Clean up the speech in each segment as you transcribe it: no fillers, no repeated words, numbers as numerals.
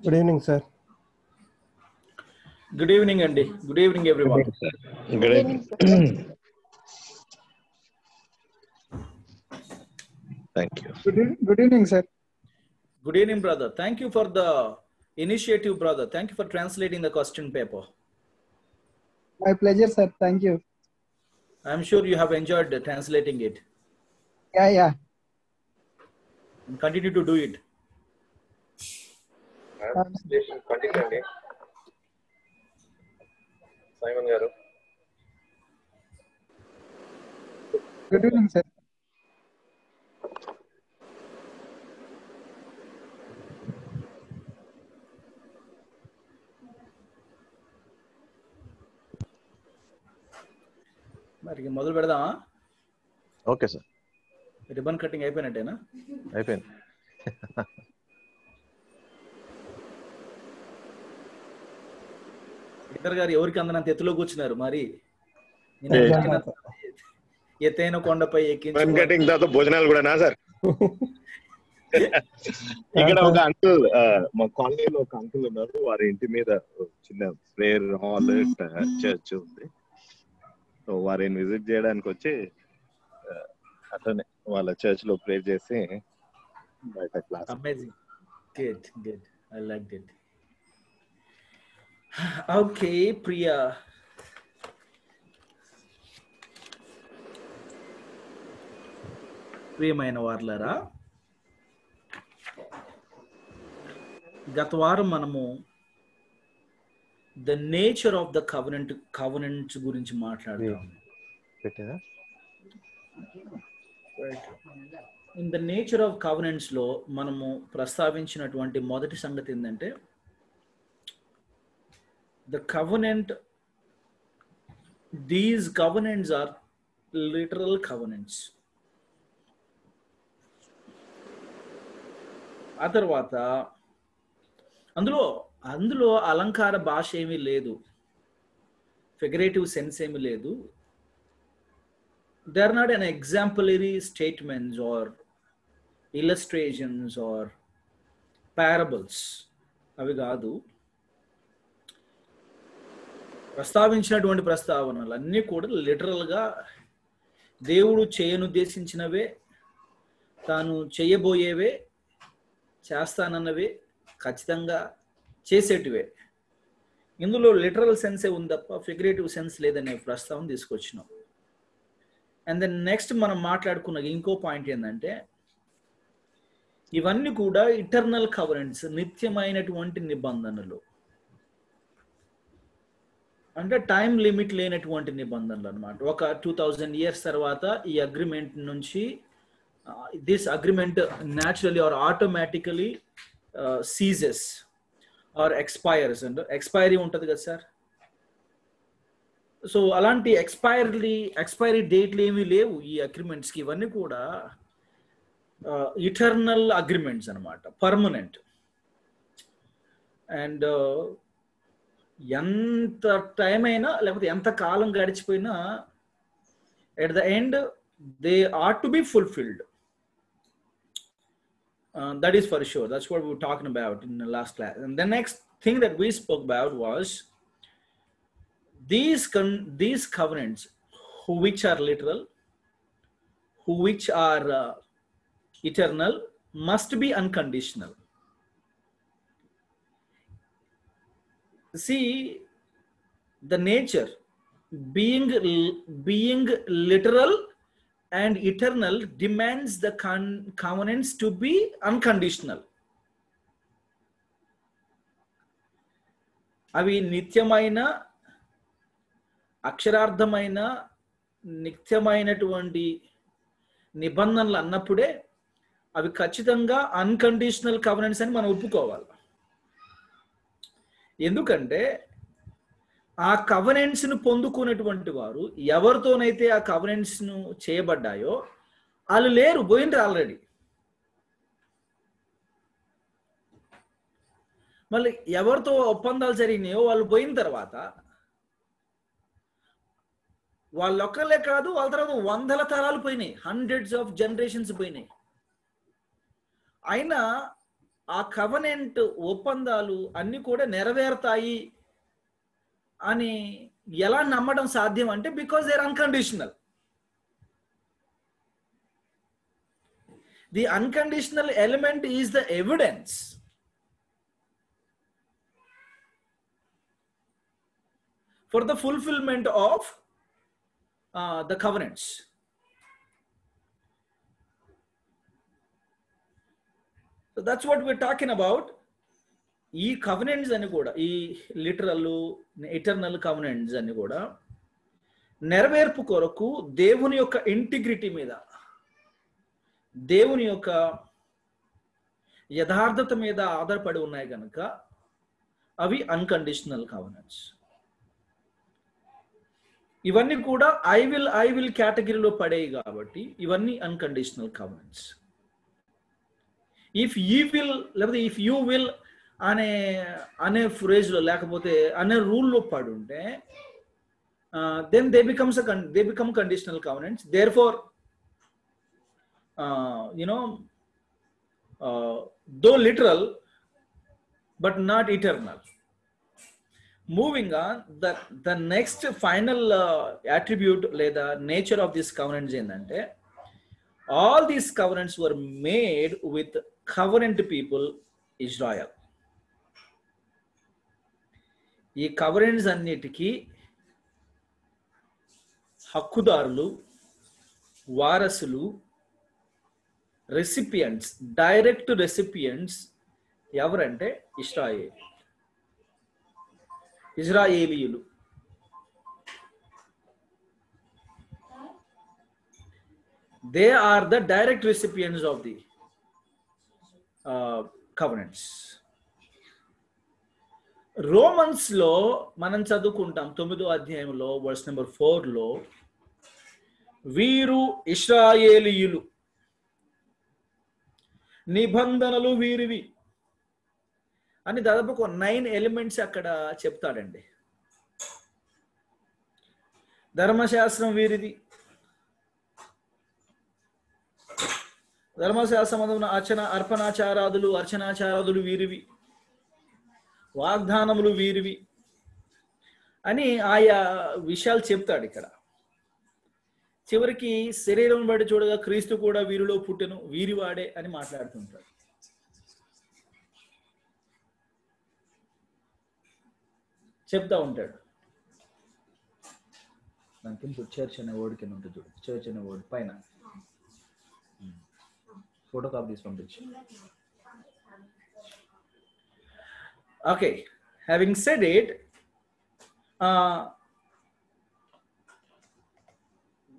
Good evening, sir. Good evening, Andy. Good evening, everyone. Good evening, sir. Thank you. Good evening, sir. Good evening, brother. Thank you for the initiative, brother. Thank you for translating the question paper. My pleasure, sir. Thank you. I'm sure you have enjoyed translating it. Yeah. And continue to do it. Continue. Simon garu. Good evening, sir. మరి మొదలు పెడదామా? Okay sir. Ribbon cutting అయిపోయినట్టేనా? అయిపోయింది. ఇద్దరు గారు ఎవరికి అందనంత ఎత్తులో కూర్చున్నారు మరి. ఎత్తైన కొండపై రిబన్ కటింగ్ తర్వాత భోజనాలు కూడానా సార్? ఇక్కడ ఒక అంకుల్, మా కాలనీలో ఒక అంకుల్ ఉన్నారు. వారి ఇంటి మీద చిన్న ప్రేయర్ హాల్ చర్చ్ ఉంది. సో వారిని విజిట్ చేయడానికి వచ్చి అట్లనే వాళ్ళ చర్చ్ లో ప్రేయర్ చేసి బయట class. Amazing. Good. I like it. Okay Priya, ప్రియమైన వార్లారా, గత వారం మనము the nature of the covenants గురించి మాట్లాడుతాము. In the nature of covenants లో మనము ప్రస్తావించినటువంటి మొదటి సంగతి ఏంటంటే, the covenant, these covenants are literal covenants. ఆ తర్వాత అందులో అలంకార భాష ఏమీ లేదు, ఫిగరేటివ్ సెన్స్ ఏమీ లేదు. They are not an exemplary statements or illustrations or parables. అవి కాదు. ప్రస్తావించినటువంటి ప్రస్తావనలు అన్నీ కూడా లిటరల్గా దేవుడు చేయనుద్దేశించినవే, తాను చేయబోయేవే, చేస్తానన్నవే, ఖచ్చితంగా చేసేటివే. ఇందులో లిటరల్ సెన్సే ఉంది తప్ప ఫిగరేటివ్ సెన్స్ లేదనే ప్రస్తావన తీసుకొచ్చినాం. అండ్ దెన్ నెక్స్ట్ మనం మాట్లాడుకున్న ఇంకో పాయింట్ ఏంటంటే, ఇవన్నీ కూడా ఇటర్నల్ కవరెంట్స్, నిత్యమైనటువంటి నిబంధనలు, అంటే టైం లిమిట్ లేనటువంటి నిబంధనలు అనమాట. ఒక 2000 years తర్వాత ఈ అగ్రిమెంట్ నుంచి this agreement naturally or automatically ceases or expires. అంటే ఎక్స్పైరీ ఉంటుంది కదా సార్. సో అలాంటి ఎక్స్పైరీ డేట్లు ఏమీ లేవు ఈ అగ్రిమెంట్స్కి. ఇవన్నీ కూడా ఇటర్నల్ అగ్రిమెంట్స్ అనమాట, పర్మనెంట్. అండ్ ఎంత టైం అయినా లేకపోతే ఎంత కాలం గడిచిపోయినా at the end they are to be fulfilled. That is for sure. That's what we were talking about in the last class. And the next thing that we spoke about was these covenants, which are literal, which are eternal, must be unconditional. See, the nature being literal and eternal demands the covenants to be unconditional. అవి నిత్యమైన, అక్షరార్థమైన, నిత్యమైనటువంటి నిబంధనలు అన్నప్పుడే అవి ఖచ్చితంగా unconditional కవెనెంట్స్ అని మనం ఒప్పుకోవాలి. ఎందుకంటే ఆ కవెనెంట్స్ ను పొందుకున్నటువంటి వారు ఎవరితోనైతే ఆ కవెనెంట్స్ ను చేయబడ్డాయో వాళ్ళు లేరు, పోయిండ్రు ఆల్రెడీ. మళ్ళీ ఎవరితో ఒప్పందాలు జరిగినాయో వాళ్ళు పోయిన తర్వాత వాళ్ళొక్కలే కాదు, వాళ్ళ తర్వాత 100 తరాలు పోయినాయి, హండ్రెడ్స్ ఆఫ్ జనరేషన్స్ పోయినాయి. అయినా ఆ కవనెంట్ ఒప్పందాలు అన్ని కూడా నెరవేరుతాయి అని ఎలా నమ్మడం సాధ్యం అంటే because they are unconditional. The unconditional element is the evidence for the fulfillment of the covenants. So that's what we're talking about. ఈ కవనెంట్స్ అని కూడా, ఈ లిటరల్ ఎటర్నల్ కవనెంట్స్ అని కూడా నెరవేర్పు కొరకు దేవుని యొక్క ఇంటిగ్రిటీ మీద, దేవుని యొక్క యథార్థత మీద ఆధారపడి ఉన్నాయి కనుక అవి అన్కండిషనల్ కవనెంట్స్. ఇవన్నీ కూడా ఐ విల్ కేటగిరీలో పడేవి కాబట్టి ఇవన్నీ unconditional covenants. If you will లేకపోతే ఇఫ్ యూ విల్ అనే ఫ్రేజ్లో లేకపోతే అనే రూల్లో పడుంటే then they become conditional covenants. Therefore though literal but not eternal. Moving on, the next final attribute లేదా నేచర్ ఆఫ్ దిస్ కవనెంట్స్ ఏంటంటే all these covenants were made with covenant people Israel. ఈ covenants అన్నిటికీ హక్కుదారులు, వారసులు, recipients, direct recipients ఎవరంటే ఇజ్రాయేలీయులు. They are the direct recipients of the covenants. Romans లో మనం చదువుకుంటాం 9వ అధ్యాయంలో వర్స్ నెంబర్ 4లో వీరు ఇశ్రాయేలీయులు, నిబంధనలు వీరివి అని దాదాపు ఒక 9 ఎలిమెంట్స్ అక్కడ చెప్తాడండి. ధర్మశాస్త్రం వీరిది, ధర్మశాస్త్రమున అర్చనాచారాదులు వీరివి, వాగ్దానములు వీరివి అని ఆయా విషయాలు చెప్తాడు. ఇక్కడ చివరికి శరీరం బట్టి చూడగా క్రీస్తు కూడా వీరిలో పుట్టెను, వీరివాడే అని మాట్లాడుతుంటాడు. చెప్తా ఉంటాడు. దానికి చర్చ్ అనే వర్డ్ కింద ఉంటుంది చూడు, చర్చ్ అనే వర్డ్ పైన ఫోటో కాపీ తీసి పంపించు. Okay, having said it,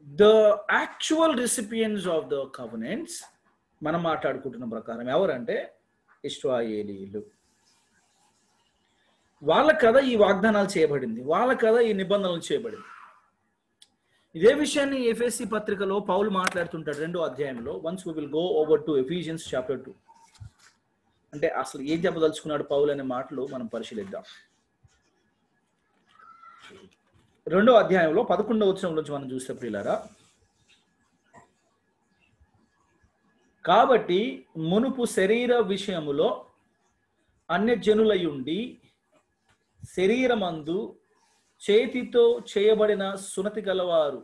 the actual recipients of the covenants మనం మాట్లాడుకుంటున్న ప్రకారం ఎవరంటే ఇశ్రాయేలీయులు. వాళ్ళ కదా ఈ వాగ్దానాలు చేయబడింది, వాళ్ళ కదా ఈ నిబంధనలు చేయబడింది. ఇదే విషయాన్ని ఎఫెసీ పత్రికలో పౌలు మాట్లాడుతుంటాడు 2వ అధ్యాయంలో. Once we will go over to Ephesians chapter 2. అంటే అసలు ఏం చెప్పదలుచుకున్నాడు పౌలు అనే మాటలు మనం పరిశీలిద్దాం. 2వ అధ్యాయంలో 11వ వచనం నుంచి మనం చూస్తే ప్రియులారా, కాబట్టి మునుపు శరీర విషయములో అన్యజనులయుండి శరీరమందు చేతితో చేయబడిన సున్నతి గలవారు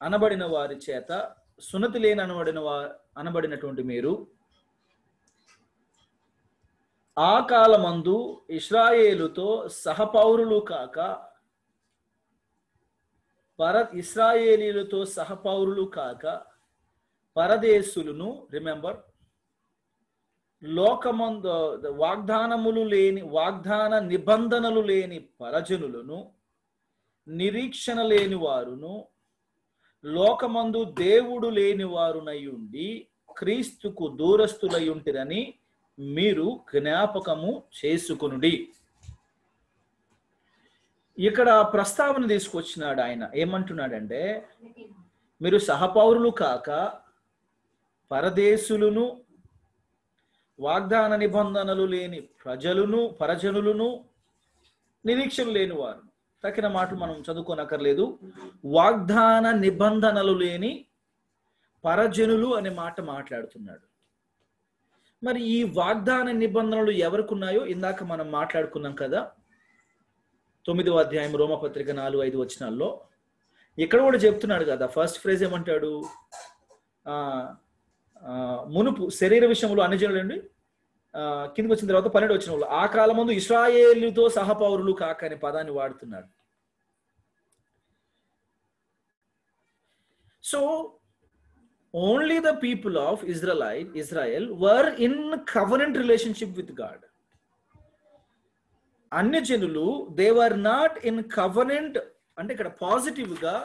అనబడిన వారి చేత సున్నతి లేని అనబడినటువంటి మీరు ఆ కాలమందు ఇశ్రాయేలుతో సహపౌరులు కాక ఇశ్రాయేలీలతో సహపౌరులు కాక పరదేశులను, రిమెంబర్, లోకమందు వాగ్దాన నిబంధనలు లేని పరజనులను, నిరీక్షణ లేని వారును, లోకమందు దేవుడు లేని వారునయుండి క్రీస్తుకు దూరస్తులయుంటిరని మీరు జ్ఞాపకము చేసుకొనుడి. ఇక్కడ ప్రస్తావన తీసుకొచ్చినాడు ఆయన. ఏమంటున్నాడంటే, మీరు సహపౌరులు కాక పరదేశులను, వాగ్దాన నిబంధనలు లేని పరజనులను, నిరీక్షణ లేని వారు. తక్కిన మాటలు మనం చదువుకోనక్కర్లేదు. వాగ్దాన నిబంధనలు లేని పరజనులు అనే మాట మాట్లాడుతున్నాడు. మరి ఈ వాగ్దాన నిబంధనలు ఎవరికి ఉన్నాయో ఇందాక మనం మాట్లాడుకున్నాం కదా, 9వ అధ్యాయం రోమపత్రిక 4-5 వచనాల్లో. ఇక్కడ కూడా చెప్తున్నాడు కదా, ఫస్ట్ ఫ్రేజ్ ఏమంటాడు, మునుపు శరీర విషయంలో అన్యజనులండి, కిందకి వచ్చిన తర్వాత 12వ వచనంలో ఆ కాలమందు ఇశ్రాయేలుతో సహపౌరులు కాక అనే పదాన్ని వాడుతున్నాడు. So only the people of Israel were in covenant relationship with God. అన్య జనులు they were not in covenant, అంటే ఇక్కడ పాజిటివ్ గా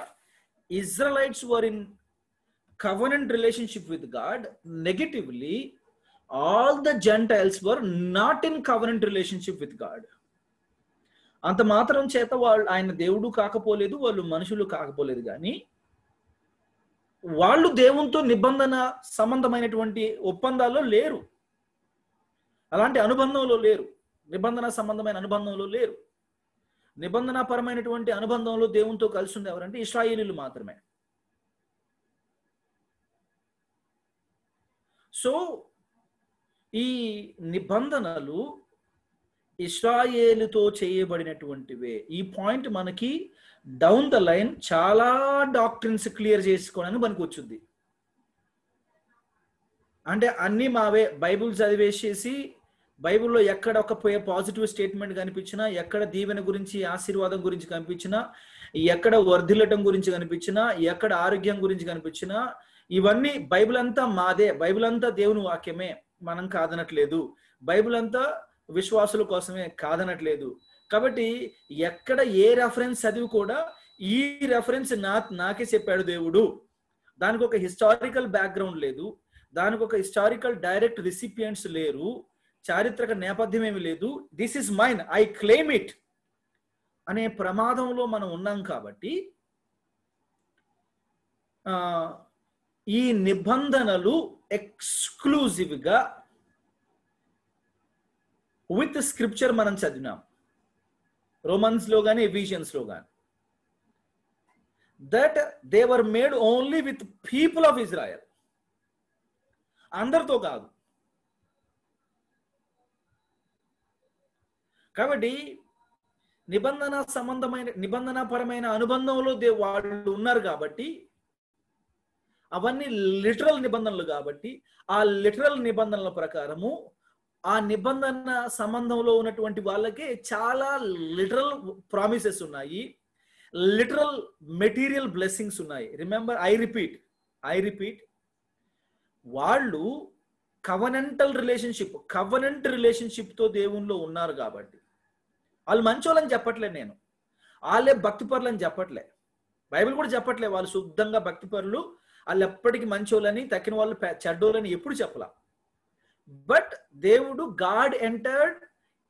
Israelites were in covenant relationship with God. Negatively all the Gentiles were not in covenant relationship with God. అంత మాత్రం చేత వాళ్ళు ఆయన దేవుడు కాకపోలేదు, వాళ్ళు మనుషులు కాకపోలేదు, కానీ వాళ్ళు దేవునితో నిబంధన సంబంధమైనటువంటి ఒప్పందాల్లో లేరు, అలాంటి అనుబంధంలో లేరు, నిబంధన సంబంధమైన అనుబంధంలో లేరు. నిబంధనాపరమైనటువంటి అనుబంధంలో దేవునితో కలిసి ఉంది ఎవరంటే ఇశ్రాయేలీయులు మాత్రమే. సో ఈ నిబంధనలు ఇశ్రాయేలుతో చేయబడినటువంటివే. ఈ పాయింట్ మనకి డౌన్ ద లైన్ చాలా డాక్ట్రిన్స్ క్లియర్ చేసుకోవడానికి మనకు వచ్చింది. అంటే అన్ని మావే, బైబుల్ చదివేసేసి బైబిల్లో ఎక్కడ ఒక పాజిటివ్ స్టేట్మెంట్ కనిపించినా, ఎక్కడ దీవెన గురించి ఆశీర్వాదం గురించి కనిపించినా, ఎక్కడ వర్ధిల్లటం గురించి కనిపించినా, ఎక్కడ ఆరోగ్యం గురించి కనిపించినా, ఇవన్నీ బైబిల్ అంతా మాదే, బైబిల్ అంతా దేవుని వాక్యమే, మనం కాదనట్లేదు, బైబిల్ అంతా విశ్వాసుల కోసమే కాదనట్లేదు. కాబట్టి ఎక్కడ ఏ రెఫరెన్స్ చదివి కూడా ఈ రెఫరెన్స్ నాకే చెప్పాడు దేవుడు, దానికి ఒక హిస్టారికల్ బ్యాక్గ్రౌండ్ లేదు, దానికి ఒక హిస్టారికల్ డైరెక్ట్ రిసిపియంట్స్ లేరు, చారిత్రక నేపథ్యం ఏమి లేదు, this is mine, I claim it అనే ప్రమాదంలో మనం ఉన్నాం. కాబట్టి ఈ నిబంధనలు ఎక్స్క్లూజివ్గా విత్ స్క్రిప్చర్ మనం చదివినాం, రోమన్స్ లో కానీ ఎఫిషియన్స్ లో కానీ, that they were made only with people of Israel, అందరితో కాదు. కాబట్టి నిబంధనాపరమైన అనుబంధంలో వాళ్ళు ఉన్నారు కాబట్టి, అవన్నీ లిటరల్ నిబంధనలు కాబట్టి, ఆ లిటరల్ నిబంధనల ప్రకారము ఆ నిబంధన సంబంధంలో ఉన్నటువంటి వాళ్ళకి చాలా లిటరల్ ప్రామిసెస్ ఉన్నాయి, లిటరల్ మెటీరియల్ బ్లెస్సింగ్స్ ఉన్నాయి. రిమెంబర్, ఐ రిపీట్, వాళ్ళు కవనెంట్ రిలేషన్షిప్ తో దేవునిలో ఉన్నారు కాబట్టి. వాళ్ళు మంచోళ్ళని చెప్పట్లే నేను, వాళ్ళే భక్తిపరులని చెప్పట్లే, బైబిల్ కూడా చెప్పట్లే వాళ్ళు శుద్ధంగా భక్తిపరులు, వాళ్ళు ఎప్పటికీ మంచోళ్ళని, తక్కిన వాళ్ళు చెడ్డోళ్ళని ఎప్పుడు చెప్పలా. బట్ దేవుడు, God entered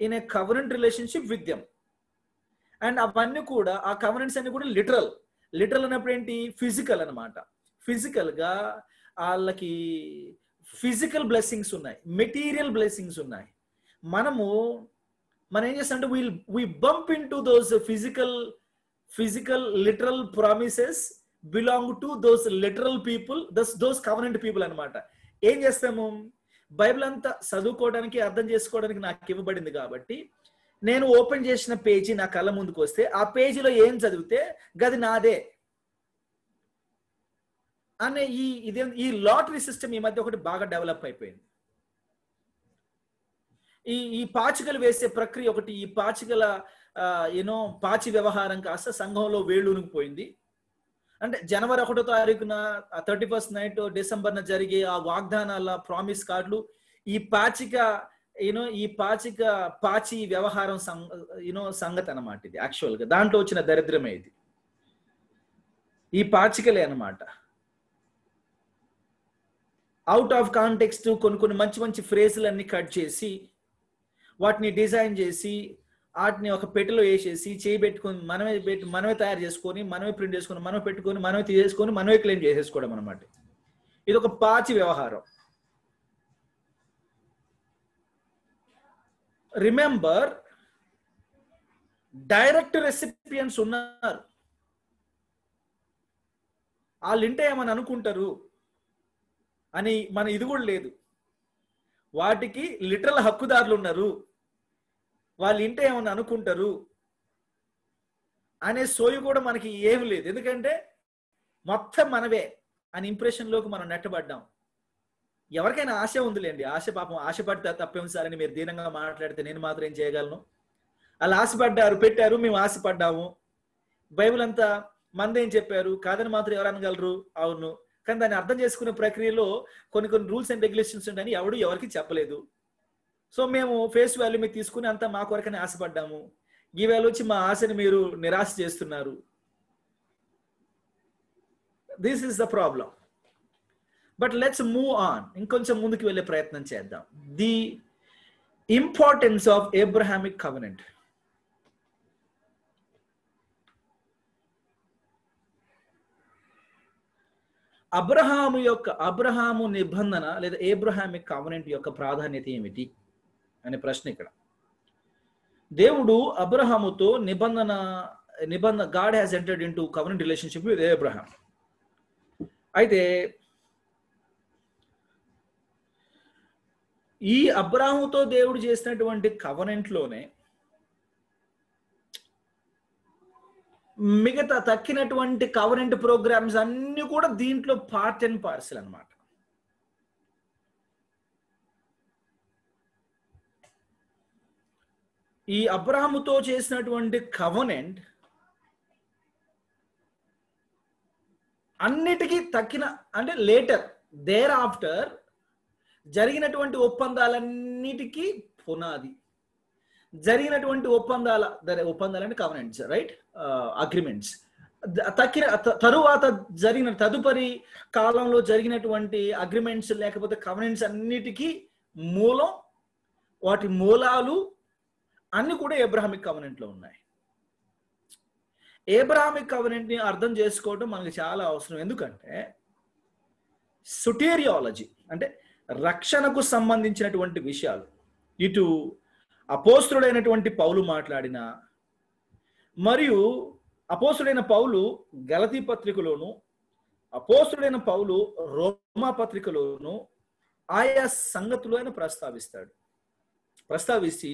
in a covenant relationship with them. And అవన్నీ కూడా, ఆ కవనెంట్స్ అన్ని కూడా లిటరల్ అన్నప్పుడు ఏంటి, ఫిజికల్ అనమాట. ఫిజికల్ గా వాళ్ళకి ఫిజికల్ బ్లెస్సింగ్స్ ఉన్నాయి, మెటీరియల్ బ్లెస్సింగ్స్ ఉన్నాయి. మనం ఏం చేస్తామంటే we bump into those physical literal promises belong to those literal people, those covenant people అన్నమాట. ఏం చేస్తాము, బైబిల్ అంతా చదువుకోవడానికి, అర్థం చేసుకోవడానికి నాకు ఇవ్వబడింది కాబట్టి, నేను ఓపెన్ చేసిన పేజీ నా కళ్ళ ముందుకు వస్తే ఆ పేజీలో ఏం చదివితే గది నాదే అనే ఈ లాటరీ సిస్టమ్ ఈ మధ్య ఒకటి బాగా డెవలప్ అయిపోయింది. ఈ పాచికలు వేసే ప్రక్రియ ఒకటి, ఈ పాచికల పాచి వ్యవహారం కాస్త సంఘంలో వేళ్ళూనికిపోయింది. అంటే జనవరి 1వ తారీఖున 31st నైట్ డిసెంబర్న జరిగే ఆ వాగ్దానాల ప్రామిస్ కార్డులు, ఈ పాచి వ్యవహారం సంగతి అన్నమాట. ఇది యాక్చువల్ గా దాంట్లో వచ్చిన దరిద్రమే ఇది, ఈ పాచికలే అన్నమాట. అవుట్ ఆఫ్ కాంటెక్స్ట్ కొన్ని మంచి ఫ్రేజులన్నీ కట్ చేసి, వాటిని డిజైన్ చేసి, వాటిని ఒక పెట్టెలో వేసేసి, చేయబెట్టుకొని మనమే తయారు చేసుకొని, మనమే ప్రింట్ చేసుకొని, మనమే పెట్టుకొని, మనమే తీసేసుకొని, మనమే క్లెయిమ్ చేసేసుకోవడం అనమాట. ఇది ఒక పాచి వ్యవహారం. రిమెంబర్, డైరెక్ట్ రెసిపియన్స్ ఉన్నారు. వాళ్ళు ఇంటే ఏమని అనుకుంటారు అని మన ఇది కూడా లేదు. వాటికి లిటరల్ హక్కుదారులు ఉన్నారు, వాళ్ళు ఇంటే ఏమన్నా అనుకుంటారు అనే సోయి కూడా మనకి ఏమి లేదు. ఎందుకంటే మొత్తం మనవే అని ఇంప్రెషన్లోకి మనం నెట్టబడ్డాం. ఎవరికైనా ఆశ ఉందిలేండి, ఆశ పాపం ఆశపడితే తప్పేం సార్ అని మీరు దీనంగా మాట్లాడితే నేను మాత్రం ఏం చేయగలను? అలా ఆశపడ్డారు, పెట్టారు, మేము ఆశపడ్డాము. బైబిల్ అంతా మందేం చెప్పారు కాదని మాత్రం ఎవరు అనగలరు? అవును. కానీ దాన్ని అర్థం చేసుకునే ప్రక్రియలో కొన్ని రూల్స్ అండ్ రెగ్యులేషన్స్ ఉంటాయని ఎవడు ఎవరికి చెప్పలేదు. సో మేము ఫేస్ వాల్యూ మీద తీసుకుని అంతా మా కొరకనే ఆశపడ్డాము. ఈవేళ వచ్చి మా ఆశని మీరు నిరాశ చేస్తున్నారు. This is the problem. But let's move on, ఇంకొంచెం ముందుకు వెళ్ళే ప్రయత్నం చేద్దాం. The importance of Abrahamic covenant. అబ్రహాము నిబంధన లేదా ఏబ్రహామిక్ కవెనెంట్ యొక్క ప్రాధాన్యత ఏమిటి అనే ప్రశ్న ఇక్కడ. దేవుడు అబ్రహాముతో నిబంధన God has entered into covenant relationship with Abraham. అయితే ఈ అబ్రహాముతో దేవుడు చేసినటువంటి కవెనెంట్లోనే మిగతా తక్కినటువంటి కవెనెంట్ ప్రోగ్రామ్స్ అన్ని కూడా దీంట్లో పార్ట్ అండ్ పార్సల్ అన్నమాట. ఈ అబ్రహాముతో చేసినటువంటి కవెనెంట్ అన్నిటికీ తక్కిన అంటే లేటర్ దేర్ ఆఫ్టర్ జరిగినటువంటి ఒప్పందాలన్నిటికీ పునాది. జరిగినటువంటి ఒప్పందాలని కవెనెంట్స్, రైట్, అగ్రిమెంట్స్. తరువాత తదుపరి కాలంలో జరిగినటువంటి అగ్రిమెంట్స్ లేకపోతే కవెనెంట్స్ అన్నిటికీ మూలం, వాటి మూలాలు అన్ని కూడా ఏబ్రహామిక్ కవెనెంట్ లో ఉన్నాయి. ఏబ్రహామిక్ కవెనెంట్ ని అర్థం చేసుకోవడం మనకి చాలా అవసరం. ఎందుకంటే సుటేరియాలజీ అంటే రక్షణకు సంబంధించినటువంటి విషయాలు ఇటు అపోస్తుడైనటువంటి పౌలు మాట్లాడిన, మరియు అపోస్తుడైన పౌలు గలతీ పత్రికలోను, అపోస్తుడైన పౌలు రోమా పత్రికలోను ఆయా సంగతులు ఆయన ప్రస్తావించి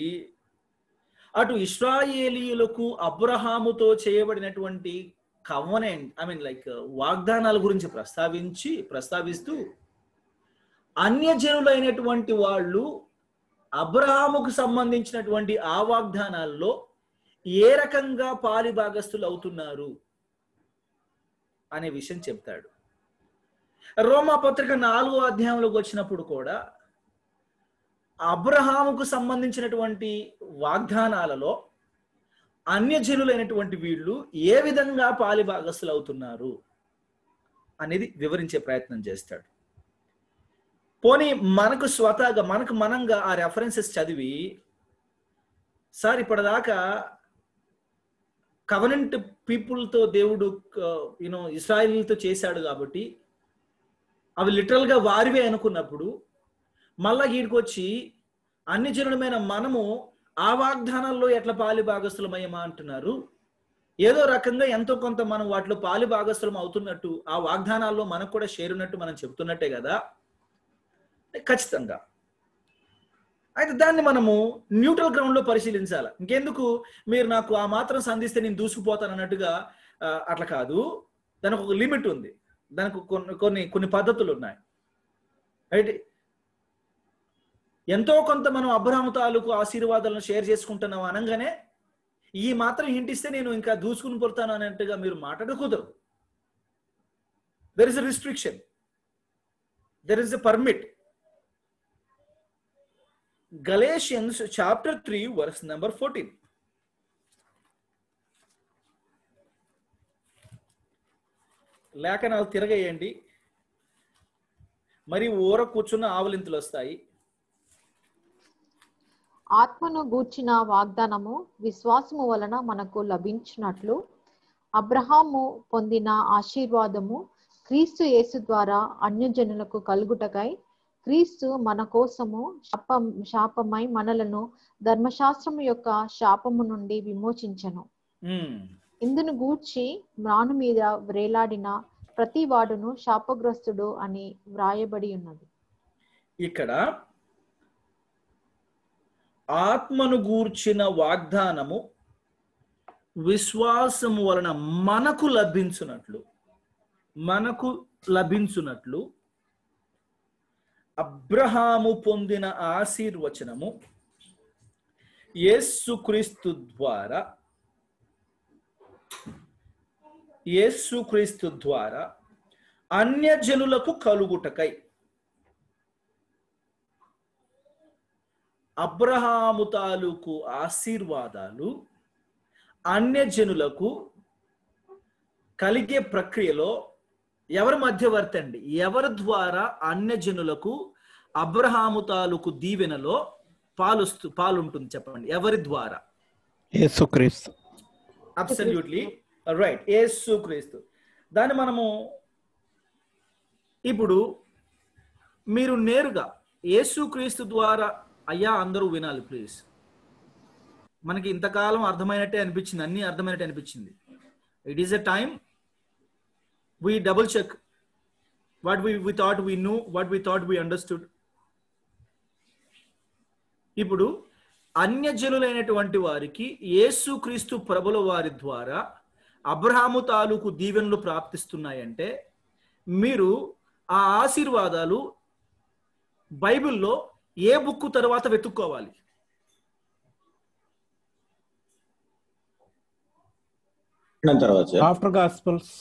అటు ఇశ్రాయేలీయులకు అబ్రహాముతో చేయబడినటువంటి కవెనెంట్ వాగ్దానాల గురించి ప్రస్తావిస్తూ అన్యజనులైనటువంటి వాళ్ళు అబ్రహాముకు సంబంధించినటువంటి ఆ వాగ్దానాల్లో ఏ రకంగా పాలిభాగస్తులు అవుతున్నారు అనే విషయం చెప్తాడు. రోమా పత్రిక 4వ అధ్యాయంలోకి వచ్చినప్పుడు కూడా అబ్రహాముకు సంబంధించినటువంటి వాగ్దానాలలో అన్యజనులైనటువంటి వీళ్ళు ఏ విధంగా పాలిభాగస్తులు అవుతున్నారు అనేది వివరించే ప్రయత్నం చేస్తాడు. పోనీ మనకు స్వతహాగా మనంగా ఆ రెఫరెన్సెస్ చదివి, సార్ ఇప్పటిదాకా కవెనెంట్ పీపుల్తో దేవుడు ఇశ్రాయేలీలతో చేశాడు కాబట్టి అవి లిటరల్ గా వారివే అనుకున్నప్పుడు మళ్ళా వీడికి వచ్చి అన్ని జనులమైన మనము ఆ వాగ్దానాల్లో ఎట్లా పాలిభాగస్తులమయ్యమా అంటున్నారు. ఏదో రకంగా ఎంతో కొంత మనం వాటిలో పాలిభాగస్తులం అవుతున్నట్టు, ఆ వాగ్దానాల్లో మనకు కూడా షేర్ ఉన్నట్టు మనం చెప్తున్నట్టే కదా. ఖచ్చితంగా. అయితే దాన్ని మనము న్యూట్రల్ గ్రౌండ్ లో పరిశీలించాలి. ఇంకెందుకు మీరు నాకు ఆ మాత్రం సంధిస్తే నేను దూసుకుపోతాను అన్నట్టుగా అట్లా కాదు. దానికి ఒక లిమిట్ ఉంది, దానికి కొన్ని పద్ధతులు ఉన్నాయి, రైట్. ఎంతో కొంత మనం అబ్రహాము తాలూకు ఆశీర్వాదాలను షేర్ చేసుకుంటున్నాం అనగానే ఈ మాత్రం హింటిస్తే నేను ఇంకా దూసుకుని పోతాను అన్నట్టుగా మీరు మాట్లాడకూడదు. There is a restriction, there is a permit. Galatians chapter 3 verse number 14. లేఖనాలు తిరగేయండి, మరి ఊర కూర్చున్న ఆవులింతలు వస్తాయి. ఆత్మను గూర్చిన వాగ్దానము విశ్వాసము వలన మనకు లభించినట్లు అబ్రహాము పొందిన ఆశీర్వాదము క్రీస్తు యేసు ద్వారా అన్యజనులకు కలుగుటకై క్రీస్తు మన కోసము శాపమై మనలను ధర్మశాస్త్రము యొక్క శాపము నుండి విమోచించెను. ఇందును గూర్చి మ్రాను మీద వ్రేలాడిన ప్రతి వాడును శాపగ్రస్తుడు అని వ్రాయబడి ఉన్నది. ఇక్కడ ఆత్మను గూర్చిన వాగ్దానము విశ్వాసము వలన మనకు లభించునట్లు అబ్రహాము పొందిన ఆశీర్వచనము యేసుక్రీస్తు ద్వారా అన్యజనులకు కలుగుటకై. అబ్రహాము తాలూకు ఆశీర్వాదాలు అన్యజనులకు కలిగే ప్రక్రియలో ఎవరి మధ్యవర్తి అండి? ఎవరి ద్వారా అన్యజనులకు అబ్రహాము తాలూకు దీవెనలో పాలుంటుంది చెప్పండి? ఎవరి ద్వారా? యేసుక్రీస్తు. అబ్సల్యూట్లీ రైట్, యేసుక్రీస్తు. దాన్ని మనము ఇప్పుడు మీరు నేరుగా యేసుక్రీస్తు ద్వారా, అయ్యా అందరూ వినాలి ప్లీజ్, మనకి ఇంతకాలం అర్థమైనట్టే అనిపించింది, అన్ని అర్థమైనట్టే అనిపించింది. It is a time we double check what we thought we knew, what we thought we understood. ఇప్పుడు అన్యజనులైనటువంటి వారికి యేసుక్రీస్తు ప్రభుల వారి ద్వారా అబ్రహాము తాలూకు దీవెనలు ప్రాప్తిస్తున్నాయంటే మీరు ఆ ఆశీర్వాదాలు బైబిల్లో ఏ బుక్ తర్వాత వెతుక్కోవాలి? After gospels.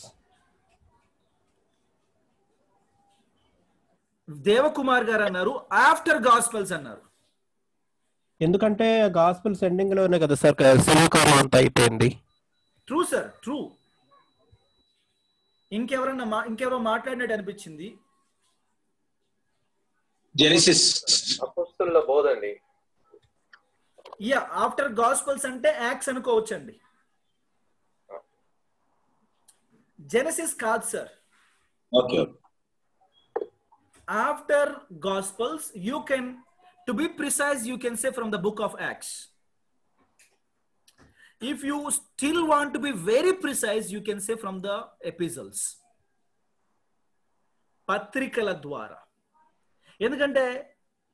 దేవకుమార్ గారు అన్నారు ఆఫ్టర్ గాస్పెల్స్ అన్నారు. ఎందుకంటే గాస్పెల్స్ ఎండింగ్ లోనే కదా సార్ శివకాలం అంతా అయిపోయింది. True sir, true. ఇంకెవరో మాట్లాడినట్టు అనిపించింది. జెనసిస్ అపోస్తలుల బోధ అండి. యా, ఆఫ్టర్ గాస్పెల్స్ అంటే యాక్ట్స్ అనుకోవచ్చండి. జెనసిస్ కాదు sir. Okay. After Gospels, you can, to be precise, you can say from the book of Acts. If you still want to be very precise, you can say from the epistles. పత్రికల ద్వారా. ఎందుకంటే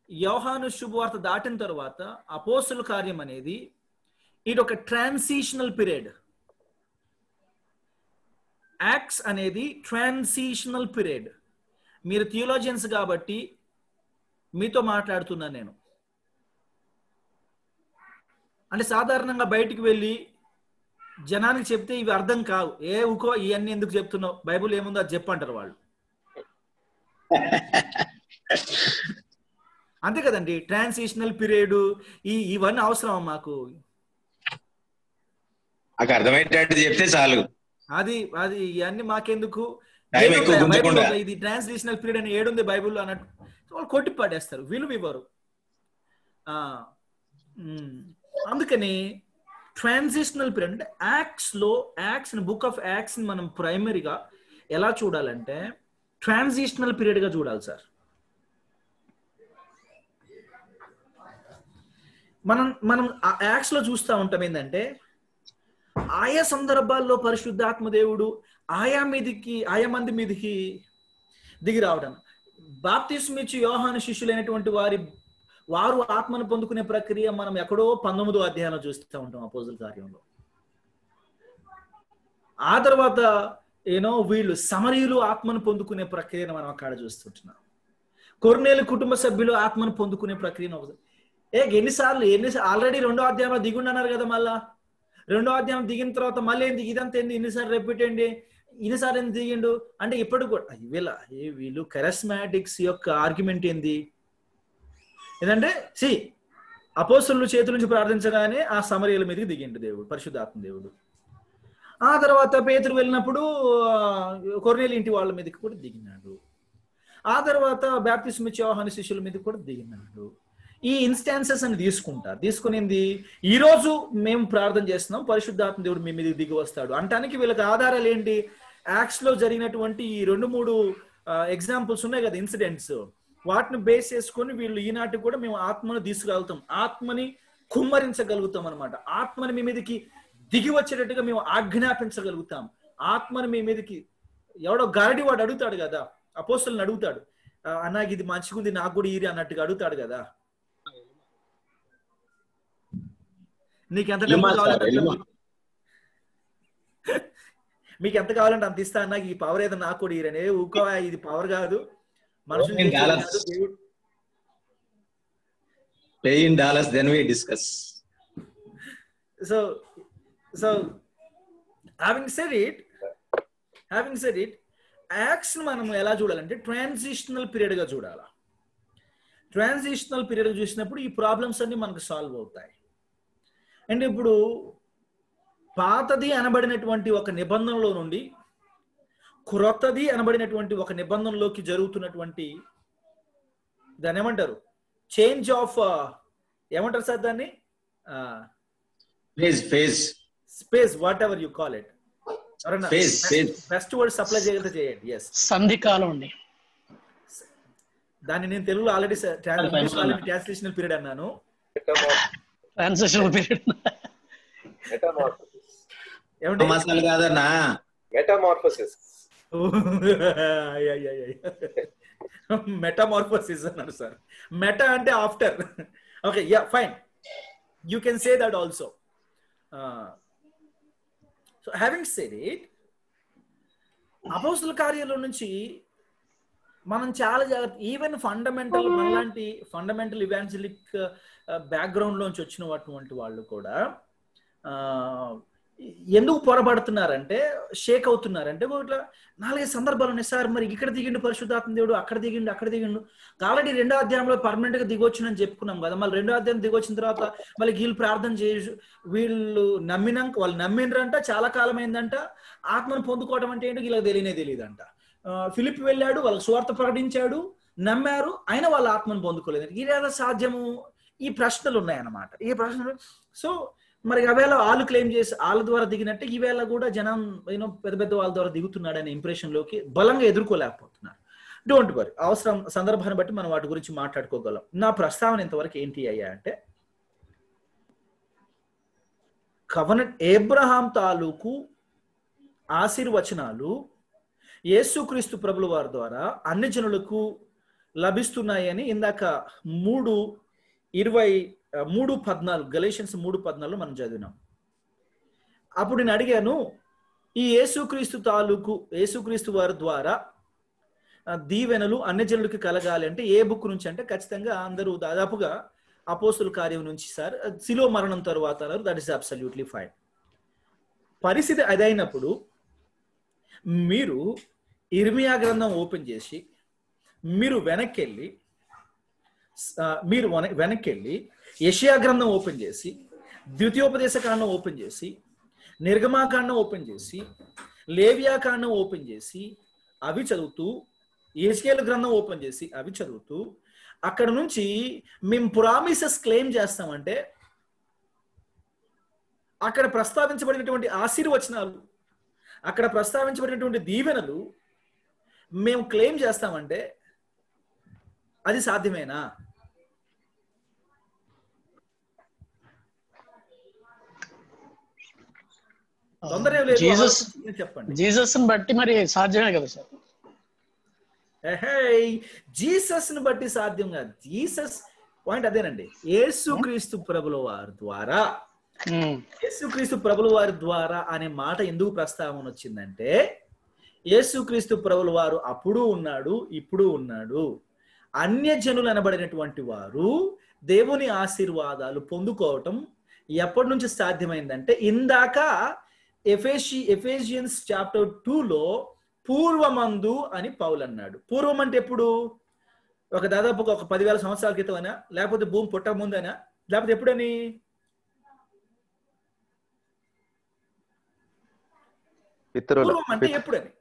యోహాను శుభవార్త దాటిన తర్వాత అపోస్తలుల కార్యం అనేది ఇది ఒక ట్రాన్సిషనల్ పీరియడ్. యాక్ట్స్ అనేది ట్రాన్సిషనల్ పీరియడ్. మీరు థియోలాజియన్స్ కాబట్టి మీతో మాట్లాడుతున్నాను నేను. అంటే సాధారణంగా బయటికి వెళ్ళి జనానికి చెప్తే ఇవి అర్థం కావు. ఊకో ఇవన్నీ ఎందుకు చెప్తున్నావు, బైబుల్ ఏముందో అది చెప్పంటారు వాళ్ళు. అంతే కదండి, ట్రాన్సిషనల్ పీరియడ్ ఇవన్నీ అవసరం మాకు. అర్థమయ్యేటట్టు చెప్తే చాలు. అది ఇవన్నీ మాకెందుకు, ఇది ట్రాన్స్లేషనల్ పీరియడ్ అని ఏడుంది బైబుల్లో అన్నట్టు వాళ్ళు కొట్టి పడేస్తారు, విలువ ఇవ్వరు. అందుకని ట్రాన్సిషనల్ పీరియడ్ అంటే యాక్ట్స్ బుక్ ఆఫ్ యాక్ట్స్ మనం ప్రైమరీగా ఎలా చూడాలంటే ట్రాన్సిషనల్ పీరియడ్ గా చూడాలి సార్. మనం యాక్ట్స్ లో చూస్తూ ఉంటాం ఏంటంటే ఆయా సందర్భాల్లో పరిశుద్ధాత్మ దేవుడు ఆయా మంది మీదికి దిగి రావడం. బాప్తిస్మం ఇచ్చి యోహాను శిష్యులైనటువంటి వారు ఆత్మను పొందుకునే ప్రక్రియ మనం ఎక్కడో 19వ అధ్యాయంలో చూస్తూ ఉంటాం అపోస్తలుల కార్యంలో. ఆ తర్వాత వీళ్ళు సమరీయులు ఆత్మను పొందుకునే ప్రక్రియను మనం అక్కడ చూస్తుంటున్నాం. కొర్నేలు కుటుంబ సభ్యులు ఆత్మను పొందుకునే ప్రక్రియను ఎన్నిసార్లు ఆల్రెడీ 2వ అధ్యాయంలో దిగుండన్నారు కదా. మళ్ళా 2వ అధ్యాయం దిగిన తర్వాత మళ్ళీ ఇదంతా ఏంది, ఇన్నిసార్లు రిపీట్ అండి, ఇన్నిసార్లు ఎందుకు దిగిండు అంటే ఇప్పుడు కూడా వీళ్ళు కరిస్మాటిక్స్ యొక్క ఆర్గ్యుమెంట్ ఏంది ఏంటంటే అపోస్తలుల చేతుల నుంచి ప్రార్థించగానే ఆ సమరయుల మీదకి దిగిండు దేవుడు, పరిశుద్ధాత్మ దేవుడు. ఆ తర్వాత పేతురు వెళ్ళినప్పుడు కొర్నేలు ఇంటి వాళ్ళ మీదకి కూడా దిగినాడు. ఆ తర్వాత బాప్తిస్మం ఇచ్చే యోహాను శిష్యుల మీదకి కూడా దిగినాడు. ఈ ఇన్స్టాన్సెస్ అని తీసుకునింది ఈ రోజు మేము ప్రార్థన చేస్తున్నాం పరిశుద్ధాత్మ దేవుడు మీ మీదకి దిగి వస్తాడు అంటానికి వీళ్ళకి ఆధారాలు ఏంటి? యాక్ట్స్ లో జరిగినటువంటి ఈ 2-3 ఎగ్జాంపుల్స్ ఉన్నాయి కదా, ఇన్సిడెంట్స్. వాటిని బేస్ చేసుకొని వీళ్ళు ఈనాటికి కూడా మేము ఆత్మను తీసుకురాగలుగుతాం, ఆత్మని కుమ్మరించగలుగుతాం అనమాట. ఆత్మని మీ మీదకి దిగి వచ్చేటట్టుగా మేము ఆజ్ఞాపించగలుగుతాం. ఆత్మని మీ మీదకి ఎవడో గారడి వాడు అడుగుతాడు కదా, అపోస్తలుని అడుగుతాడు, అన్నాకి ఇది మంచిగుంది నాకు కూడా ఈరి అన్నట్టుగా అడుగుతాడు కదా. నీకు ఎంత డబ్బు కావాలంటే మీకు ఎంత కావాలంటే అంత ఇస్తా అన్నా, ఈ పవర్ ఏదో నాకు కూడా ఇరనే ఊకో, ఇది పవర్ కాదు, మనుషులు దేవుడు. Pay in dollars, then we discuss. So having said it, acts మనం ఎలా చూడాలంటే ట్రాన్సిషనల్ పీరియడ్ గా చూడాలా. ట్రాన్సిషనల్ పీరియడ్ చూసినప్పుడు ఈ ప్రాబ్లమ్స్ అన్ని మనకు సాల్వ్ అవుతాయి. అండ్ ఇప్పుడు పాతది అనబడినటువంటి ఒక నిబంధనలో నుండి క్రొత్తది అనబడినటువంటి ఒక నిబంధనలోకి జరుగుతున్నటువంటి దాన్ని ఏమంటారు, చేంజ్ ఆఫ్, ఏమంటారు సార్ దాన్ని, space, what ever you call it, best word supply చేయగలిగితే చేయండి. ఎస్, సంధికాలం అండి. దాన్ని నేను తెలుగులో ఆల్రెడీ ట్రాన్స్లేషనల్ పీరియడ్ అన్నాను. ట్రాన్సిషనల్ పీరియడ్ మసాలా కాదన్నా, మెటామార్ఫోసిస్. మెటామార్ఫోసిస్ అన్నారు సార్. మెటా అంటే after. Okay, yeah, fine, you can say that also. So having said it, అపోస్తుల కార్యాల నుంచి మనం చాలా జాగ్రత్త, ఈవెన్ ఫండమెంటల్, మనలాంటి ఫండమెంటల్ ఇవాంజలిక్ బ్యాక్గ్రౌండ్ లోంచి వచ్చినటువంటి వాళ్ళు కూడా ఎందుకు పొరబడుతున్నారంటే, షేక్ అవుతున్నారంటే, ఇట్లా 4 సందర్భాలు ఉన్నాయి సార్. మరి ఇక్కడ దిగిండు పరిశుద్ధాత్మ దేవుడు, అక్కడ దిగిండు. ఆల్రెడీ 2వ అధ్యాయంలో పర్మనెంట్ గా దిగొచ్చునని చెప్పుకున్నాం కదా. మళ్ళీ 2వ అధ్యాయం దిగొచ్చిన తర్వాత మళ్ళీ వీళ్ళు ప్రార్థన చేయు, వీళ్ళు నమ్మినాక, వాళ్ళు నమ్మిండ్రంట, చాలా కాలం అయిందంట. ఆత్మను పొందుకోవడం అంటే ఏంటో వీళ్ళకి తెలియదంట. ఫిలిప్ వెళ్ళాడు, వాళ్ళకి సువార్త ప్రకటించాడు, నమ్మారు, అయినా వాళ్ళ ఆత్మను పొందుకోలేదు. ఇది ఎలా సాధ్యము? ఈ ప్రశ్నలు ఉన్నాయన్నమాట. ఈ ప్రశ్నలు. సో మరి అవేళ వాళ్ళు క్లెయిమ్ చేసి వాళ్ళ ద్వారా దిగినట్టే ఈవేళ కూడా జనం పెద్ద పెద్ద వాళ్ళ ద్వారా దిగుతున్నాడనే ఇంప్రెషన్ లోకి బలంగా ఎదుర్కోలేకపోతున్నారు. డోంట్ వరీ, అవసరం సందర్భాన్ని బట్టి మనం వాటి గురించి మాట్లాడుకోగలం. నా ప్రస్తావన ఇంతవరకు ఏంటి అయ్యా అంటే, కవనెంట్ ఏబ్రహాం తాలూకు ఆశీర్వచనాలు యేసుక్రీస్తు ప్రభుల వారి ద్వారా అన్ని జనులకు లభిస్తున్నాయని ఇందాక 3:14 గలేషియన్స్ 3:14 మనం చదివినాం. అప్పుడు నేను అడిగాను, ఈ యేసుక్రీస్తు వారి ద్వారా దీవెనలు అన్ని జనులకి కలగాలి అంటే ఏ బుక్ నుంచి అంటే, ఖచ్చితంగా అందరూ దాదాపుగా అపోస్తుల కార్యం నుంచి సార్, శిలువ మరణం తరువాత అన్నారు. That is absolutely fine. పరిస్థితి అదైనప్పుడు మీరు ఇర్మియా గ్రంథం ఓపెన్ చేసి మీరు వెనక్కెళ్ళి యెషయా గ్రంథం ఓపెన్ చేసి, ద్వితీయోపదేశ కాండం ఓపెన్ చేసి, నిర్గమాకాండం ఓపెన్ చేసి, లేవియాకాండం ఓపెన్ చేసి అవి చదువుతూ, యెహెజ్కేలు గ్రంథం ఓపెన్ చేసి అవి చదువుతూ, అక్కడ నుంచి మేము ప్రామిసెస్ క్లెయిమ్ చేస్తామంటే, అక్కడ ప్రస్తావించబడినటువంటి ఆశీర్వచనాలు, అక్కడ ప్రస్తావించబడినటువంటి దీవెనలు మేము క్లెయిమ్ చేస్తామంటే అది సాధ్యమేనా? తొందర లేదు, చెప్పండి. జీసస్ బట్టి మరి సాధ్యమే కదా సార్. జీసస్ ని బట్టి సాధ్యం కాదు. జీసస్ పాయింట్ అదేనండి. యేసుక్రీస్తు ప్రభుల వారి ద్వారా అనే మాట ఎందుకు ప్రస్తావన వచ్చిందంటే, యేసుక్రీస్తు ప్రభుల వారు అప్పుడు ఉన్నాడు, ఇప్పుడు ఉన్నాడు. అన్యజనులు అనబడినటువంటి వారు దేవుని ఆశీర్వాదాలు పొందుకోవటం ఎప్పటి నుంచి సాధ్యమైందంటే, ఇందాక ఎఫెసియన్స్ చాప్టర్ 2లో పూర్వమందు అని పౌలు అన్నాడు. పూర్వం అంటే ఎప్పుడు? దాదాపుగా ఒక 10,000 సంవత్సరాల క్రితం అయినా, లేకపోతే భూమి పుట్టక ముందైనా, లేకపోతే ఎప్పుడని? పూర్వం అంటే ఎప్పుడని?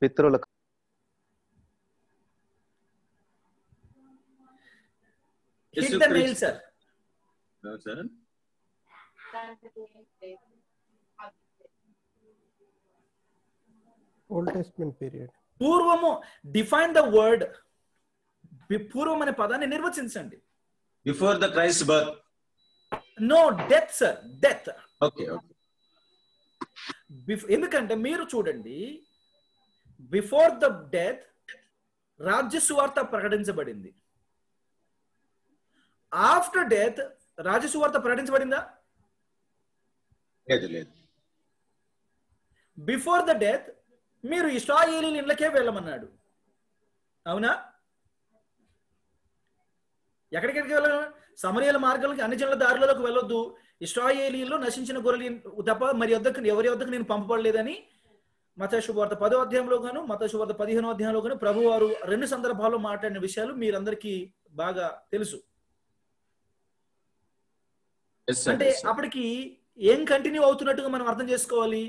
పితరుల సార్. Old testament period. పూర్వము, డిఫైన్ ద వర్డ్. పూర్వం అనే పదాన్ని నిర్వచించండి. Before the Christ birth. No, death sir, death. Okay. ఎందుకంటే మీరు చూడండి, బిఫోర్ ద డెత్ రాజ్య సువార్త ప్రకటించబడింది. After death రాజసువార్త ప్రకటించబడిందా? లేదు లేదు. బిఫోర్ ద డెత్ మీరు ఇశ్రాయేలీయుల ఇళ్ళకే వెళ్ళమన్నాడు, అవునా? ఎక్కడికెక్కడికి వెళ్ళాలి? సమరయాల మార్గాలకి, అన్ని జనుల దారులలోకి వెళ్ళొద్దు, ఇశ్రాయేలీయులు నశించిన గొర్రెలు తప్ప మరి ఎవరి వద్దకు నేను పంపబడలేదని మత్తయి శుభవార్త 10వ అధ్యాయంలో గాను మత్తయి శుభవార్త 15వ అధ్యాయంలో గాను ప్రభువారు 2 సందర్భాల్లో మాట్లాడిన విషయాలు మీరందరికీ బాగా తెలుసు. అంటే అప్పటికి ఏం కంటిన్యూ అవుతున్నట్టుగా మనం అర్థం చేసుకోవాలి?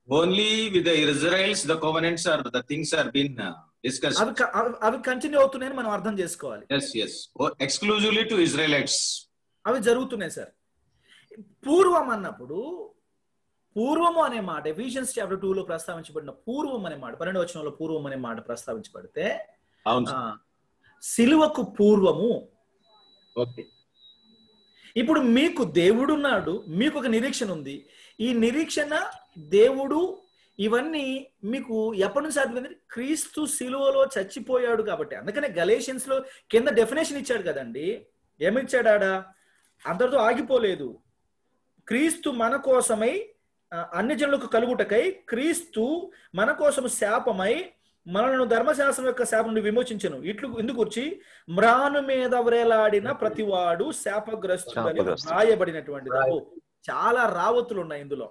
Only with the Israels the covenants or the things are been discussed. అవి కంటిన్యూ అవుతున్నాయని మనం అర్థం చేసుకోవాలి. ఎక్స్క్లూజివ్లీ టు ఇజ్రాయెలైట్స్ అవి జరుగుతున్నాయి సార్. పూర్వం అన్నప్పుడు, పూర్వము అనే మాట ఎఫెసియన్స్ చాప్టర్ 2లో ప్రస్తావించబడిన పూర్వం అనే మాట, 12వ వచనంలో పూర్వం అనే మాట ప్రస్తావించబడితే సిలువకు పూర్వము. ఓకే, ఇప్పుడు మీకు దేవుడున్నాడు, మీకు ఒక నిరీక్షణ ఉంది. ఈ నిరీక్షణ, దేవుడు, ఇవన్నీ మీకు ఎప్పటి నుంచి సాధ్యమైంది? క్రీస్తు సిలువలో చచ్చిపోయాడు కాబట్టి. అందుకనే గలేషియన్స్ లో కింద డెఫినేషన్ ఇచ్చాడు కదండి. ఏమిచ్చాడా? అందరితో ఆగిపోలేదు. క్రీస్తు మన కోసమై అన్ని జనులకు కలుగుటకై క్రీస్తు మన కోసం శాపమై మనలను ధర్మశాస్త్రం యొక్క శాపం నుండి విమోచించను. ఇట్లు ఇందుకు వచ్చి మ్రాను మీద వ్రేలాడిన ప్రతివాడు శాపగ్రస్తుడని రాయబడినటువంటిది. చాలా రావతులు ఉన్నాయి ఇందులో.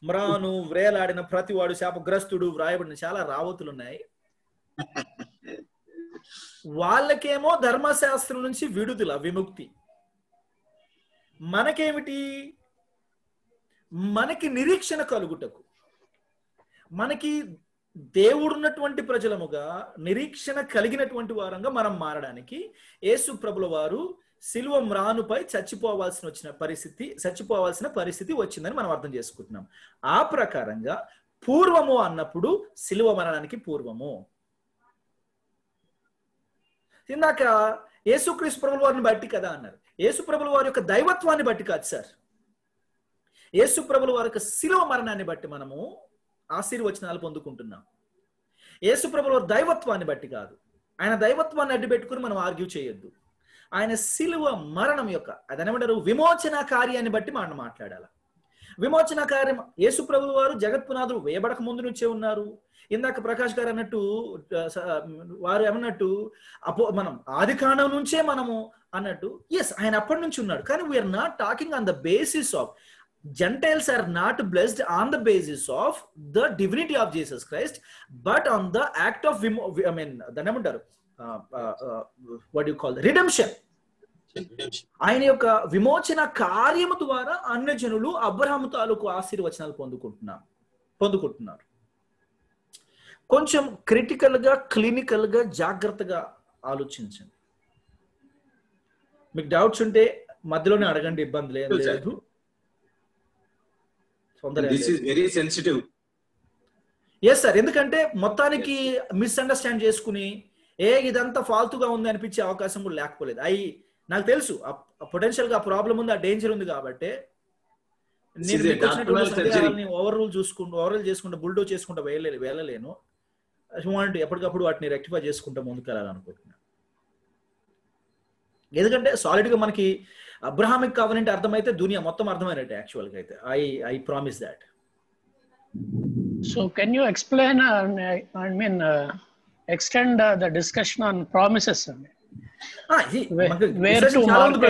మ్రాను వ్రేలాడిన ప్రతివాడు శాపగ్రస్తుడు వ్రాయబడిన చాలా రావతులు ఉన్నాయి. వాళ్ళకేమో ధర్మశాస్త్రం నుంచి విడుదల, విముక్తి. మనకేమిటి? మనకి నిరీక్షణ కలుగుటకు, మనకి దేవుడున్నటువంటి ప్రజలముగా నిరీక్షణ కలిగినటువంటి వారంగా మనం మారడానికి యేసు ప్రభుల వారు సిలువ మ్రానుపై చచ్చిపోవాల్సిన పరిస్థితి వచ్చిందని మనం అర్థం చేసుకుంటున్నాం. ఆ ప్రకారంగా పూర్వము అన్నప్పుడు సిలువ మరణానికి పూర్వము. ఇందాక యేసుక్రీస్తు ప్రభుల వారిని బట్టి కదా అన్నారు. యేసు ప్రభుల వారి యొక్క దైవత్వాన్ని బట్టి కాదు సార్. యేసు ప్రభుల వారి యొక్క సిలువ మరణాన్ని బట్టి మనము ఆశీర్వచనాలు పొందుకుంటున్నాం. యేసు ప్రభుల వారి దైవత్వాన్ని బట్టి కాదు. ఆయన దైవత్వాన్ని అడ్డు పెట్టుకుని మనం ఆర్గ్యూ చేయొద్దు. ఆయన సిలువ మరణం యొక్క అదేమంటారు విమోచన కార్యాన్ని బట్టి మనం మాట్లాడాలి. విమోచన కార్యం యేసు ప్రభుల వారు జగత్పునాదులు వేయబడక ముందు నుంచే ఉన్నారు. ఇందాక ప్రకాష్ గారు అన్నట్టు, వారు ఏమన్నట్టు మనం ఆది కాండం నుంచే మనము అన్నట్టు, ఎస్ ఆయన అప్పటి నుంచి ఉన్నాడు. కానీ we are not talking on the basis of Gentiles are not blessed on the basis of the divinity of Jesus Christ, but on the act of what do you call redemption. ఆయన యొక్క విమోచన కార్యము ద్వారా అన్యజనులు అబ్రహాము తాలూకు ఆశీర్వచనాలు పొందుకుంటున్నారు. కొంచెం క్రిటికల్ గా, క్లినికల్ గా, జాగ్రత్తగా ఆలోచించండి. మీకు డౌట్స్ ఉంటే మధ్యలోనే అడగండి, ఇబ్బంది లేదు. This is very sensitive. Yes sir, ఎందుకంటే మొత్తానికి మిస్అండర్స్టాండ్ చేసుకుని ఇదంతా ఫాల్తుగా ఉంది అనిపించే అవకాశం కూడా లేకపోలేదు. నాకు తెలుసు పొటెన్షియల్ గా ప్రాబ్లం ఉంది, ఆ డేంజర్ ఉంది. కాబట్టి నేను ఓవర్ చేసుకుంటా బుల్డో చేసుకుంటా వెళ్ళలేను. ఎప్పటికప్పుడు వాటిని రెక్టిఫై చేసుకుంటా ముందుకు వెళ్ళాలనుకుంటున్నాను. ఎందుకంటే సాలిడ్ గా మనకి అబ్రహామిక్ కవెనెంట్ అర్థమైతే దునియా మొత్తం అర్థమైనట్టు. యాక్చువల్ గా అయితే I promise that. So can you explain, I mean extend the discussion on promises. Where to mark?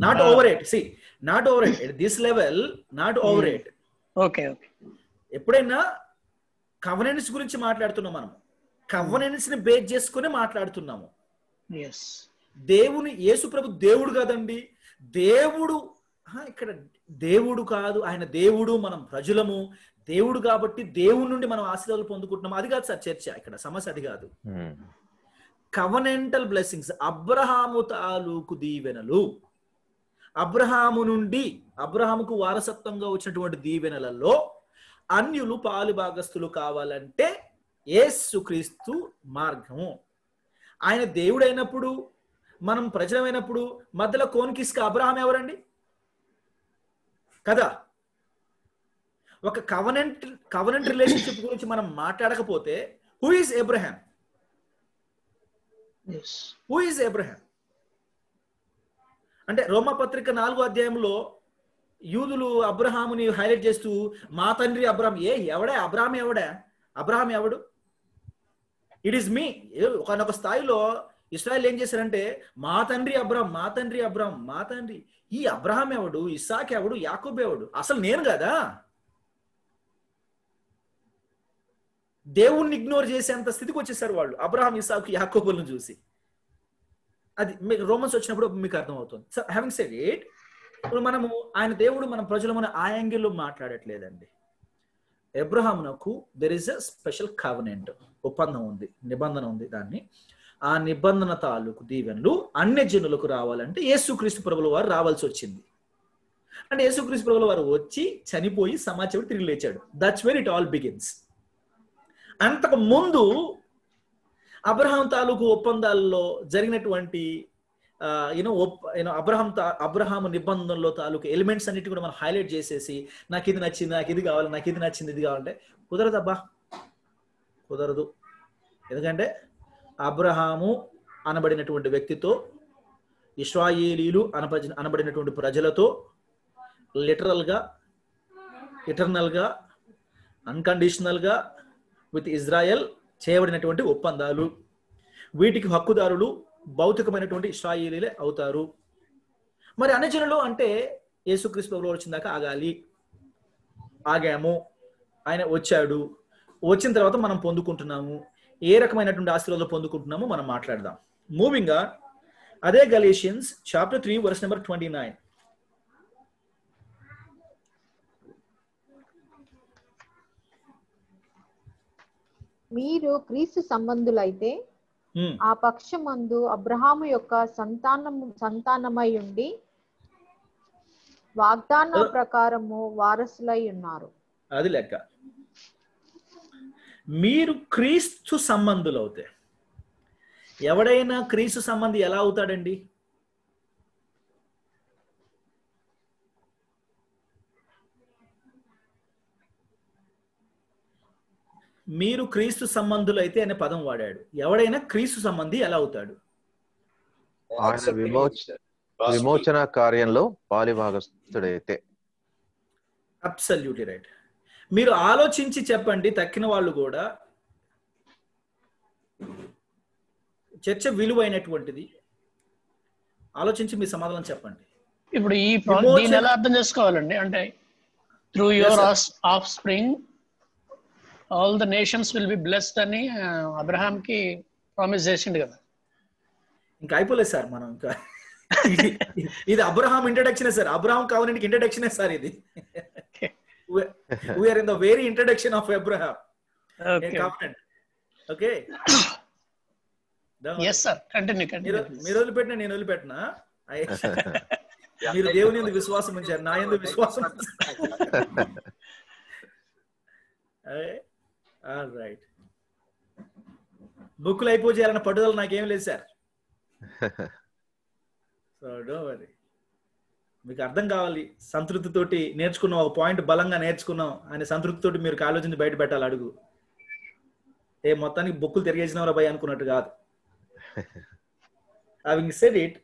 Not over it. See, not over it. At this level, not over it. Okay. ఎప్పుడైనా కవెనెంట్స్ గురించి మాట్లాడుతున్నాం మనం. కవెనెంట్స్ ని base చేసుకుని మాట్లాడుతున్నాము. Yes. దేవుని యేసు ప్రభు దేవుడు కాదండి. దేవుడు ఇక్కడ దేవుడు కాదు, ఆయన దేవుడు, మనం ప్రజలము. దేవుడు కాబట్టి దేవుడి నుండి మనం ఆశీర్వాదాలు పొందుకుంటున్నాం. అది కాదు సార్ చర్చ. ఇక్కడ సమస్య అది కాదు. కవెనెంటల్ బ్లెస్సింగ్స్, అబ్రహాము తాలూకు దీవెనలు, అబ్రహాముకు వారసత్వంగా వచ్చినటువంటి దీవెనలలో అన్యులు పాలు భాగస్తులు కావాలంటే యేసుక్రీస్తు మార్గము. ఆయన దేవుడైనప్పుడు, మనం ప్రజలమైనప్పుడు మధ్యలో కోన్కిస్క అబ్రహాం ఎవరండి కదా? ఒక కవెనెంట్ రిలేషన్షిప్ గురించి మనం మాట్లాడకపోతే who is Abraham? Who is Abraham? అంటే రోమాపత్రిక 4వ అధ్యాయంలో యూదులు అబ్రహాముని హైలైట్ చేస్తూ మా తండ్రి అబ్రహాం. ఎవడే అబ్రహాం? అబ్రహాం ఎవడు? ఇట్ ఈస్ మీ. ఒకనొక స్థాయిలో ఇశ్రాయేల్ ఏం చేశారంటే మా తండ్రి అబ్రహాం, మా తండ్రి అబ్రహాం, మా తండ్రి. ఈ అబ్రహాం ఎవడు? ఇస్సాక్ ఎవడు? యాకోబు ఎవడు? అసలు నేను కదా. దేవుణ్ణి ఇగ్నోర్ చేసేంత స్థితికి వచ్చేసారు వాళ్ళు అబ్రహాం, ఇస్సాకు, యాకోబులను చూసి. అది మీకు రోమన్స్ వచ్చినప్పుడు మీకు అర్థమవుతుంది. సో హ్యావింగ్ సెడ్ ఇట్, ఇప్పుడు మనము ఆయన దేవుడు మన ప్రజలు మన ఆ యాంగిల్లో మాట్లాడట్లేదండి. అబ్రహామునకు there is a special covenant, ఒప్పందం ఉంది, నిబంధన ఉంది. దాన్ని ఆ నిబంధన తాలూకు దీవెనలు అన్య జనులకు రావాలంటే యేసుక్రీస్తు ప్రభుల వారు రావాల్సి వచ్చింది. అంటే యేసుక్రీస్తు ప్రభుల వారు వచ్చి చనిపోయి సమాచారం తిరిగి లేచాడు. That's where it all begins. అంతకు ముందు అబ్రహాం తాలూకు ఒప్పందాల్లో జరిగినటువంటి అబ్రహాము నిబంధనలో తాలూకు ఎలిమెంట్స్ అన్నిటి కూడా మనం హైలైట్ చేసేసి నాకు ఇది నచ్చింది, నాకు ఇది కావాలి, నాకు ఇది నచ్చింది, ఇది కావాలంటే కుదరదబ్బా, కుదరదు. ఎందుకంటే అబ్రహాము అనబడినటువంటి వ్యక్తితో, ఇశ్రాయేలీలు అనబడినటువంటి ప్రజలతో లిటరల్గా, ఇటర్నల్గా, అన్కండిషనల్గా విత్ ఇజ్రాయెల్ చేయబడినటువంటి ఒప్పందాలు. వీటికి హక్కుదారులు భౌతికమైనటువంటి ఇశ్రాయేలీలే అవుతారు. మరి అన్యజనులు అంటే యేసుక్రీస్తు ప్రభువు వచ్చిందాకా ఆగాలి. ఆగాము, ఆయన వచ్చాడు, వచ్చిన తర్వాత మనం పొందుకుంటున్నాము. ఏ రకమైనటువంటి ఆశీర్వాదాలు పొందుకుంటున్నామో మనం మాట్లాడదాం. మూవింగ్ ఆన్, అదే గలేషియన్స్ చాప్టర్ 3 వర్స్ నెంబర్ 29. మీరు క్రీస్తు సంబంధులైతే ఆ పక్షమందు అబ్రహాము యొక్క సంతానమై ఉండి వాగ్దాన ప్రకారము వారసులై ఉన్నారు. అది లెక్క. మీరు క్రీస్తు సంబంధులు అవుతే, ఎవడైనా క్రీస్తు సంబంధి ఎలా అవుతాడండి? మీరు క్రీస్తు సంబంధులు అయితే అనే పదం వాడాడు. ఎవడైనా క్రీస్తు సంబంధి ఎలా అవుతాడు? ఆయన విమోచన కార్యంలో పాలిభాగస్తుడైతే. Absolutely right. మీరు ఆలోచించి చెప్పండి, తక్కిన వాళ్ళు కూడా. చర్చ విలువైనటువంటిది. ఆలోచించి మీ సమాధానం చెప్పండి. ఇప్పుడు ఈ దీన్ని ఎలా అర్థం చేసుకోవాలండి? అంటే through your of spring all the nations will be blessed అని అబ్రహాం కి ప్రామిస్ చేసిండు కదా. ఇంకా అయిపోలేదు సార్, మనం ఇంకా ఇది Abraham introduction sir. Abraham covenant కి ఇంట్రడక్షన్ సార్ ఇది. We are in the very introduction of Abraham. Okay. Covenant. Okay. Yes sir. Continue. మీరు వదిలిపెట్టినా నేను వదిలిపెట్టినా? మీరు దేవుని యందు విశ్వాసం ఉంచారు, నా యందు విశ్వాసం ఉంచారు. All right. బుక్కులు అయిపోయాలన్న పట్టుదల నాకేం లేదు సార్. So don't worry. మీకు అర్థం కావాలి. సంతృప్తితోటి నేర్చుకున్నాం, ఒక పాయింట్ బలంగా నేర్చుకున్నాం అనే సంతృప్తితోటి మీరు ఆలోచించి బయట పెట్టాలి అడుగు. మొత్తానికి బుక్కులు తిరిగేసినవరా భయ అనుకున్నట్టు కాదు. హావింగ్ సెడ్ ఇట్,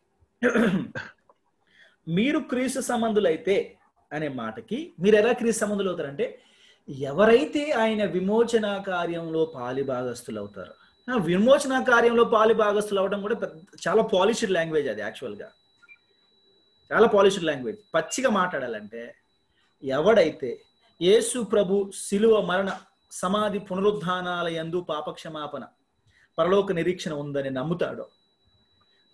మీరు క్రీస్తు సంబంధులైతే అనే మాటకి మీరు ఎలా క్రీస్తు సంబంధులు అవుతారంటే ఎవరైతే ఆయన విమోచన కార్యంలో పాలిభాగస్తులు అవుతారు. విమోచన కార్యంలో పాలిభాగస్తులు అవడం కూడా చాలా పాలిష్డ్ లాంగ్వేజ్. అది యాక్చువల్గా చాలా పాలిష్డ్ లాంగ్వేజ్. పచ్చిగా మాట్లాడాలంటే ఎవడైతే యేసు ప్రభు శిలువ మరణ సమాధి పునరుద్ధానాల యందు పాపక్షమాపణ పరలోక నిరీక్షణ ఉందని నమ్ముతాడో,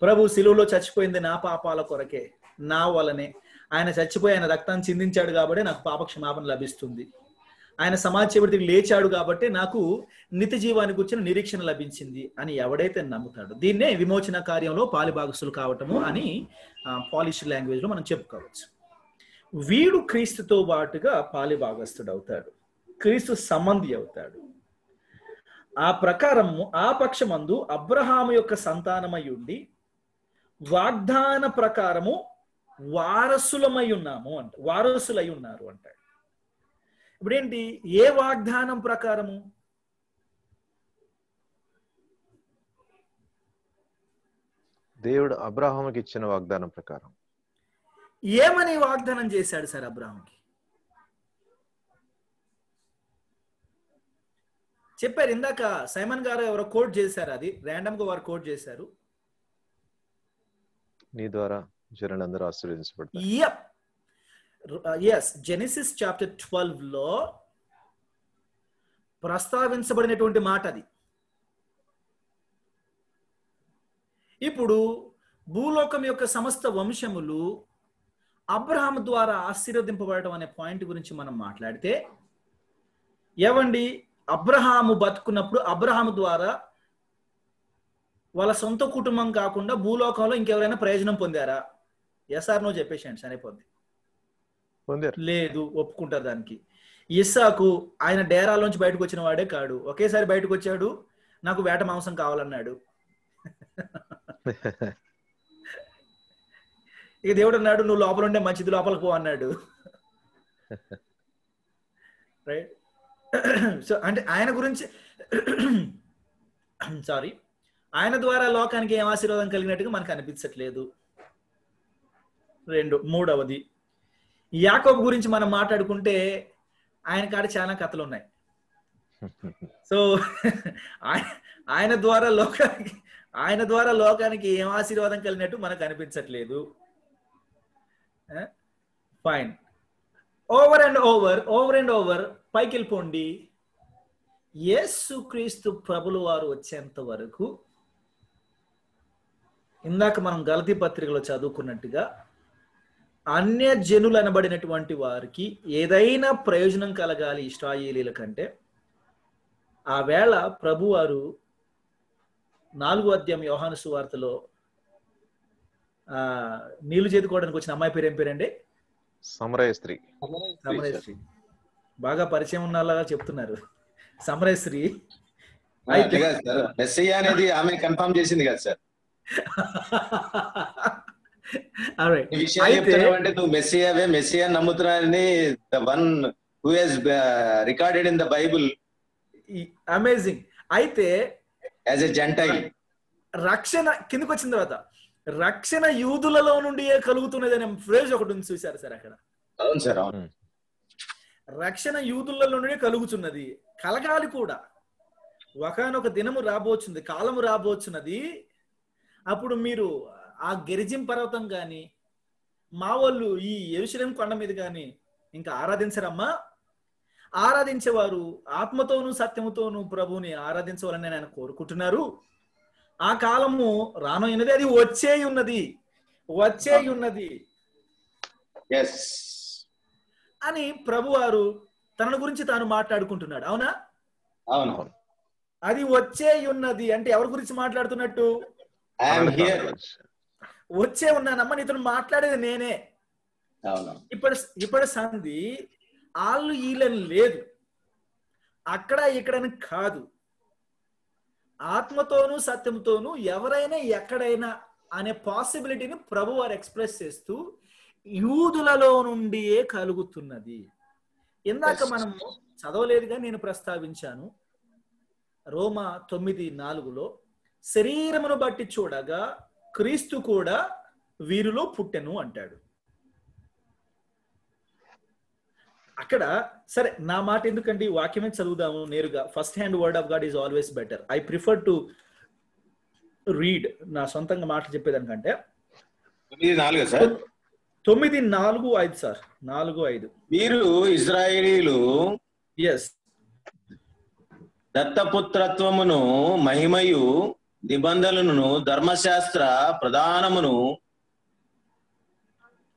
ప్రభు శిలువలో చచ్చిపోయింది నా పాపాల కొరకే, నా వలనే ఆయన చచ్చిపోయి ఆయన రక్తాన్ని చిందించాడు కాబట్టి నాకు పాపక్షమాపణ లభిస్తుంది, ఆయన సమాధి చేయబడి లేచాడు కాబట్టి నాకు నిత్య జీవానికి వచ్చిన నిరీక్షణ లభించింది అని ఎవడైతే నమ్ముతాడో, దీన్నే విమోచన కార్యంలో పాలిభాగస్తులు కావటము అని పాలిష్ లాంగ్వేజ్ లో మనం చెప్పుకోవచ్చు. వీడు క్రీస్తుతో పాటుగా పాలిభాగస్తుడు అవుతాడు, క్రీస్తు సంబంధి అవుతాడు. ఆ ప్రకారము ఆ పక్షమందు అబ్రహాము యొక్క సంతానమై ఉండి వాగ్దాన ప్రకారము వారసులమై ఉన్నాము అంట, వారసులై ఉన్నారు అంటాడు. ఇప్పుడేంటి? ఏ వాగ్దానం ప్రకారము? దేవుడు అబ్రహాముకి ఇచ్చిన వాగ్దానం ప్రకారం. ఏమని వాగ్దానం చేశాడు సార్ అబ్రహాంకి? చెప్పారు ఇందాక సైమన్ గారు ఎవరో కోట్ చేశారు, అది ర్యాండమ్ గా వారు కోట్ చేశారు. నీ ద్వారా జనులందరూ ఆశీర్వదించబడతారు. yes, జెనసిస్ చాప్టర్ 12 లో ప్రస్తావించబడినటువంటి మాట అది. ఇప్పుడు భూలోకం యొక్క సమస్త వంశములు అబ్రహాము ద్వారా ఆశీర్వదింపబడటం అనే పాయింట్ గురించి మనం మాట్లాడితే, ఏవండి అబ్రహాము బతుకున్నప్పుడు అబ్రహాము ద్వారా వాళ్ళ సొంత కుటుంబం కాకుండా భూలోకంలో ఇంకెవరైనా ప్రయోజనం పొందారా? ఎస్ ఆర్ నో చెప్పేసాను, సరిపోద్ది. లేదు, ఒప్పుకుంటారు దానికి. ఇస్సాకు ఆయన డేరాలోంచి బయటకు వచ్చిన వాడే కాడు, ఒకేసారి బయటకు వచ్చాడు, నాకు వేట మాంసం కావాలన్నాడు. ఇక దేవుడు అన్నాడు, నువ్వు లోపల ఉండే మంచిది, లోపలికి పో అన్నాడు. రైట్. సో అంటే ఆయన గురించి సారీ ఆయన ద్వారా లోకానికి ఏం ఆశీర్వాదం కలిగినట్టుగా మనకు అనిపించట్లేదు. మూడవది యాకోబు గురించి మనం మాట్లాడుకుంటే ఆయన కాడ చాలా కథలు ఉన్నాయి. సో ఆయన ద్వారా లోకానికి ఏం ఆశీర్వాదం కలిగినట్టు మనకు అనిపించట్లేదు. ఫైన్. ఓవర్ అండ్ ఓవర్ పైకి వెళ్ళిపోండి. యేసుక్రీస్తు ప్రభులు వారు వచ్చేంత వరకు ఇందాక మనం గలతీ పత్రికలో చదువుకున్నట్టుగా అన్య జనులు అనబడినటువంటి వారికి ఏదైనా ప్రయోజనం కలగాలి ఇశ్రాయేలీల కంటే, ఆ వేళ ప్రభువారు 4వ అధ్యాయం యోహాను సువార్తలో నీళ్లు చేదుకోవడానికి వచ్చిన అమ్మాయి పేరు ఏం పేరండి? సమరయ స్త్రీ. బాగా పరిచయం ఉన్నలాగా చెప్తున్నారు. సమరయ స్త్రీ మెస్సియా అనేది ఆమె కన్ఫర్మ్ చేసింది కదా సార్. అంటే నువ్వు మెస్సియా నమ్ముతున్నానని the one who has recorded in the Bible. Amazing. అయితే యాజ్ ఎ జెంటైల్ రక్షణ కిందకి వచ్చిన తర్వాత రక్షణ యూదులలో నుండి కలుగుతున్నది అనే ఫ్రేజ్ ఒకటి ఉంది, చూశారు సార్ అక్కడ? అవును సార్, అవును. రక్షణ యూదులలో నుండి కలుగుతున్నది, కలగాలి కూడా. ఒకనొక దినము రాబోచున్నది, కాలము రాబోచున్నది. అప్పుడు మీరు ఆ గెరిజిం పర్వతం గాని మా వాళ్ళు ఈ యెరూషలేము కొండ మీద గాని ఇంకా ఆరాధించరమ్మా. ఆరాధించేవారు ఆత్మతోనూ సత్యముతోనూ ప్రభువుని ఆరాధించవాలని ఆయన కోరుకుంటున్నారు. ఆ కాలము రానోయినది, అది వచ్చేయున్నది అని ప్రభువారు తన గురించి తాను మాట్లాడుకుంటున్నాడు. అవునా? అవును. అది వచ్చేయున్నది అంటే ఎవరి గురించి మాట్లాడుతున్నట్టు? వచ్చే ఉన్నానమ్మా, నీతో మాట్లాడేది నేనే. ఇప్పుడు సంధి వాళ్ళు వీళ్ళని లేదు, అక్కడ ఇక్కడని కాదు. ఆత్మతోనూ సత్యంతోనూ ఎవరైనా ఎక్కడైనా అనే పాసిబిలిటీని ప్రభు వారు ఎక్స్ప్రెస్ చేస్తూ యూదులలో నుండియే కలుగుతున్నది. ఇందాక మనం చదవలేదుగా, నేను ప్రస్తావించాను. రోమా 9:4 శరీరమును బట్టి చూడగా క్రీస్తు కూడా వీరిలో పుట్టెను అంటాడు. అక్కడ సరే, నా మాట ఎందుకండి, వాక్యమే చదువుదాము నేరుగా. First hand word of God is always better. I prefer to read. నా సొంతంగా మాటలు చెప్పేదానికంటే 9:4 సార్. 9:4-5 సార్. 4:5. మీరు ఇశ్రాయేలీలు ఎస్ దత్తపుత్రత్వమును మహిమయు నిబంధనలను ధర్మశాస్త్ర ప్రధానమును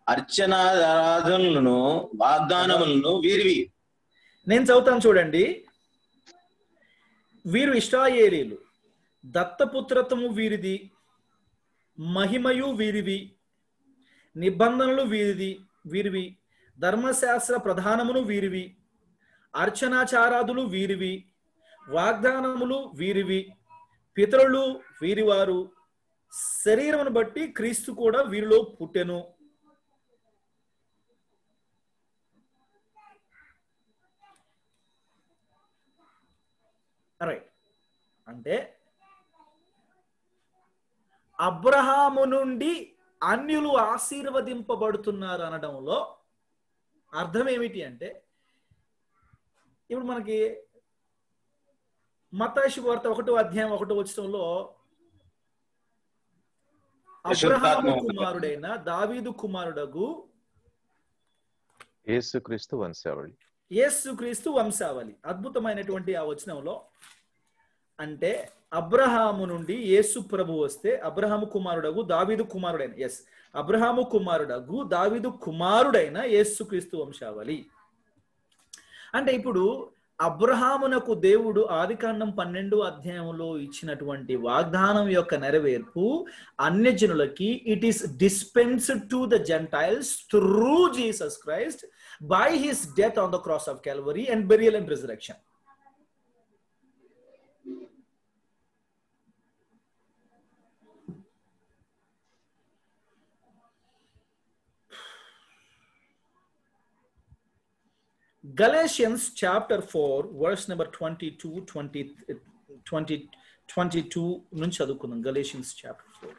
అర్చనారాధనలను వాగ్దానములను వీరివి. నేను చదువుతాను చూడండి. వీరు ఇశ్రాయేలీలు, దత్తపుత్రత్వము వీరిది, మహిమయు వీరివి, నిబంధనలు వీరివి, ధర్మశాస్త్ర ప్రధానమును వీరివి, అర్చనాచారాదులు వీరివి, వాగ్దానములు వీరివి, పితరులు వీరివారు, శరీరమును బట్టి క్రీస్తు కూడా వీరిలో పుట్టెను. రైట్. అంటే అబ్రహాము నుండి అన్యులు ఆశీర్వదింపబడుతున్నారు అనడంలో అర్థం ఏమిటి అంటే, ఇప్పుడు మనకి మత్తయి శుభవార్త 1వ అధ్యాయం 1వ వచనంలో అబ్రహాము కుమారుడైన దావీదు కుమారుడగు యేసుక్రీస్తు వంశావళి, యేసుక్రీస్తు వంశావళి. అద్భుతమైనటువంటి ఆ వచనంలో అంటే అబ్రహాము నుండి యేసు ప్రభు వస్తే అబ్రహాము కుమారుడగు దావీదు కుమారుడైన అబ్రహాము కుమారుడగు దావీదు కుమారుడైన యేసుక్రీస్తు వంశావళి. అంటే ఇప్పుడు అబ్రహామునకు దేవుడు ఆదికాండం 12వ అధ్యాయంలో ఇచ్చినటువంటి వాగ్దానం యొక్క నెరవేర్పు అన్యజనులకి it is dispensed to the gentiles through Jesus Christ by his death on the cross of Calvary and burial and resurrection. Galatians chapter 4 verse number 22 నుంచి చదువుకుందాం. Galatians chapter 4.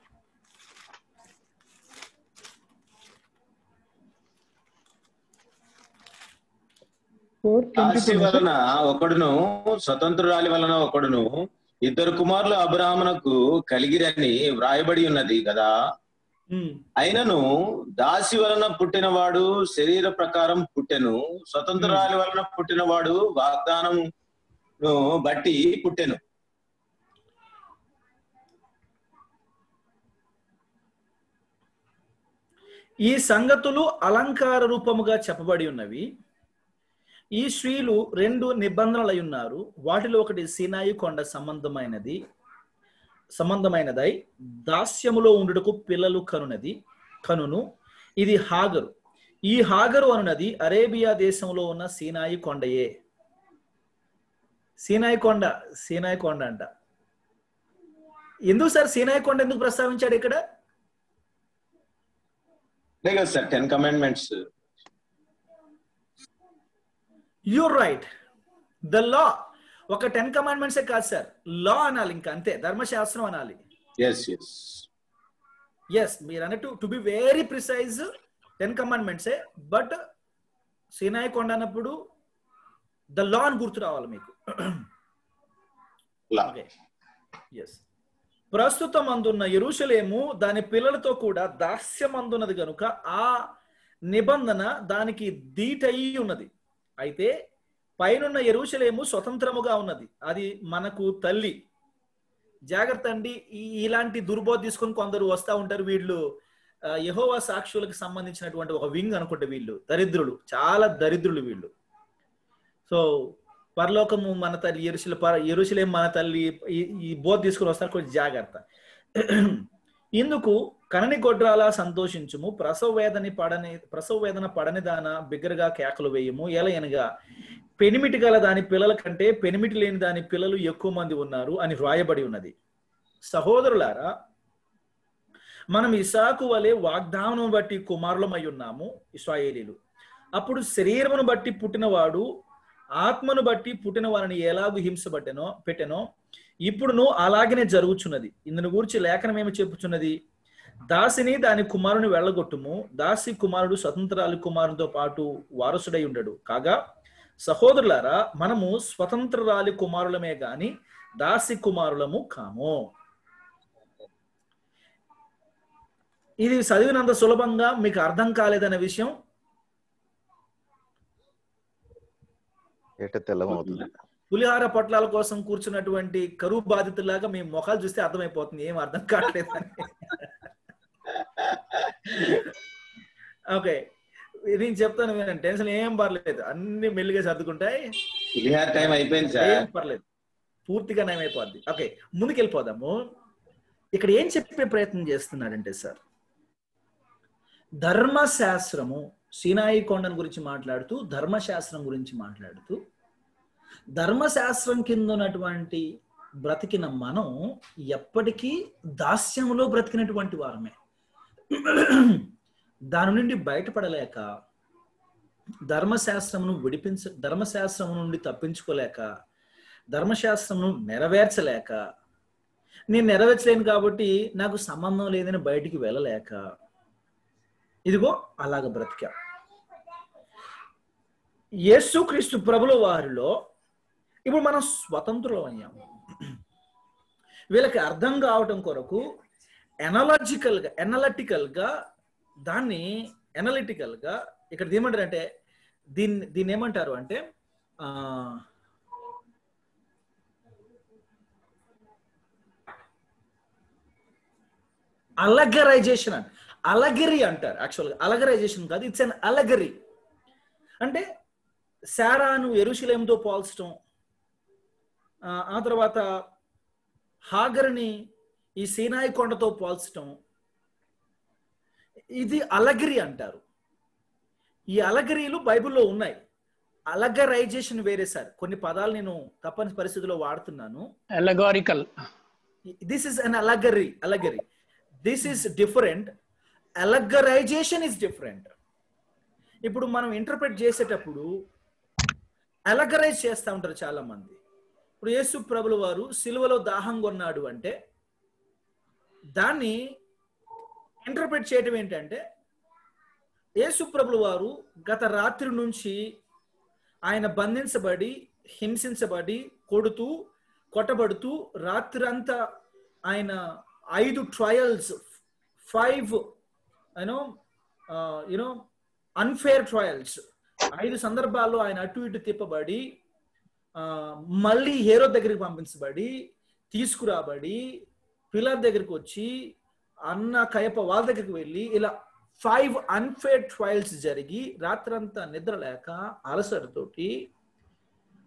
దాసి వలన ఒకడును స్వతంత్రురాలి వలన ఒకడును ఇద్దరు కుమారులు అబ్రహామునకు కలిగిరని వ్రాయబడి ఉన్నది కదా. అయినను దాసి వలన పుట్టినవాడు శరీర ప్రకారం పుట్టెను, స్వతంత్రాలి వలన పుట్టినవాడు వాగ్దానమును బట్టి పుట్టెను. ఈ సంగతులు అలంకార రూపముగా చెప్పబడి ఉన్నవి. ఈ స్త్రీలు 2 నిబంధనలై ఉన్నారు. వాటిలో ఒకటి సీనాయి కొండ సంబంధమైనదై దాస్యములో ఉండుటకు పిల్లలు కనును. ఇది హాగరు. ఈ హాగరు అనున్నది అరేబియా దేశంలో ఉన్న సీనాయి కొండయే. సీనాయి కొండ అంట. ఎందుకు సార్ సీనాయి కొండ ఎందుకు ప్రస్తావించాడు ఇక్కడ? Sir 10 commandments. You're right. The law ఒక 10 commandments కాదు సార్, లా అనాలి, ఇంకా అంతే, ధర్మశాస్త్రం అనాలి. ఎస్ మీరు అన్నట్టు to be very precise 10 commandments, but సీనాయి కొండ అన్నప్పుడు ద లా అని గుర్తు రావాలి మీకు. ప్రస్తుతం అందున్న యెరూషలేము దాని పిల్లలతో కూడా దాస్యం అందున్నది కనుక ఆ నిబంధన దానికి దీటయి ఉన్నది. అయితే పైనున్న యెరూషలేము స్వతంత్రముగా ఉన్నది, అది మనకు తల్లి. జాగ్రత్త అండి, ఇలాంటి దుర్బోధ తీసుకొని కొందరు వస్తూ ఉంటారు. వీళ్ళు యెహోవా సాక్షులకు సంబంధించినటువంటి ఒక వింగ్ అనుకుంటే, వీళ్ళు దరిద్రులు, చాలా దరిద్రులు వీళ్ళు. సో పరలోకము మన తల్లి, యెరూషలేము మన తల్లి, ఈ బోధ తీసుకుని వస్తారు, కొంచెం జాగ్రత్త. ఇందుకు కనని గొడ్రాలా సంతోషించుము, ప్రసవ వేదన పడని దాన బిగ్గరగా కేకలు వేయము. ఎలయనగా పెనిమిటి గల దాని పిల్లల కంటే పెనిమిటి లేని దాని పిల్లలు ఎక్కువ మంది ఉన్నారు అని వ్రాయబడి ఉన్నది. సహోదరులారా, మనం ఇసాకు వలె వాగ్దానం బట్టి కుమారులమై ఉన్నాము, ఇశ్రాయేలీలు. అప్పుడు శరీరమును బట్టి పుట్టినవాడు ఆత్మను బట్టి పుట్టిన వారిని ఎలాగూ పెట్టెనో ఇప్పుడును అలాగనే జరుగుచున్నది. ఇందును గురించి లేఖనం ఏమి చెప్పుచున్నది? దాసిని దాని కుమారుని వెళ్ళగొట్టుము, దాసి కుమారుడు స్వతంత్రాలి కుమారునితో పాటు వారసుడై ఉండడు. కాగా సహోదరులారా, మనము స్వతంత్రాలి కుమారులమే గాని దాసి కుమారులము కాము. ఇది చదివినంత సులభంగా మీకు అర్థం కాలేదనే విషయం పులిహార పొట్లాల కోసం కూర్చున్నటువంటి కరువు బాధితులాగా మీ మొఖాలు చూస్తే అర్థమైపోతుంది, ఏం అర్థం కావట్లేదని. ఓకే, నేను చెప్తాను వినండి, టెన్షన్ ఏం పర్లేదు, అన్ని మెల్లిగా సర్దుకుంటాయి, పర్లేదు, పూర్తిగా నయమైపోద్ది. ఓకే, ముందుకెళ్ళిపోదాము. ఇక్కడ ఏం చెప్పే ప్రయత్నం చేస్తున్నాడంటే సార్, ధర్మశాస్త్రము, సీనాయి కొండను గురించి మాట్లాడుతూ ధర్మశాస్త్రం గురించి మాట్లాడుతూ, ధర్మశాస్త్రం కింద ఉన్నటువంటి బ్రతికిన మనం ఎప్పటికీ దాస్యంలో బ్రతికినటువంటి వారమే. దాని నుండి బయటపడలేక, ధర్మశాస్త్రం నుండి తప్పించుకోలేక, ధర్మశాస్త్రంను నెరవేర్చలేక, నేను నెరవేర్చలేను కాబట్టి నాకు సంబంధం లేదని బయటికి వెళ్ళలేక, ఇదిగో అలాగ బ్రతికా. యేసుక్రీస్తు ప్రభుల వారిలో ఇప్పుడు మనం స్వతంత్రులం అయ్యాము. వీళ్ళకి అర్థం కావటం కొరకు ఎనలిటికల్గా దాన్ని ఎనలిటికల్గా ఇక్కడ ఏమంటారు అంటే దీన్ని ఏమంటారు అంటే అలగరైజేషన్ అంట. అలగరీ అంటారు. యాక్చువల్గా అలగరైజేషన్ కాదు, ఇట్స్ అన్ అలగరీ. అంటే శారాను యెరూషలేముతో పోల్చడం, ఆ తర్వాత హాగర్ని ఈ సీనాయి కొండతో పోల్చడం, ఇది అలగరీ అంటారు. ఈ అలగరీలు బైబిల్లో ఉన్నాయి. అలగరైజేషన్ వేరే సార్, కొన్ని పదాలు నేను తప్పని పరిస్థితిలో వాడుతున్నాను. Allegorical. This is an allegory. This is different. Allegorization is different. ఇప్పుడు మనం ఇంటర్ప్రెట్ చేసేటప్పుడు అలగరైజ్ చేస్తూ ఉంటారు చాలా మంది. ఇప్పుడు యేసు ప్రభుల వారు సిలువలో దాహం కొన్నాడు అంటే దాన్ని ఇంటర్ప్రెట్ చేయటం ఏంటంటే యేసు ప్రభుల వారు గత రాత్రి నుంచి ఆయన బంధించబడి హింసించబడి కొట్టబడుతూ రాత్రి అంతా ఆయన 5 ట్రయల్స్, 5 అన్ఫేర్ ట్రయల్స్, 5 సందర్భాల్లో ఆయన అటు ఇటు తిప్పబడి మళ్ళీ హేరో దగ్గరికి పంపించబడి తీసుకురాబడి పిలాతు దగ్గరికి వచ్చి అన్న కయప వాళ్ళ దగ్గరికి వెళ్ళి ఇలా 5 అన్ఫేర్ ట్రయల్స్ జరిగి రాత్రంతా నిద్ర లేక అలసటతోటి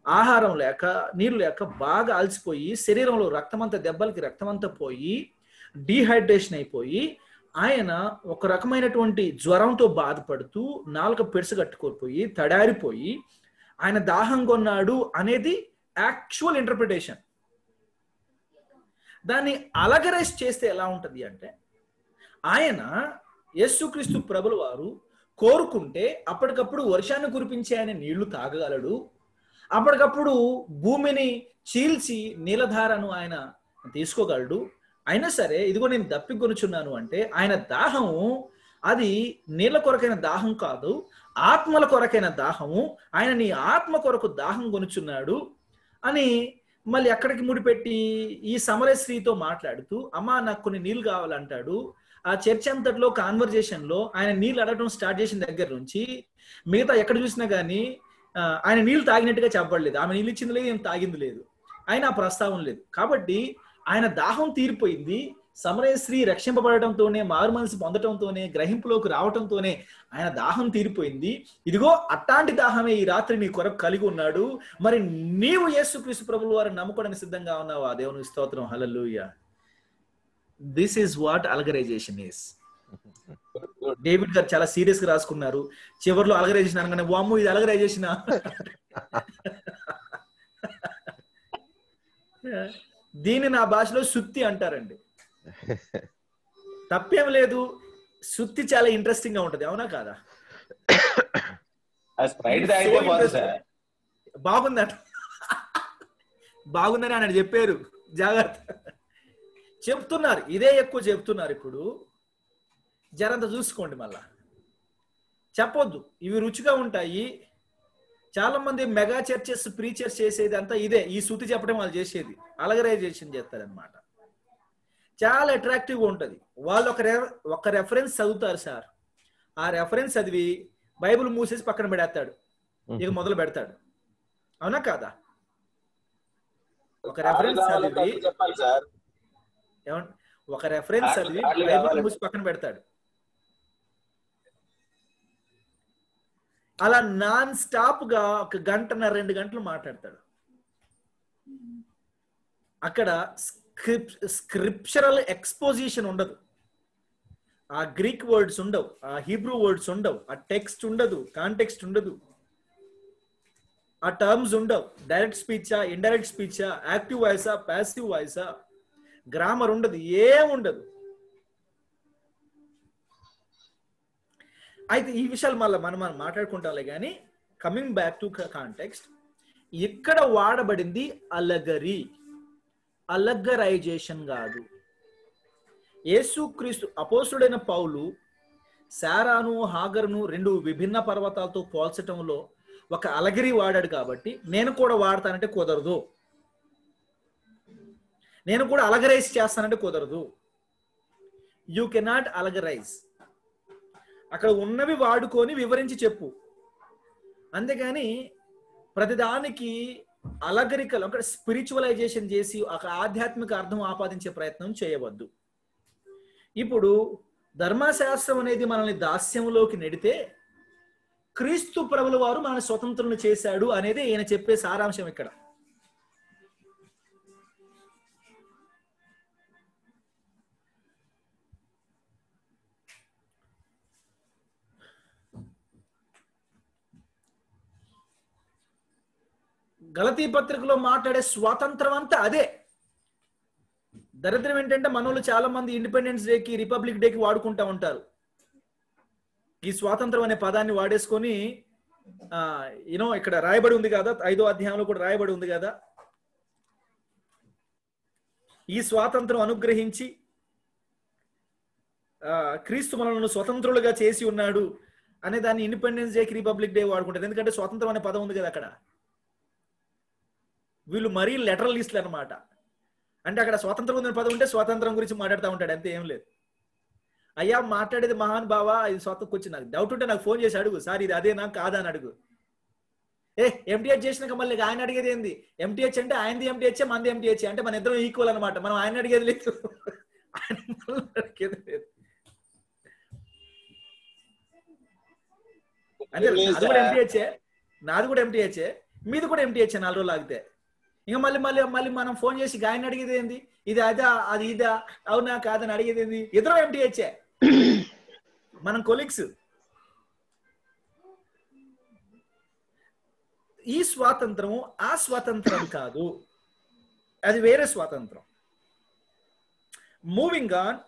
ఆహారం లేక నీరు లేక బాగా అలసిపోయి శరీరంలో రక్తమంతా దెబ్బలకి రక్తమంతా పోయి డీహైడ్రేషన్ అయిపోయి ఆయన ఒక రకమైనటువంటి జ్వరంతో బాధపడుతూ నాలుక పెరుసగట్టుకోపోయి తడారిపోయి ఆయన దాహం కొన్నాడు అనేది యాక్చువల్ ఇంటర్ప్రిటేషన్. దాన్ని అలగరైజ్ చేస్తే ఎలా ఉంటుంది అంటే ఆయన యేసుక్రీస్తు ప్రభుల వారు కోరుకుంటే అప్పటికప్పుడు వర్షాన్ని కురిపించే ఆయన నీళ్లు తాగగలడు. అప్పటికప్పుడు భూమిని చీల్చి నీలధారను ఆయన తీసుకోగలడు. అయినా సరే ఇదిగో నేను దప్పికొనుచున్నాను అంటే ఆయన దాహము అది నీళ్ళ కొరకైన దాహం కాదు, ఆత్మల కొరకైన దాహము. ఆయన నీ ఆత్మ కొరకు దాహం కొనుచున్నాడు అని మళ్ళీ ఎక్కడికి ముడిపెట్టి ఈ సమర స్త్రీతో మాట్లాడుతూ అమ్మా నాకు కొన్ని నీళ్ళు కావాలంటాడు. ఆ చర్చ్ అంతట్లో కాన్వర్జేషన్ లో ఆయన నీళ్ళు అడగడం స్టార్ట్ చేసిన దగ్గర నుంచి మిగతా ఎక్కడ చూసినా గానీ ఆయన నీళ్ళు తాగినట్టుగా చెప్పబడలేదు. ఆమె నీళ్ళు ఇచ్చింది లేదు, ఏం తాగింది లేదు, ఆయన ఆ ప్రస్తావన లేదు. కాబట్టి ఆయన దాహం తీరిపోయింది. సమరయ స్త్రీ రక్షింపబడటంతోనే, మారు మనసు పొందటంతోనే, గ్రహింపులోకి రావటంతోనే ఆయన దాహం తీరిపోయింది. ఇదిగో అట్లాంటి దాహమే ఈ రాత్రి నీ కొరకు కలిగి ఉన్నాడు. మరి నీవు యేసుక్రీస్తు ప్రభుల వారిని నమ్ముకోవడానికి సిద్ధంగా ఉన్నావా? దేవుని స్తోత్రం, hallelujah. This is what allegorization is. David గారు చాలా సీరియస్ గా రాసుకున్నారు. చివరిలో అల్గరైజేషన్ అనగానే వామ్మో ఇది అల్గరైజేషన్. దీన్ని నా భాషలో సుత్తి అంటారండి. తప్పేం లేదు, సుత్తి చాలా ఇంట్రెస్టింగ్ గా ఉంటది, అవునా కాదా? బాగుందట, బాగుందని ఆయన చెప్పారు. జాగ్రత్త చెప్తున్నారు, ఇదే ఎక్కువ చెప్తున్నారు. ఇప్పుడు జరంత చూసుకోండి, మళ్ళా చెప్పొద్దు, ఇవి రుచిగా ఉంటాయి. చాలా మంది మెగా చర్చెస్ ప్రీచర్స్ చేసేది అంతా ఇదే, ఈ శృతి చెప్పడం వాళ్ళు చేసేది అలగరైజేషన్ చేస్తారనమాట. చాలా అట్రాక్టివ్ గా ఉంటది. వాళ్ళు ఒక రెఫరెన్స్ చదువుతారు సార్, ఆ రెఫరెన్స్ చదివి బైబిల్ మూసేసి పక్కన పెడతాడు, ఇక మొదలు పెడతాడు, అవునా కాదా? ఒక రెఫరెన్స్ చదివి బైబిల్ మూసి పక్కన పెడతాడు. అలా నాన్ స్టాప్ గా 1 గంటన్నర 2 గంటలు మాట్లాడతాడు. అక్కడ స్క్రిప్చరల్ ఎక్స్పోజిషన్ ఉండదు, ఆ గ్రీక్ వర్డ్స్ ఉండవు, ఆ హీబ్రూ వర్డ్స్ ఉండవు, ఆ టెక్స్ట్ ఉండదు, కాంటెక్స్ట్ ఉండదు, ఆ టర్మ్స్ ఉండవు. డైరెక్ట్ స్పీచా, ఇండైరెక్ట్ స్పీచా, యాక్టివ్ వాయిసా, ప్యాసివ్ వాయిసా, గ్రామర్ ఉండదు, ఏముండదు. అయితే ఈ విషయాలు మళ్ళీ మనం మాట్లాడుకుంటాంలే. కానీ కమింగ్ బ్యాక్ టు కాంటెక్స్ట్, ఇక్కడ వాడబడింది అలగరీ, అలగరైజేషన్ కాదు. యేసుక్రీస్తు అపోస్తుడైన పౌలు శారాను హాగరును రెండు విభిన్న పర్వతాలతో పోల్చటంలో ఒక అలగిరి వాడాడు కాబట్టి నేను కూడా వాడతానంటే కుదరదు. నేను కూడా అలగరైజ్ చేస్తానంటే కుదరదు. You cannot allegorize. అక్కడ ఉన్నవి వాడుకొని వివరించి చెప్పు. అంతేగాని ప్రతిదానికి అలగరికలు అక్కడ స్పిరిచువలైజేషన్ చేసి ఒక ఆధ్యాత్మిక అర్థం ఆపాదించే ప్రయత్నం చేయవద్దు. ఇప్పుడు ధర్మశాస్త్రం అనేది మనల్ని దాస్యంలోకి నెడితే క్రీస్తు ప్రభుల వారు మనల్ని స్వతంత్రులను చేశాడు అనేది ఈయన చెప్పే సారాంశం ఇక్కడ. గలతీ పత్రికలో మాట్లాడే స్వాతంత్రం అంతా అదే. దరిద్రం ఏంటంటే మనోళ్ళు చాలా మంది ఇండిపెండెన్స్ డేకి రిపబ్లిక్ డేకి వాడుకుంటా ఉంటారు. ఈ స్వాతంత్రం అనే పదాన్ని వాడేసుకొని ఇక్కడ రాయబడి ఉంది కదా, 5వ అధ్యాయంలో కూడా రాయబడి ఉంది కదా, ఈ స్వాతంత్రం అనుగ్రహించి క్రీస్తు మనల్ని స్వతంత్రులుగా చేసి ఉన్నాడు అనే దాన్ని ఇండిపెండెన్స్ డేకి రిపబ్లిక్ డే వాడుకుంటారు. ఎందుకంటే స్వాతంత్రం అనే పదం ఉంది కదా అక్కడ. వీళ్ళు మరీ లెటరల్ లిస్టులు అనమాట. అంటే అక్కడ స్వాతంత్రం ఉందని పదం ఉంటే స్వాతంత్రం గురించి మాట్లాడుతూ ఉంటాడు, అంతే, ఏం లేదు. అయ్యా మాట్లాడేది మహాన్ బావా, ఇది స్వాతంత్రం వచ్చి నాకు డౌట్ ఉంటే నాకు ఫోన్ చేసి అడుగు, సార్ ఇది అదేనా కాదా అని అడుగు. ఎంటీహెచ్ చేసినాక మళ్ళీ ఆయన అడిగేది ఏంది? ఎంటీహెచ్ అంటే ఆయనది ఎంటీహెచ్, మనది ఎంటీహెచ్, అంటే మన ఇద్దరం ఈక్వల్ అనమాట. మనం ఆయన అడిగేది లేదు, ఆయన అడిగేది లేదు. అంటే నాది కూడా ఎంటీహెచే, నాది కూడా ఎంటీహెచే, మీది కూడా ఎంటీహెచ్ 4 రోజులు ఆగితే. ఇంకా మళ్ళీ మనం ఫోన్ చేసి ఆయన అడిగేది ఏంది? ఇది అదా, అది ఇదా, అవునా కాదని అడిగేది ఏంది? ఇద్దరం ఎంటీహెచ్చే, మనం కొలీగ్స్. ఈ స్వాతంత్రము ఆ స్వాతంత్రం కాదు, అది వేరే స్వాతంత్రం. Moving on,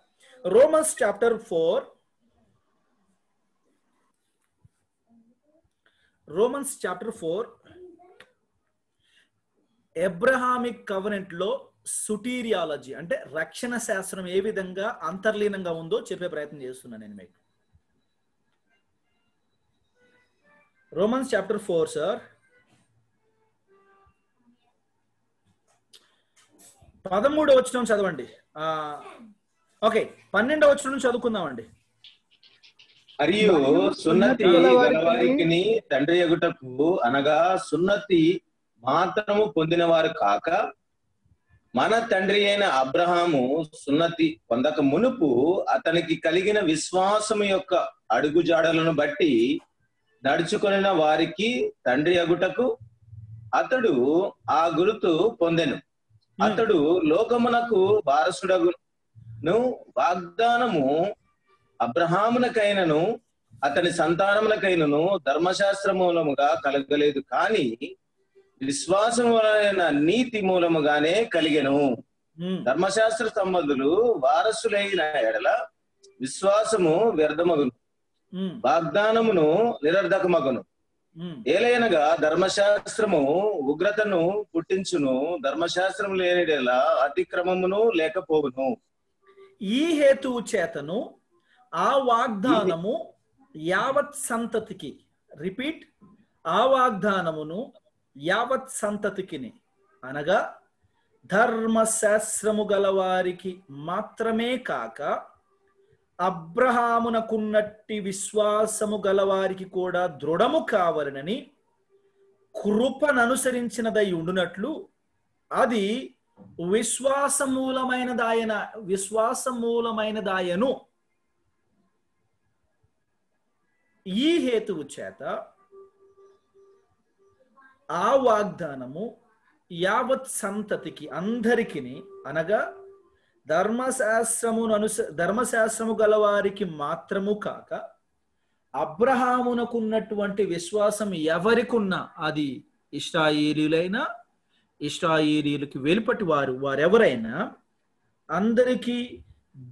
Romans chapter 4, Romans chapter 4 Abrahamic covenant లో సుటీరియాలజీ అంటే రక్షణ శాస్త్రం ఏ విధంగా అంతర్లీనంగా ఉందో చెప్పే ప్రయత్నం చేస్తున్నాను నేను మీకు. రోమన్స్ చాప్టర్ 4 సార్, 13వ వచనం చదవండి. ఓకే, 12వ వచనం చదువుకుందామండి. మరియు సున్నతి గలవారికి తండ్రి యగుటకు అనగా సున్నతి మాత్రము పొందిన వారు కాక మన తండ్రి అయిన అబ్రహాము సున్నతి పొందక మునుపు అతనికి కలిగిన విశ్వాసము యొక్క అడుగుజాడలను బట్టి నడుచుకొనిన వారికి తండ్రి యగుటకు అతడు ఆ గురుతు పొందెను. అతడు లోకమునకు వారసుడగును వాగ్దానము అబ్రహామునకైనను అతని సంతానమునకైనను ధర్మశాస్త్ర మూలముగా కలగలేదు, కానీ విశ్వాసములైన నీతి మూలముగానే కలిగెను. ధర్మశాస్త్ర సంబంధులు వారసులైన ఎడల విశ్వాసము వ్యర్థమగును, వాగ్దానమును నిరర్ధకమగును. ఏలయనగా ధర్మశాస్త్రము ఉగ్రతను పుట్టించును, ధర్మశాస్త్రం లేనిడెల అతిక్రమమును లేకపోవును. ఈ హేతువు చేతను ఆ వాగ్దానము యావత్ సంతతికి, రిపీట్, ఆ వాగ్దానమును యావత్ సంతతికిని అనగా ధర్మశాస్త్రము గలవారికి మాత్రమే కాక అబ్రహామునకున్నట్టి విశ్వాసము గలవారికి కూడా దృఢము కావాలనని కృపననుసరించినదై ఉండునట్లు అది విశ్వాసమూలమైనదాయను. ఈ హేతువు చేత ఆ వాగ్దానము యావత్ సంతతికి అందరికి అనగా ధర్మశాస్త్రము గలవారికి మాత్రము కాక అబ్రహామునకున్నటువంటి విశ్వాసం ఎవరికున్నా, అది ఇశ్రాయేలీయులైనా ఇశ్రాయేలీయులకి వెలుపటి వారెవరైనా అందరికీ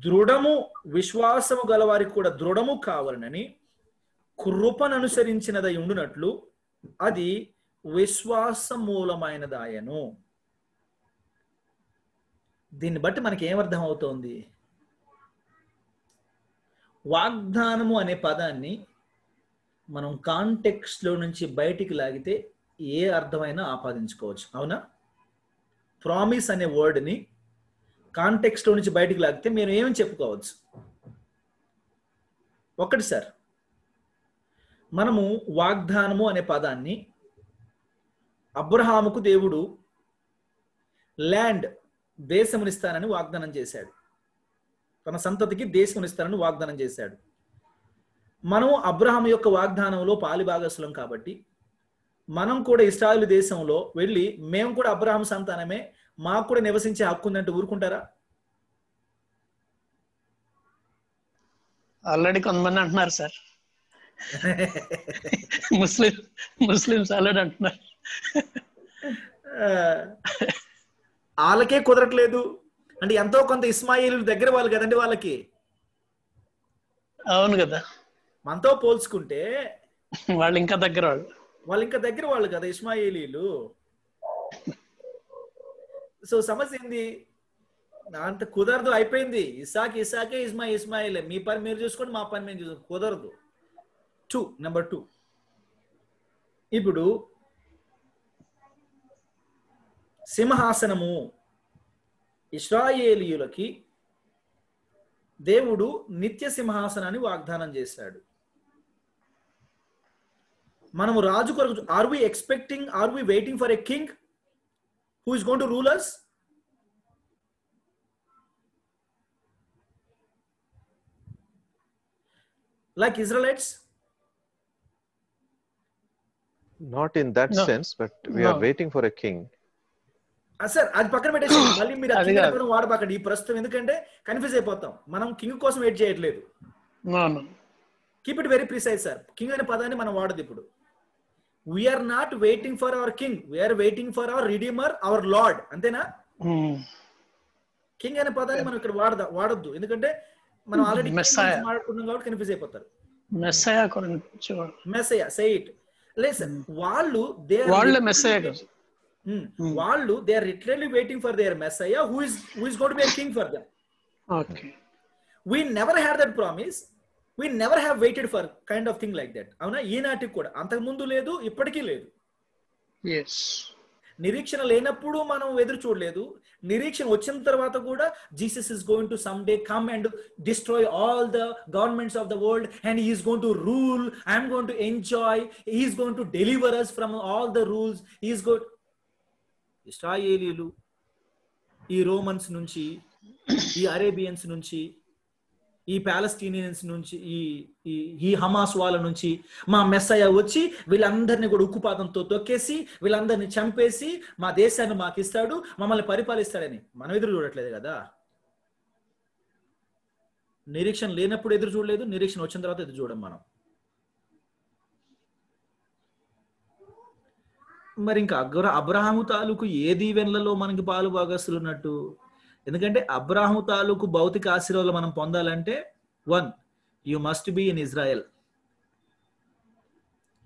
దృఢము, విశ్వాసము గలవారికి కూడా దృఢము కావాలనని కృపననుసరించినదై ఉండునట్లు అది విశ్వాసమూలమైనదాయను. దీన్ని బట్టి మనకి ఏమర్థం అవుతోంది? వాగ్దానము అనే పదాన్ని మనం కాంటెక్స్ట్ లో నుంచి బయటికి లాగితే ఏ అర్థమైనా ఆపాదించుకోవచ్చు, అవునా? ప్రామిస్ అనే వర్డ్ని కాంటెక్స్ట్ లో నుంచి బయటికి లాగితే మీరు ఏమని చెప్పుకోవచ్చు? ఒకటి సార్, మనము వాగ్దానము అనే పదాన్ని అబ్రహాముకు దేవుడు ల్యాండ్, దేశమునిస్తానని వాగ్దానం చేశాడు. తన సంతతికి దేశమునిస్తానని వాగ్దానం చేశాడు. మనం అబ్రహాము యొక్క వాగ్దానంలో పాలిభాగస్తులం కాబట్టి మనం కూడా ఇశ్రాయేలు దేశంలో వెళ్ళి మేము కూడా అబ్రహాము సంతానమే, మాకు కూడా నివసించే హక్కు ఉందంటే ఊరుకుంటారా? ఆల్రెడీ కొంతమంది అంటున్నారు సార్. ముస్లిమ్స్ ఆల్రెడీ అంటున్నారు. వాళ్ళకే కుదరట్లేదు అంటే ఎంతో కొంత ఇస్మాయిల్ దగ్గర వాళ్ళు కదండి వాళ్ళకి. అవును కదా, మనతో పోల్చుకుంటే వాళ్ళు ఇంకా దగ్గర వాళ్ళు కదా ఇస్మాయిలీలు. సో సమస్య ఏంది? అంత కుదరదు, అయిపోయింది. ఇసాకే ఇస్మాయిలే. మీ పని మీరు చూసుకోండి, మా పని మేము చూసుకోండి. కుదరదు. నెంబర్ 2, ఇప్పుడు సింహాసనము ఇశ్రాయేలీయులకి దేవుడు నిత్య సింహాసనాన్ని వాగ్దానం చేశాడు. మనము రాజు కొరకు are we waiting for a king who is going to rule us? Like Israelites? Not in that sense, but we are waiting for a king. Sir అది పక్కన పెట్టేసి మళ్ళీ మీరు కింగ్ వాడబాకండి ఈ ప్రస్తుతం, ఎందుకంటే కన్ఫ్యూజ్ అయిపోతాం. మనం కింగ్ కోసం వెయిట్ చేయట్లేదు. Keep it very precise sir. King అనే పదాన్ని మనం వాడదు ఇప్పుడు. We are not waiting for our king, we are waiting for our redeemer, our lord. అంతేనా? కింగ్ అనే పదాన్ని మనం ఇక్కడ వాడొద్దు, ఎందుకంటే మనం ఆల్రెడీ మాట్లాడుకున్నాం కాబట్టి కన్ఫ్యూజ్ అయిపోతారు. మెస్సయా సే ఇట్. లేదు సార్, వాళ్ళు they are literally waiting for their Messiah who is going to be a king for them. Okay. We never had that promise. We never have waited for kind of thing like that. అవునా? ఈనాటికి కూడా అంతకు ముందు లేదు, ఇప్పటికీ లేదు. Yes. నిరీక్షణ లేనప్పుడు మనం ఎదురు చూడలేదు. నిరీక్షణ వచ్చిన తర్వాత కూడా Jesus is going to someday come and destroy all the governments of the world and he is going to rule. I am going to enjoy. He is going to deliver us from all the rules. He is going. ఇశ్రాయేలీలు ఈ Romans నుంచి, ఈ Arabians నుంచి, ఈ Palestinians నుంచి, ఈ Hamas వాళ్ళ నుంచి మా మెస్సయ్య వచ్చి వీళ్ళందరినీ కూడా ఉక్కుపాతంతో తొక్కేసి వీళ్ళందరినీ చంపేసి మా దేశాన్ని మాకు ఇస్తాడు, మమ్మల్ని పరిపాలిస్తాడని మనం ఎదురు చూడట్లేదు కదా. నిరీక్షణ లేనప్పుడు ఎదురు చూడలేదు, నిరీక్షణ వచ్చిన తర్వాత ఎదురు చూడం మనం. మరి ఇంకా అబ్రహాము తాలూకు ఏ దీవెనలలో మనకి పాలు భాగస్తులు ఉన్నట్టు? ఎందుకంటే అబ్రహాము తాలూకు భౌతిక ఆశీర్వాదాలు మనం పొందాలంటే 1, you must be in Israel.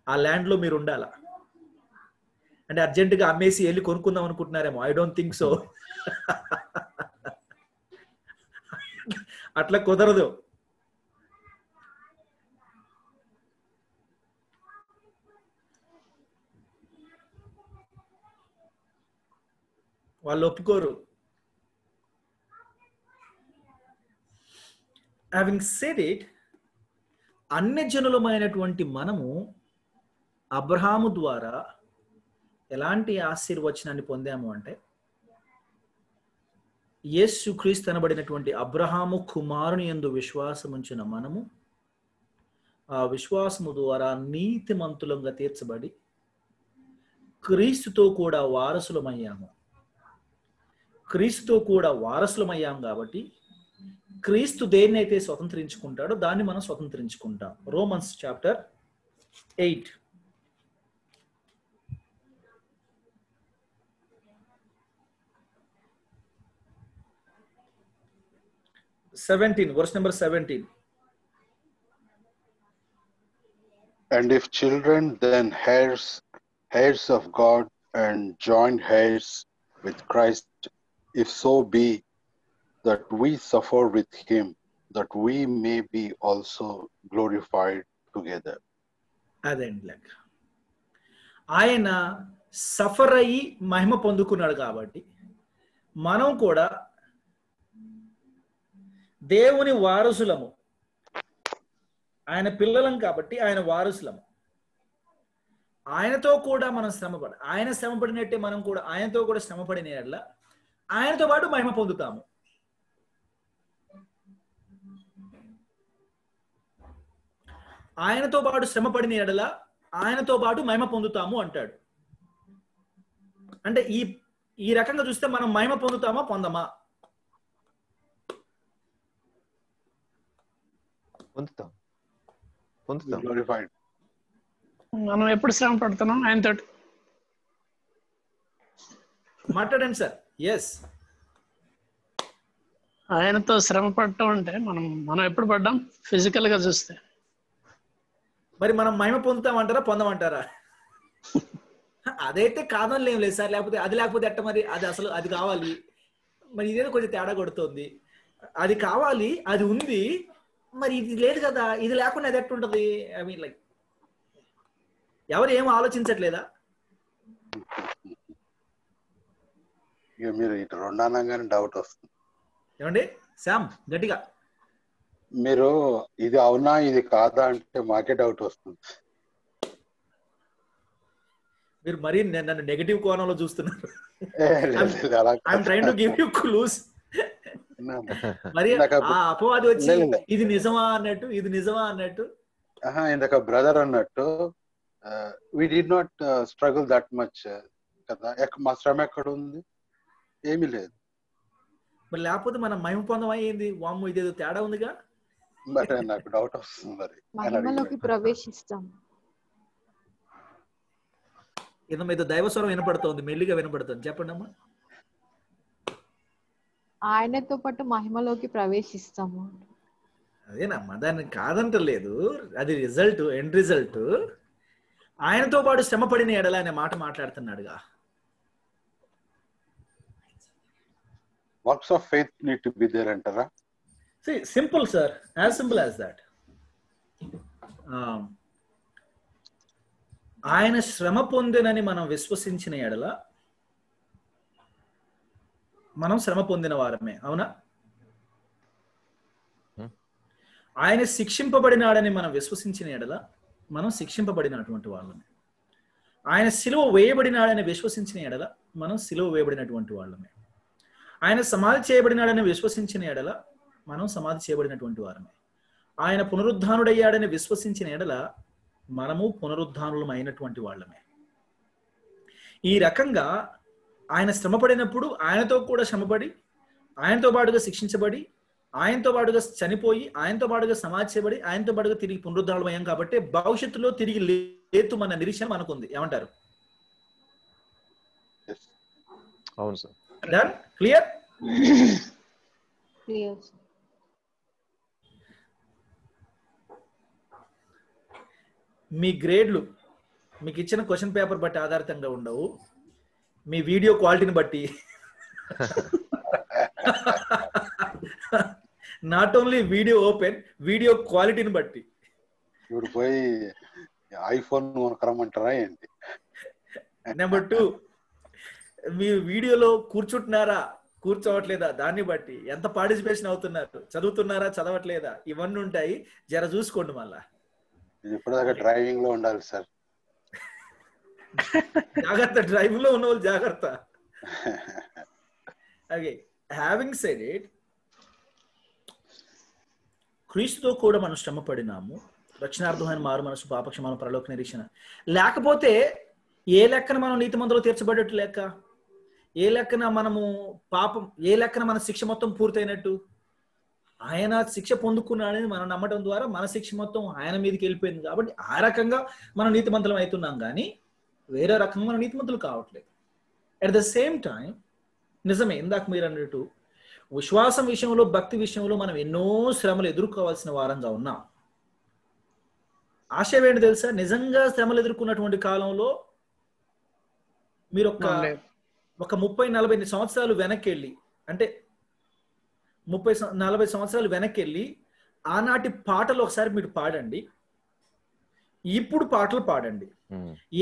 ఆ ల్యాండ్ లో మీరు ఉండాలా. అంటే అర్జెంటుగా అమ్మేసి వెళ్ళి కొనుక్కుందాం అనుకుంటున్నారేమో. I don't think so. అట్లా కుదరదు. వాళ్ళు ఒప్పుకోరు. Having said it, అన్యజనులమైనటువంటి మనము అబ్రహాము ద్వారా ఎలాంటి ఆశీర్వచనాన్ని పొందాము అంటే, యేసుక్రీస్తు అనబడినటువంటి అబ్రహాము కుమారుని యందు విశ్వాసం ఉంచిన మనము ఆ విశ్వాసము ద్వారా నీతిమంతులంగా తీర్చబడి క్రీస్తుతో కూడా వారసులమయ్యాము. క్రీస్తుతో కూడా వారసులమయ్యాం కాబట్టి క్రీస్తు దేన్నైతే స్వతంత్రించుకుంటాడో దాన్ని మనం స్వతంత్రించుకుంటాం. Romans chapter 8 17, verse number 17. And if children, then heirs of God, and joint heirs with Christ, if so be that we suffer with him, that we may be also glorified together. అదేంటి లెక్క. ఆయన suffer అయ్యి మహిమ పొందుకున్నాడు కాబట్టి మనం కూడా దేవుని వారసులము, ఆయన పిల్లలం కాబట్టి ఆయన వారసులము. ఆయనతో కూడా మనం ఆయన శ్రమపడినట్టే మనం కూడా ఆయనతో కూడా శ్రమపడిన యెడల ఆయనతో పాటు మహిమ పొందుతాము. ఆయనతో పాటు శ్రమపడిన యెడల ఆయనతో పాటు మహిమ పొందుతాము అంటాడు. అంటే ఈ రకంగా చూస్తే మనం మహిమ పొందుతామా పొందమా? మనం ఎప్పుడు శ్రమ పడుతున్నాం ఆయనతో మాట్లాడండి సార్. ఎస్, ఆయనతో శ్రమ పడటం అంటే మనం ఎప్పుడు పడ్డాం ఫిజికల్ గా చూస్తే. మరి మనం మహిమ పొందుతామంటారా పొందమంటారా? అదైతే కాదని ఏం లేదు సార్. లేకపోతే ఎట్ట మరి అది అసలు అది కావాలి, మరి ఇదేదో కొంచెం తేడా కొడుతుంది. అది కావాలి, అది ఉంది, మరి ఇది లేదు కదా, ఇది లేకుండా అది ఎట్టుంటది? ఐ మీన్ లైక్ ఎవరు ఏం ఆలోచించట్లేదా? మీరు ఇటు రెండు అనగానే డౌట్ వస్తుంది. ఏమండి శామ్ గట్టిగా మీరు ఇది అవునా ఇది కాదా అంటే మాకే డౌట్ వస్తుంది. మీరు మరీ నన్ను నెగటివ్ కోణంలో చూస్తున్నారు. I'm trying to give you clues. మరి ఆ అపవాది వచ్చి ఇది నిజమా అన్నట్టు, ఇది నిజమా అన్నట్టు. ఇందాక బ్రదర్ అన్నట్టు we did not struggle that much కదా. మా శ్రమ ఎక్కడ ఉంది? ఏమీ లేదు. మరి లేకపోతే మనం మహిమ పొందమా ఏంది? వామ్మో ఇదేదో తేడా ఉందిగా. మరి నాకు డౌట్ వస్తుంది. మరి మహిమలోకి ప్రవేశిస్తాం. ఏదో మీద దైవస్వరం వినపడుతోంది, మెల్లిగా వినపడుతుంది. చెప్పండి అమ్మా. ఆయనతో పాటు మహిమలోకి ప్రవేశిస్తాము. అదేనమ్మా, దాన్ని కాదంటలేదు. అది రిజల్ట్, ఎండ్ రిజల్ట్. ఆయనతో పాటు శ్రమ పడిన ఎడల అనే మాట మాట్లాడుతున్నాడుగా. Works of faith need to be there అంటారా? Simple sir, as simple as that. ఆయన శ్రమ పొందినని మనం విశ్వసించిన ఎడల మనం శ్రమ పొందిన వారమే, అవునా? ఆయన శిక్షింపబడినాడని మనం విశ్వసించిన ఎడల మనం శిక్షింపబడినటువంటి వాళ్ళమే. ఆయన సిలువ వేయబడినాడని విశ్వసించిన ఎడల మనం సిలువ వేయబడినటువంటి వాళ్ళమే. ఆయన సమాధి చేయబడినాడని విశ్వసించిన ఎడల మనం సమాధి చేయబడినటువంటి వారమే. ఆయన పునరుద్ధానుడయ్యాడని విశ్వసించిన ఎడల మనము పునరుద్ధానులం అయినటువంటి వాళ్ళమే. ఈ రకంగా ఆయన శ్రమపడినప్పుడు ఆయనతో కూడా శ్రమపడి, ఆయనతో పాటుగా శిక్షించబడి, ఆయనతో పాటుగా చనిపోయి, ఆయనతో పాటుగా సమాధి చేయబడి, ఆయనతో పాటుగా తిరిగి పునరుద్ధానం అయ్యాం కాబట్టి భవిష్యత్తులో తిరిగి లేతుమన్న నిరీక్షణ మనకుంది. ఏమంటారు? అవును సార్. డన్? క్లియర్? క్లియర్. మీ గ్రేడ్లు మీకు ఇచ్చిన క్వశ్చన్ పేపర్ బట్టి ఆధారితంగా ఉండవు, మీ వీడియో క్వాలిటీని బట్టి. Not only video open, video క్వాలిటీని బట్టి. ఇప్పుడు పోయి ఐఫోన్ కొనకరమంటారా ఏంటి? నెంబర్ 2, మీరు వీడియోలో కూర్చుంటున్నారా కూర్చోవట్లేదా దాన్ని బట్టి, ఎంత పార్టిసిపేషన్ అవుతున్నారు, చదువుతున్నారా చదవట్లేదా, ఇవన్నీ ఉంటాయి. జర చూసుకోండి. మళ్ళా ఇప్పటిదాకా డ్రైవింగ్ లో ఉండాలి సార్. జాగ్రత్త, డ్రైవింగ్ లో ఉన్న వాళ్ళు జాగ్రత్త. ఓకే, హ్యావింగ్ సెడ్ ఇట్, క్రీస్తుతో కూడా మనం శ్రమ పడినాము, రక్షణార్థమైన మారు మనసు, పాపక్షమాన, పరలోక నిరీక్షణ. లేకపోతే ఏ లెక్కన మనం నీతిమంతులు తీర్చబడేట్టు లెక్క? ఏ లెక్కన మనము పాపం, ఏ లెక్కన మన శిక్ష మొత్తం పూర్తయినట్టు? ఆయన శిక్ష పొందుకున్నాడని మనం నమ్మటం ద్వారా మన శిక్ష మొత్తం ఆయన మీదకి వెళ్ళిపోయింది కాబట్టి ఆ రకంగా మనం నీతిమంతులం అవుతున్నాం, కానీ వేరే రకంగా మనం నీతిమంతులు కావట్లేదు. అట్ ద సేమ్ టైం నిజమే, ఇందాక మీరు అన్నట్టు విశ్వాసం విషయంలో, భక్తి విషయంలో మనం ఎన్నో శ్రమలు ఎదుర్కోవాల్సిన వారంగా ఉన్నాం. ఆశయం ఏంటి తెలుసా? నిజంగా శ్రమలు ఎదుర్కొన్నటువంటి కాలంలో మీరు ఒక 30-40 సంవత్సరాలు వెనక్కి వెళ్ళి, అంటే 30-40 సంవత్సరాలు వెనక్కి వెళ్ళి ఆనాటి పాటలు ఒకసారి మీరు పాడండి, ఇప్పుడు పాటలు పాడండి.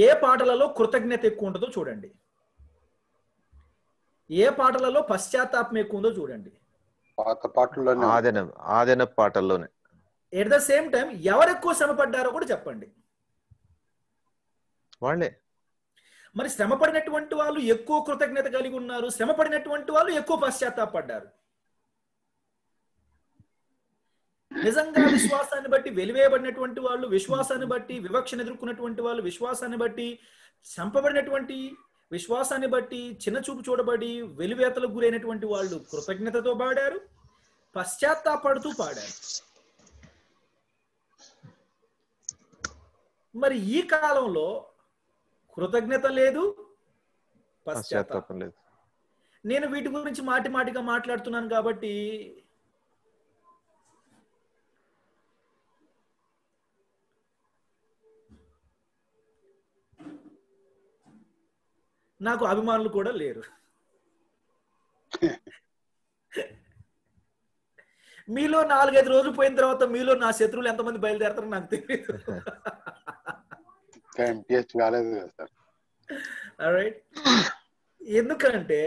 ఏ పాటలలో కృతజ్ఞత ఎక్కువ ఉంటుందో చూడండి, ఏ పాటలలో పశ్చాత్తాపం ఎక్కువ ఉందో చూడండి. పాత పాటల్లోనే ఆదిన పాటల్లోనే. ఎట్ ద సేమ్ టైం ఎవరు ఎక్కువ శ్రమ పడ్డారో కూడా చెప్పండి. వాళ్ళే. మరి శ్రమ పడినటువంటి వాళ్ళు ఎక్కువ కృతజ్ఞత కలిగి ఉన్నారు, శ్రమ పడినటువంటి వాళ్ళు ఎక్కువ పశ్చాత్తాపడ్డారు. నిజంగా విశ్వాసాన్ని బట్టి వెలివేయబడినటువంటి వాళ్ళు, విశ్వాసాన్ని బట్టి వివక్షను ఎదుర్కొన్నటువంటి వాళ్ళు, విశ్వాసాన్ని బట్టి చంపబడినటువంటి, విశ్వాసాన్ని బట్టి చిన్న చూపు చూడబడి వెలివేతలకు గురైనటువంటి వాళ్ళు కృతజ్ఞతతో పాడారు, పశ్చాత్తాపడుతూ పాడారు. మరి ఈ కాలంలో కృతజ్ఞత లేదు, పశ్చాత్తాపం లేదు. నేను వీటి గురించి మాటి మాటిగా మాట్లాడుతున్నాను కాబట్టి నాకు అభిమానులు కూడా లేరు. మీలో 4-5 రోజులు పోయిన తర్వాత మీలో నా శత్రువులు ఎంతమంది బయలుదేరతారో నాకు తెలియదు. ఎందుకంటే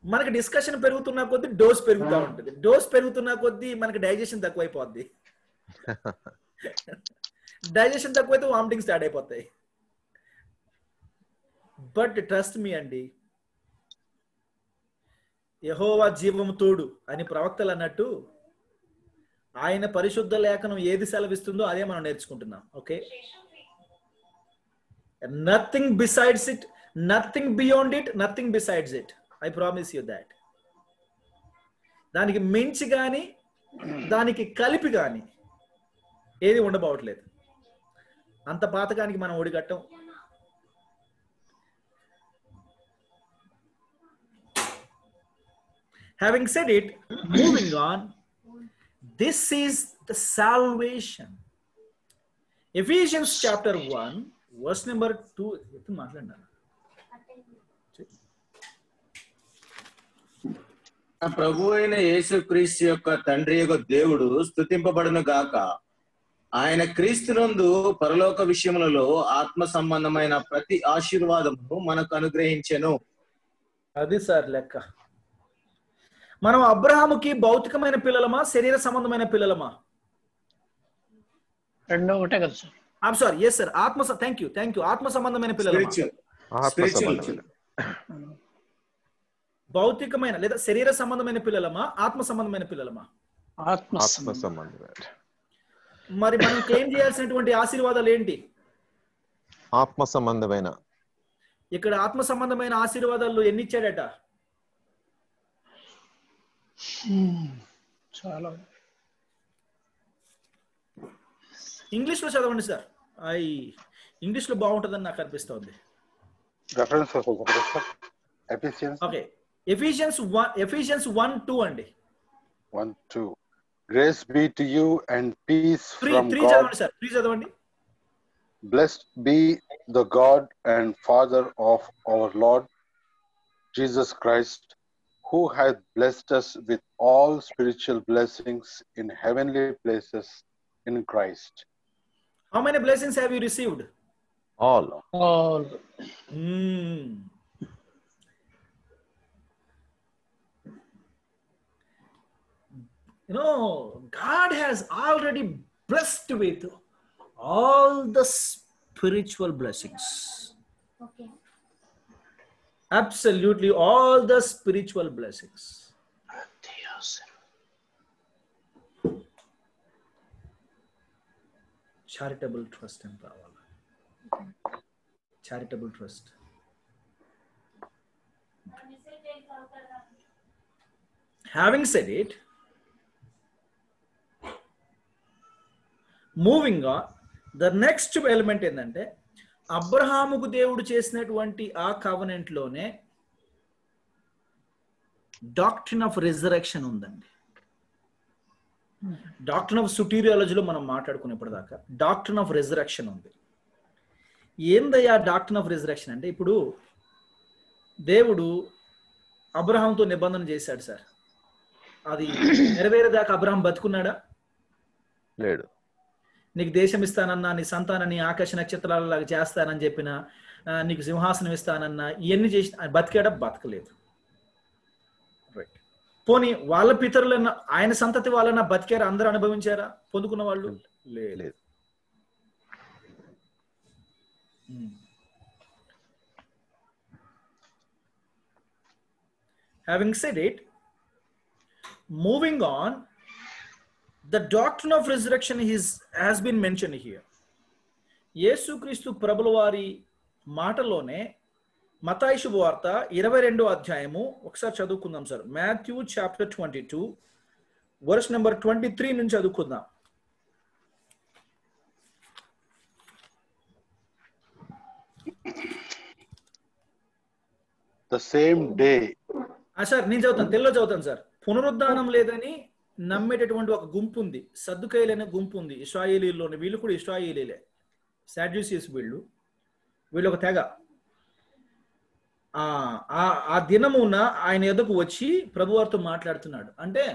మనకి డిస్కషన్ పెరుగుతున్న కొద్దీ డోస్ పెరుగుతూ ఉంటుంది, డోస్ పెరుగుతున్న కొద్దీ మనకి డైజెషన్ తక్కువైపోద్ది, డైజెషన్ తక్కువైతే వామిటింగ్ స్టార్ట్ అయిపోతాయి. బట్ ట్రస్ట్ మీ అండి, యెహోవా జీవము తోడు అని ప్రవక్తలు అన్నట్టు ఆయన పరిశుద్ధ లేఖనం ఏది సెలవిస్తుందో అదే మనం నేర్చుకుంటున్నాం. Okay, nothing besides it, nothing beyond it, nothing besides it. I promise you that. దానికి మించి కానీ దానికి కలిపి కానీ ఏది ఉండబోవట్లేదు. అంత పాతకానికి మనం ఒడిగట్టం. Having said it, moving on, this is the salvation. Ephesians chapter 1, verse number 2. ప్రభు అయిన యేసుక్రీస్తు యొక్క తండ్రి యొక్క దేవుడు స్తుతింపబడును గాక. ఆయన క్రీస్తునందు పరలోక విషయములలో ఆత్మ సంబంధమైన ప్రతి ఆశీర్వాదము మనకు అనుగ్రహించెను. అది సార్ లెక్క. మనం అబ్రహాముకి భౌతికమైన పిల్లలమా, శరీర సంబంధమైన పిల్లలమా? రెండో ఒకటే కదా sir. I'm sorry, yes sir, thank you, ఆత్మ సంబంధమైన పిల్లలమా? భౌతికమైన లేదా శరీర సంబంధమైన పిల్లలమా, ఆత్మ సంబంధమైన పిల్లలమా? ఆత్మ సంబంధమైన. మరి మనం క్లెయిమ్ చేయాల్సినటువంటి ఆశీర్వాదాలు ఏంటి? ఆత్మ సంబంధమైన. ఇక్కడ ఆత్మ సంబంధమైన ఆశీర్వాదాలు ఎన్ని ఇచ్చాడట? చాలా. ఇంగ్లీష్ లో చదవండి సార్, ఇంగ్లీష్ లో బాగుంటుందని నాకు అనిపిస్తుంది. ఓకే, Ephesians 1:2 అండి. 1:2. Grace be to you and peace from God. చదవండి సార్, ప్లీజ్ చదవండి. Blessed be the God and Father of our Lord Jesus Christ, who hath blessed us with all spiritual blessings in heavenly places in Christ. How many blessings have you received? All. You know, God has already blessed with all the spiritual blessings. Okay. Absolutely all the spiritual blessings. Charitable trust and power. Charitable trust. Having said it, moving on, the next element ఏంటంటే అబ్రహాముకు దేవుడు చేసినటువంటి ఆ covenant లోనే doctrine of resurrection ఉందండి. Doctrine of సుటీరియాలజీలో మనం మాట్లాడుకునేప్పటిదాకా doctrine of resurrection ఉంది. ఏందయ్యా డాక్ట్రిన్ ఆఫ్ రిజరెక్షన్ అంటే, ఇప్పుడు దేవుడు అబ్రహాంతో నిబంధన చేశాడు సార్, అది నెరవేరేదాకా అబ్రహాం బతుకున్నాడా? లేడు. నీకు దేశం ఇస్తానన్నా, నీ సంతానాన్ని ఆకాశ నక్షత్రాలలాగా చేస్తానని చెప్పిన, నీకు సింహాసనం ఇస్తానన్నా, ఇవన్నీ చేసి బతికాడా? బతకలేదు. రైట్. పోనీ వాళ్ళ పితరులన్న, ఆయన సంతతి వాళ్ళన్నా బతికారా? అందరూ అనుభవించారా? పొందుకున్న వాళ్ళు? లేదు. Having said it, moving on, the doctrine of resurrection has been mentioned here. యేసుక్రీస్తు ప్రభుల వారి మాటలోనే మత్తయి శుభవార్త 22వ అధ్యాయము ఒకసారి చదువుకుందాం sir. Matthew chapter 22 verse number 23 నుంచి చదువుకుందాం. The same day. సార్ నేను చదువుతాను, తెలుగులో చదువుతాను సార్. పునరుద్ధానం లేదని నమ్మేటటువంటి ఒక గుంపు ఉంది, సద్దుకైలనే గుంపు ఉంది ఇశ్రాయేలీల్లోని. వీళ్ళు కూడా ఇశ్రాయేలీలే, సాడ్యూసియస్. వీళ్ళు ఒక తెగ. ఆ దినమున ఆయన ఎదుకు వచ్చి ప్రభువారితో మాట్లాడుతున్నాడు. అంటే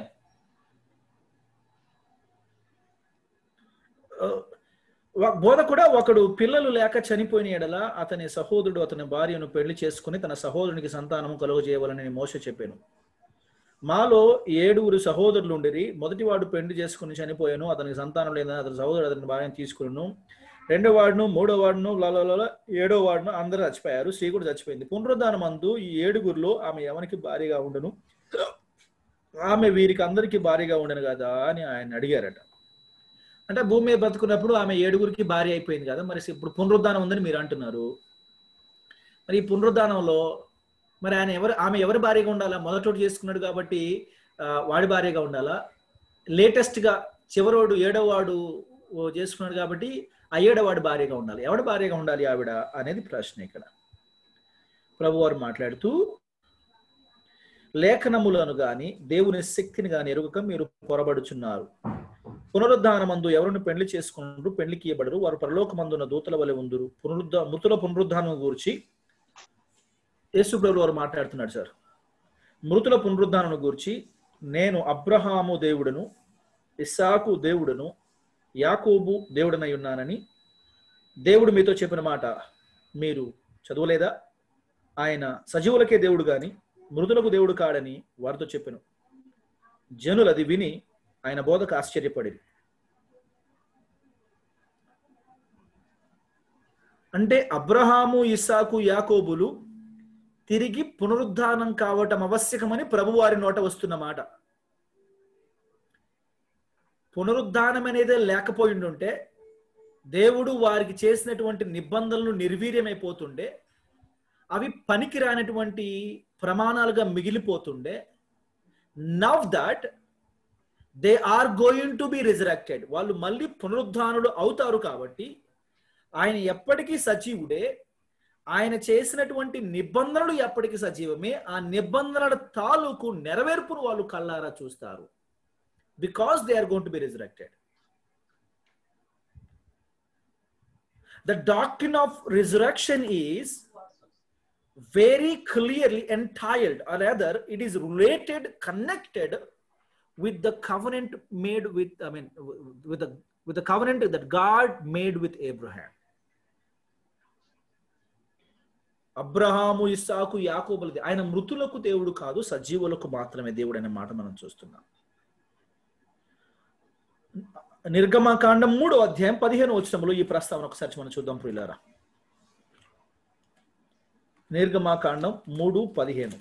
బోధ కూడా ఒకడు పిల్లలు లేక చనిపోయిన ఎడల అతని సహోదరుడు అతని భార్యను పెళ్లి చేసుకుని తన సహోదరునికి సంతానము కలుగజేయవాలని మోషే చెప్పాను. మాలో 7 సహోదరులు ఉండిరి. మొదటివాడు పెళ్లి చేసుకుని చనిపోయాను, అతనికి సంతానం లేదని అతని సహోదరుడు అతని భార్యను తీసుకున్నాను. 2వ వాడును 3వ వాడును 7వ వాడును అందరూ చచ్చిపోయారు. స్త్రీ కూడా చచ్చిపోయింది. పునరుద్ధానం అందు ఈ 7గురిలో ఆమె ఎవరికి భార్యగా ఉండను? ఆమె వీరికి అందరికీ భార్యగా ఉండను కదా అని ఆయన అడిగారట. అంటే భూమి మీద బతుకున్నప్పుడు ఆమె 7గురికి భార్య అయిపోయింది కదా, మరి ఇప్పుడు పునరుద్ధానం ఉందని మీరు అంటున్నారు. మరి ఈ పునరుద్ధానంలో మరి ఆమె ఎవరి భార్యగా ఉండాలా? మొదటోడు చేసుకున్నాడు కాబట్టి వాడి భార్యగా ఉండాలా? లేటెస్ట్ గా చివరోడు 7వ వాడు చేసుకున్నాడు కాబట్టి ఆ 7వ వాడి భార్యగా ఉండాలి. ఎవడి భార్యగా ఉండాలి ఆవిడ అనేది ప్రశ్న ఇక్కడ. ప్రభువారు మాట్లాడుతూ, లేఖనములను గాని దేవుని శక్తిని గాని ఎరుగక మీరు పొరబడుచున్నారు. పునరుద్ధానమందు ఎవరిని పెళ్లి చేసుకున్నారు పెళ్లికి ఇవ్వబడరు, వారు పరలోకమందున్న దూతల వలె ఉందురు. మృతుల పునరుద్ధానం గురించి యేసు ప్రభువు వారు మాట్లాడుతున్నాడు సార్. మృతుల పునరుద్ధానం గురించి, నేను అబ్రహాము దేవుడును, ఇస్సాకు దేవుడును, యాకోబు దేవుడనై ఉన్నానని దేవుడు మీతో చెప్పిన మాట మీరు చదవలేదా? ఆయన సజీవులకే దేవుడు గాని మృతులకు దేవుడు కాడని వారితో చెప్పెను. జనులు అది విని ఆయన బోధకు ఆశ్చర్యపడింది. అంటే అబ్రహాము, ఇస్సాకు, యాకోబులు తిరిగి పునరుద్ధానం కావటం ఆవశ్యకమని ప్రభువారి నోట వస్తున్న మాట. పునరుద్ధానం అనేదే లేకపోయిండుంటే దేవుడు వారికి చేసినటువంటి నిబంధనలు నిర్వీర్యమైపోతుండే, అవి పనికి రానటువంటి ప్రమాణాలుగా మిగిలిపోతుండే. Now that they are going to be resurrected, వాళ్ళు మళ్ళీ పునరుద్ధానులు అవుతారు కాబట్టి ఆయన ఎప్పటికీ సజీవుడే, ఆయన చేసినటువంటి నిబంధనలు ఎప్పటికీ సజీవమే. ఆ నిబంధనల తాలూకు నెరవేర్పును వాళ్ళు కళ్ళారా చూస్తారు. Because they are going to be resurrected. The doctrine of resurrection is very clearly entitled, or rather it is related, connected with the covenant made with, with the covenant that God made with Abraham. Abraham, ఇస్సాకు, యాకోబులది. ఆయన మృతులకు దేవుడు కాదు, సజీవులకు మాత్రమే దేవుడు అనే మాట మనం చూస్తున్నాం. నిర్గమకాండం 3వ అధ్యాయం 15వ వచనంలో ఈ ప్రస్తావన ఒకసారి మనం చూద్దాం ప్రియులారా. నిర్గమకాండం 3:15.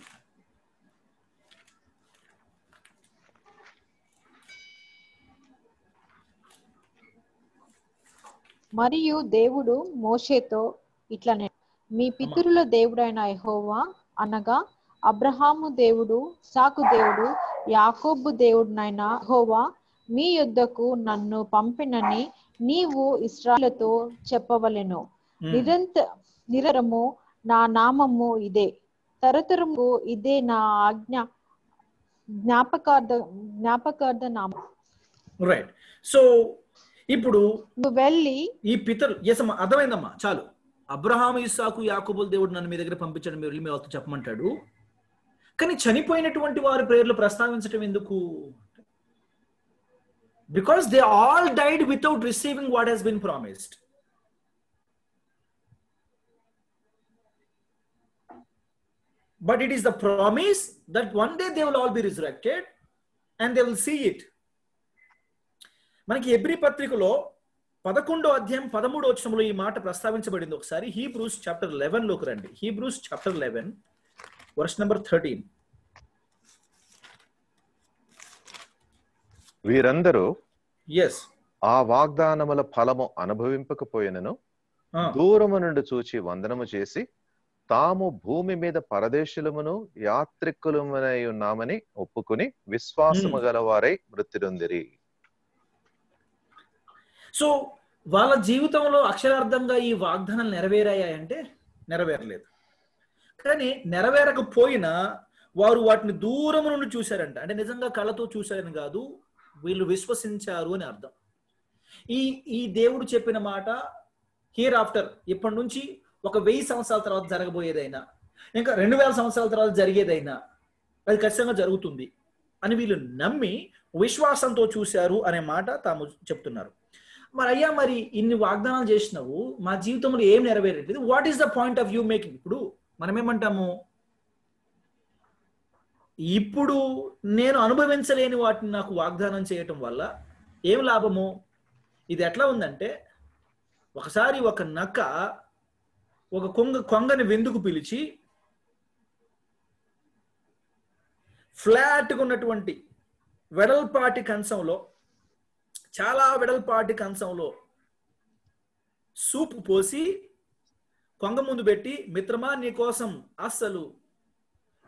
మరియు దేవుడు మోషేతో ఇట్లనే, మీ పితరుల దేవుడైన యెహోవా అనగా అబ్రహాము దేవుడు, ఇస్సాకు దేవుడు, యాకోబు దేవుడునైన యెహోవా మీ యొద్దకు నన్ను పంపినని నీవు ఇశ్రాయేలుతో చెప్పవలెను. నిరంతరము నా నామము ఇదే, తరతరము ఇదే నా జ్ఞాపకార్థ నామం. రైట్. సో ఇప్పుడు వెళ్ళి ఈ పితరులు అర్థమైందమ్మా, చాలు. అబ్రహాము, ఇస్సాకు, యాకోబుల దేవుడు నన్ను మీ దగ్గర పంపించడం మీరు మీ వాళ్ళతో చెప్పమంటాడు. కానీ చనిపోయినటువంటి వారి పేర్లు ప్రస్తావించడం ఎందుకు? Because they all died without receiving what has been promised. But it is the promise that one day they will all be resurrected and they will see it. మనకి హెబ్రీ పత్రికలో 11వ అధ్యాయం 13వ వచనంలో ఈ మాట ప్రస్తావించబడింది. ఒకసారి హీబ్రూస్ చాప్టర్ 11 లోకి రండి. Hebrews chapter 11 verse number 13. వీరందరూ ఆ వాగ్దానముల ఫలము అనుభవింపకపోయినను దూరము నుండి చూచి వందనము చేసి తాము భూమి మీద పరదేశులమును యాత్రికులమునై ఉన్నామని ఒప్పుకుని విశ్వాసము గలవారై మృతి నొందిరి. సో వాళ్ళ జీవితంలో అక్షరార్థంగా ఈ వాగ్దానాలు నెరవేరాయంటే నెరవేరలేదు. కానీ నెరవేరకపోయినా వారు వాటిని దూరం నుండి చూశారంట. అంటే నిజంగా కళ్ళతో చూశారని కాదు, వీళ్ళు విశ్వసించారు అని అర్థం. ఈ దేవుడు చెప్పిన మాట హియర్ ఆఫ్టర్, ఇప్పటి నుంచి 1000 సంవత్సరాల తర్వాత జరగబోయేదైనా ఇంకా 2000 సంవత్సరాల తర్వాత జరిగేదైనా అది ఖచ్చితంగా జరుగుతుంది అని వీళ్ళు నమ్మి విశ్వాసంతో చూశారు అనే మాట తాము చెప్తున్నారు. మరి అయ్యా, మరి ఇన్ని వాగ్దానాలు చేసినావు, మా జీవితంలో ఏం నెరవేరట్లేదు, what is the point of view making? ఇప్పుడు మనం ఏమంటాము, ఇప్పుడు నేను అనుభవించలేని వాటిని నాకు వాగ్దానం చేయటం వల్ల ఏం లాభము? ఇది ఎట్లా ఉందంటే, ఒకసారి ఒక నక్క ఒక కొంగని వెందుకు పిలిచి ఫ్లాట్గా ఉన్నటువంటి వెడల్పాటి కంచంలో, చాలా వెడల్పాటి కంచంలో సూప్ పోసి కొంగ ముందు పెట్టి, మిత్రమా నీకోసం అస్సలు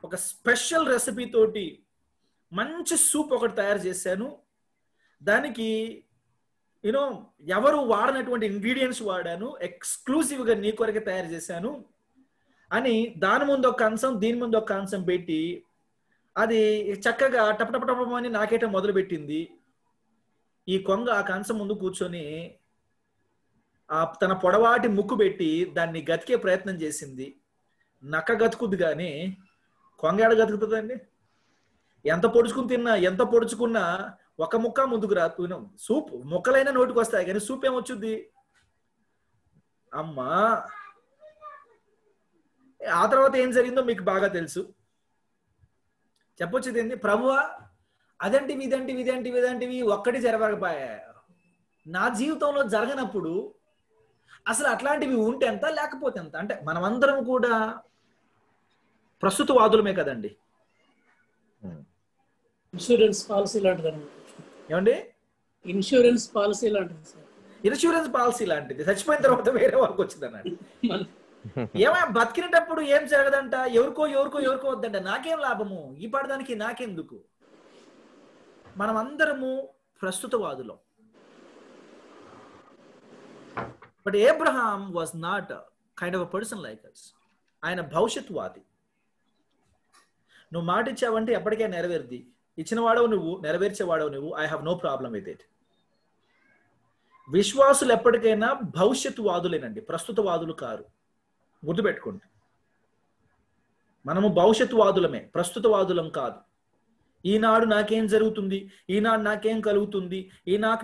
ఒక స్పెషల్ రెసిపీ తోటి మంచి సూప్ ఒకటి తయారు చేశాను, దానికి ఎవరు వాడనటువంటి ఇంగ్రీడియంట్స్ వాడాను, ఎక్స్క్లూజివ్గా నీ కొరకే తయారు చేశాను అని దాని ముందు ఒక కంచం దీని ముందు ఒక కంచం పెట్టి అది చక్కగా టపటపటపమని నాకేట మొదలు పెట్టింది. ఈ కొంగ ఆ కంచం ముందు కూర్చొని తన పొడవాటి ముక్కు పెట్టి దాన్ని గతికే ప్రయత్నం చేసింది. నక్క గతుకుద్ది కానీ కొంగ ఏడ గతుకుతుందండి? ఎంత పొడుచుకున్నా ఒక ముక్క ముందుకు రాదు. సూప్ ముక్కలైనా నోటికి వస్తాయి కానీ సూప్ ఏమొచ్చుద్ది? అమ్మా, ఆ తర్వాత ఏం జరిగిందో మీకు బాగా తెలుసు. చెప్పొచ్చేది ఏంది? ప్రభువా ఇదంటివి ఒక్కటి జరగకపోయా, నా జీవితంలో జరగనప్పుడు అసలు అట్లాంటివి ఉంటే ఎంత లేకపోతే ఎంత? అంటే మనమందరం కూడా ప్రస్తుత వాదులమే కదండి. ఇన్సూరెన్స్ పాలసీ లాంటిది. ఏమండి? ఇన్సూరెన్స్ పాలసీ లాంటిది సార్. ఇన్సూరెన్స్ పాలసీ లాంటిది, చచ్చిపోయిన తర్వాత వేరే వాళ్ళకి వచ్చింది అన్నాడు. ఏమైనా బతికినప్పుడు ఏం జరగదంట, ఎవరికో వద్దంట, నాకేం లాభము, ఈ పడడానికి నాకెందుకు? మనం అందరము ప్రస్తుత వాదులం. But Abraham was not kind of a person like us. ఆయన భవిష్యత్ వాది. నువ్వు మాట ఇచ్చావంటే ఎప్పటికే నెరవేరుది. ఇచ్చిన వాడవు నువ్వు, నెరవేర్చేవాడవు నువ్వు. I have no problem with it. విశ్వాసులు ఎప్పటికైనా భవిష్యత్తు వాదులేనండి, ప్రస్తుత వాదులు కారు. గుర్తుపెట్టుకోండి, మనము భవిష్యత్తు వాదులమే, ప్రస్తుత వాదులం కాదు. ఈనాడు నాకేం జరుగుతుంది, ఈనాడు నాకేం కలుగుతుంది,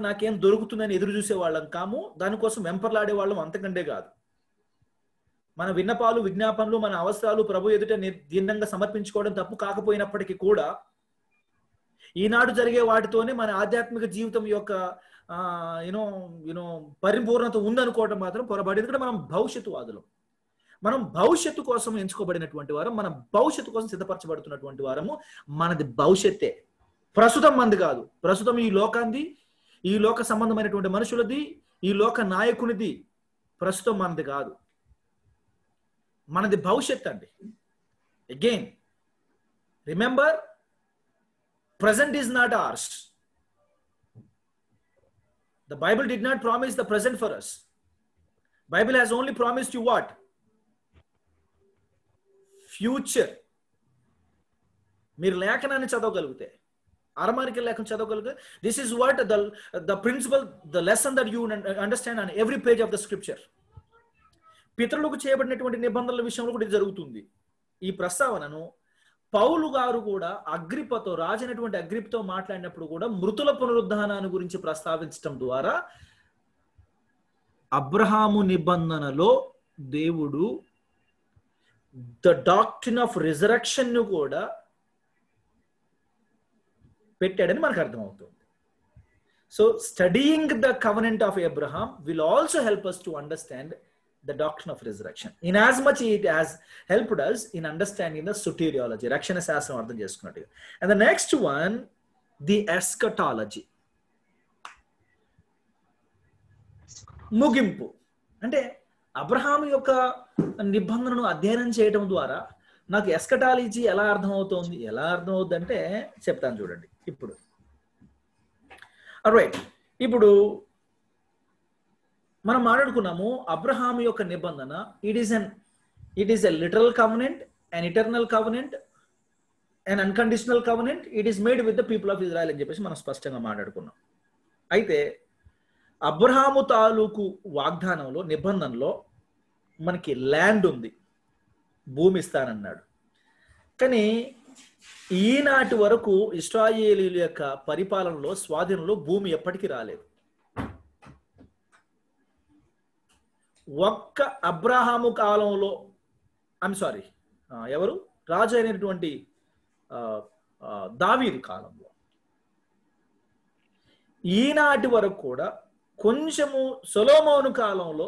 నాకేం దొరుకుతుందని ఎదురు చూసే వాళ్ళం కాము, దానికోసం వెంపర్లాడే వాళ్ళం అంతకంటే కాదు. మన విన్నపాలు, విజ్ఞాపనలు, మన అవసరాలు ప్రభు ఎదుట దీనంగా సమర్పించుకోవడం తప్పు కాకపోయినప్పటికీ కూడా ఈనాడు జరిగే వాటితోనే మన ఆధ్యాత్మిక జీవితం యొక్క పరిపూర్ణత ఉందనుకోవడం మాత్రం పొరపాటు. ఎందుకంటే మనం భవిష్యత్తు వాదులం. మనం భవిష్యత్తు కోసం ఎంచుకోబడినటువంటి వారం, మన భవిష్యత్తు కోసం సిద్ధపరచబడుతున్నటువంటి వారము. మనది భవిష్యత్తే, ప్రస్తుతం మంది కాదు. ప్రస్తుతం ఈ లోకాంది, ఈ లోక సంబంధమైనటువంటి మనుషులది, ఈ లోక నాయకునిది. ప్రస్తుతం మనది కాదు, మనది భవిష్యత్ అండి. Again remember, present is not ours. The Bible did not promise the present for us. Bible has only promised you what? Future. మీరు లేఖనాన్ని చదవగలిగితే, అరమారిక లేఖనం చదవగలిగితే, this is what the principle, the lesson that you understand on every page of the scripture. పితరులకు చేయబడినటువంటి నిబంధనల విషయంలో కూడా ఇది జరుగుతుంది. ఈ ప్రస్తావనను పౌలు గారు కూడా అగ్రిప్పతో, రాజైనటువంటి అగ్రిప్పతో మాట్లాడినప్పుడు కూడా మృతుల పునరుద్ధానాన్ని గురించి ప్రస్తావించడం ద్వారా అబ్రహాము నిబంధనలో దేవుడు ద డాక్ట్రిన్ ఆఫ్ రిజరక్షన్ ను కూడా పెట్టాడని మనకు అర్థమవుతుంది. So studying the covenant of Abraham will also help us to understand the doctrine of resurrection, in as much it has helped us in understanding the soteriology, రక్షణ శాస్త్రం అర్థం చేసుకున్నట్టుగా. And the next one, the eschatology, ముగింపు. అంటే Abraham యొక్క నిబంధనను అధ్యయనం చేయడం ద్వారా నాకు ఎస్కటాలజీ ఎలా అర్థమవుతుంది, ఎలా అర్థమవుతుంది అంటే చెప్తాను చూడండి. ఇప్పుడు రైట్, ఇప్పుడు మనం మాట్లాడుకున్నాము అబ్రహాం యొక్క నిబంధన, it is a literal covenant, an eternal covenant, an unconditional covenant, it is made with the people of Israel అని చెప్పేసి మనం స్పష్టంగా మాట్లాడుకున్నాం. అయితే అబ్రహాము తాలూకు వాగ్దానంలో, నిబంధనలో మనకి ల్యాండ్ ఉంది, భూమి ఇస్తానన్నాడు. కానీ ఈనాటి వరకు ఇశ్రాయేలీయుల యొక్క పరిపాలనలో, స్వాధీనంలో భూమి ఎప్పటికీ రాలేదు. ఒక్క అబ్రహాము కాలంలో, ఎవరు రాజు అయినటువంటి దావీదు కాలంలో, ఈనాటి వరకు కూడా కొంచెము సొలొమోను కాలంలో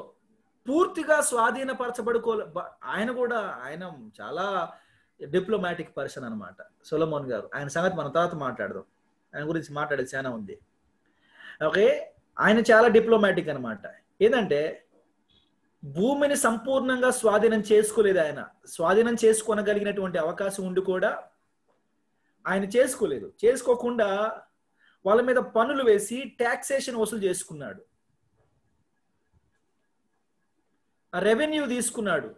పూర్తిగా స్వాధీనపరచబడుకో. ఆయన చాలా డిప్లొమాటిక్ పర్సన్ అనమాట సొలొమోన్ గారు. ఆయన సంగతి మన తర్వాత మాట్లాడదాం, ఆయన గురించి మాట్లాడేది చాలా ఉంది. ఓకే, ఆయన చాలా డిప్లొమాటిక్ అనమాట. ఏంటంటే భూమిని సంపూర్ణంగా స్వాధీనం చేసుకోలేదు. ఆయన స్వాధీనం చేసుకోనగలిగినటువంటి అవకాశం ఉండి కూడా ఆయన చేసుకోలేదు. చేసుకోకుండా వాళ్ళ మీద పన్నులు వేసి టాక్సేషన్ వసూలు చేసుకున్నాడు, ఆ రెవెన్యూ తీసుకున్నాడు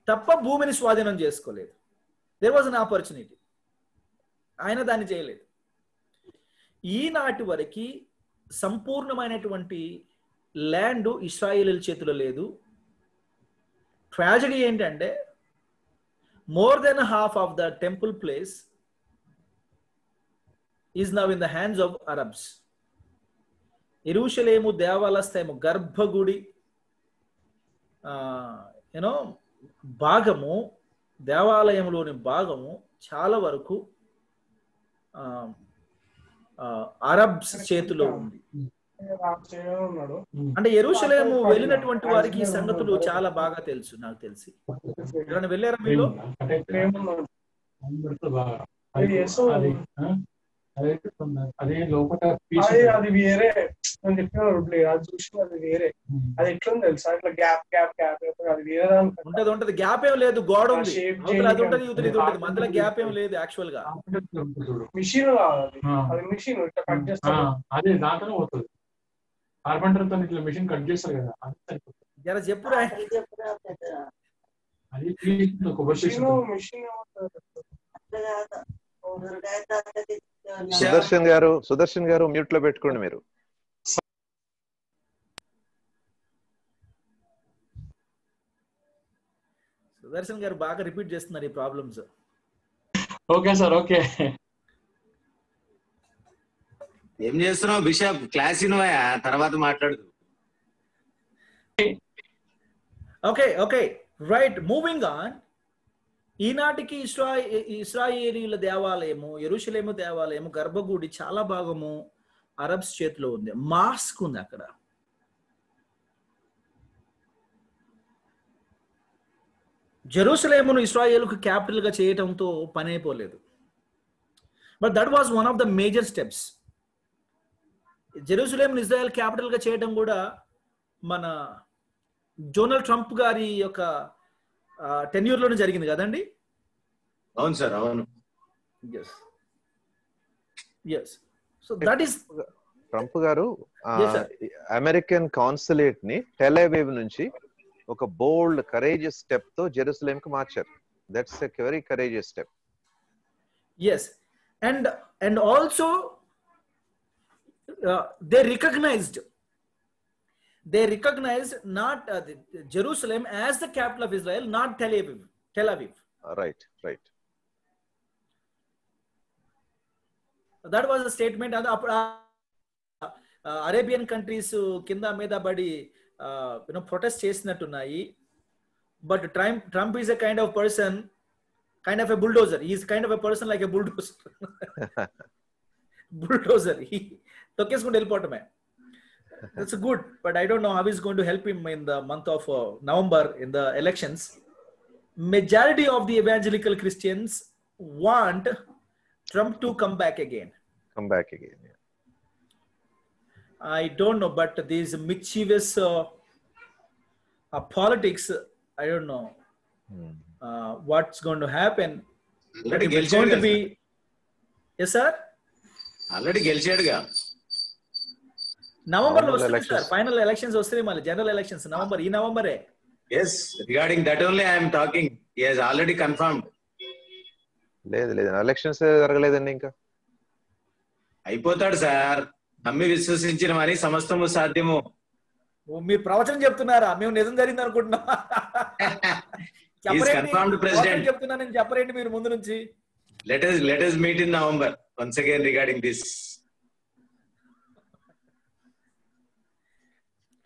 తప్ప భూమిని స్వాధీనం చేసుకోలేదు. దేర్ వాజ్ అన్ ఆపర్చునిటీ, ఆయన దాన్ని చేయలేదు. ఈనాటి వరకు సంపూర్ణమైనటువంటి ల్యాండ్ ఇశ్రాయేలీయుల చేతిలో లేదు. ట్రాజడీ ఏంటంటే more than half of the temple place is now in the hands of Arabs. యెరూషలేము దేవాలయము, గర్భగుడి భాగము, దేవాలయంలోని భాగము చాలా వరకు అరబ్స్ చేతిలో ఉంది. అంటే యెరూషలేము వెళ్ళినటువంటి వారికి ఈ సంగతులు చాలా బాగా తెలుసు. నాకు తెలిసి ఎవరైనా వెళ్ళారా మీలో? అది లోపల అది వేరే నేను చెప్పిన అది చూసిన అది వేరే. అది ఎట్లుంది తెలుసా, ఇట్లా గ్యాప్ గ్యాప్ గ్యాప్ అది వేరే ఉంటది. గ్యాప్ ఏం లేదు, గోడ ఉంది, అది ఉంటది, ఇది ఉంటది, మధ్యలో గ్యాప్ ఏం లేదు. యాక్చువల్ గా మిషన్ కావాలి, అది మిషన్ ఇట్లా కట్ చేస్తారు, అది దాంట్లోనే పోతుంది. కార్పెంటర్ తో ఇట్లా మిషన్ కట్ చేస్తారు కదా, అది జర చెప్పురా. అది మిషన్ సుదర్శన్ గారు మ్యూట్ లో పెట్టుకోండి మీరు. సుదర్శన్ గారు బాగా రిపీట్ చేస్తున్నారు ఈ ప్రాబ్లమ్స్. Okay sir, okay. ఏం చేస్తున్నావు బిషప్? క్లాస్ ఇన్వయా, తర్వాత మాట్లాడదు. Okay okay right, moving on. ఈనాటికి ఇశ్రాయేలీయుల దేవాలయము, యెరూషలేము దేవాలయము, గర్భగుడి చాలా భాగము అరబ్స్ చేతిలో ఉంది. మాస్క్ ఉంది అక్కడ. జెరూసలేమును ఇశ్రాయేలుకు క్యాపిటల్ గా చేయటంతో పని అయిపోలేదు. But that was one of the major steps. జెరూసలేమును ఇజ్రాయెల్ క్యాపిటల్ గా చేయడం కూడా మన డొనాల్డ్ ట్రంప్ గారి యొక్క టెన్యూర్ లోనే జరిగింది కదండి. అవును సార్, అవును. సో దట్ ఈస్ ట్రంప్ గారు అమెరికన్ కాన్సులేట్ ని టెల్ అవీవ్ నుంచి ఒక బోల్డ్ కరేజియస్ స్టెప్ తో జెరూసలేం కి మార్చారు. That's a very courageous step. yes and also they recognized not Jerusalem as the capital of Israel, not Tel Aviv. Right. That was a statement. అది అప్పుడు Arabian countries కింద మీద పడి ప్రొటెస్ట్ చేసినట్టున్నాయి. But Trump is a kind of person, kind of a bulldozer. He is kind of a person like a bulldozer. Bulldozer. He తొక్కేసుకుంటూ వెళ్ళిపోవటమే. That's good, but I don't know how he's going to help him in the month of November in the elections. Majority of the evangelical Christians want Trump to come back again. Come back again. Yeah. I don't know, but these mischievous politics, I don't know. What's going to happen? It's going to be. Yes, sir. Already గెలిచాడుగా. November లో వస్తుంది sir, final elections వస్తాయి, మళ్ళీ general elections November, ఈ నవంబరే. Yes, regarding that only I am talking. He has already confirmed. లేదు elections జరగలేదండి ఇంకా. అయిపోతాడు సార్, నమ్మి విశ్వసించిన వారి సమస్తము సాధ్యము. మీరు ప్రవచనం చెప్తున్నారా? మేము నిజం జరిగింది అనుకుంటున్నాం. చెప్తున్నాను, చెప్పరేంటి మీరు ముందు నుంచి? Let us meet in November once again regarding this.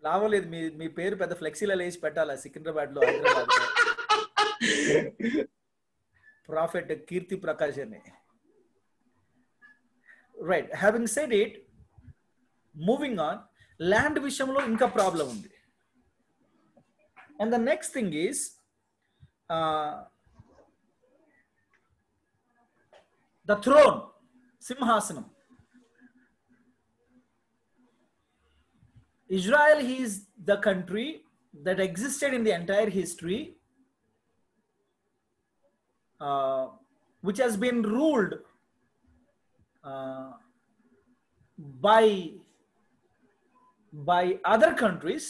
లాభం లేదు, మీ పేరు పెద్ద ఫ్లెక్సీలో వేసి పెట్టాలా సికింద్రాబాద్ లో, హైదరాబాద్ లో. ప్రాఫెట్ కీర్తి ప్రకాష్ అని. Right, having said it, moving on, land విషయంలో ఇంకా ప్రాబ్లం ఉంది. And the next thing is the throne, simhasanam. Israel is the country that existed in the entire history, which has been ruled by other countries,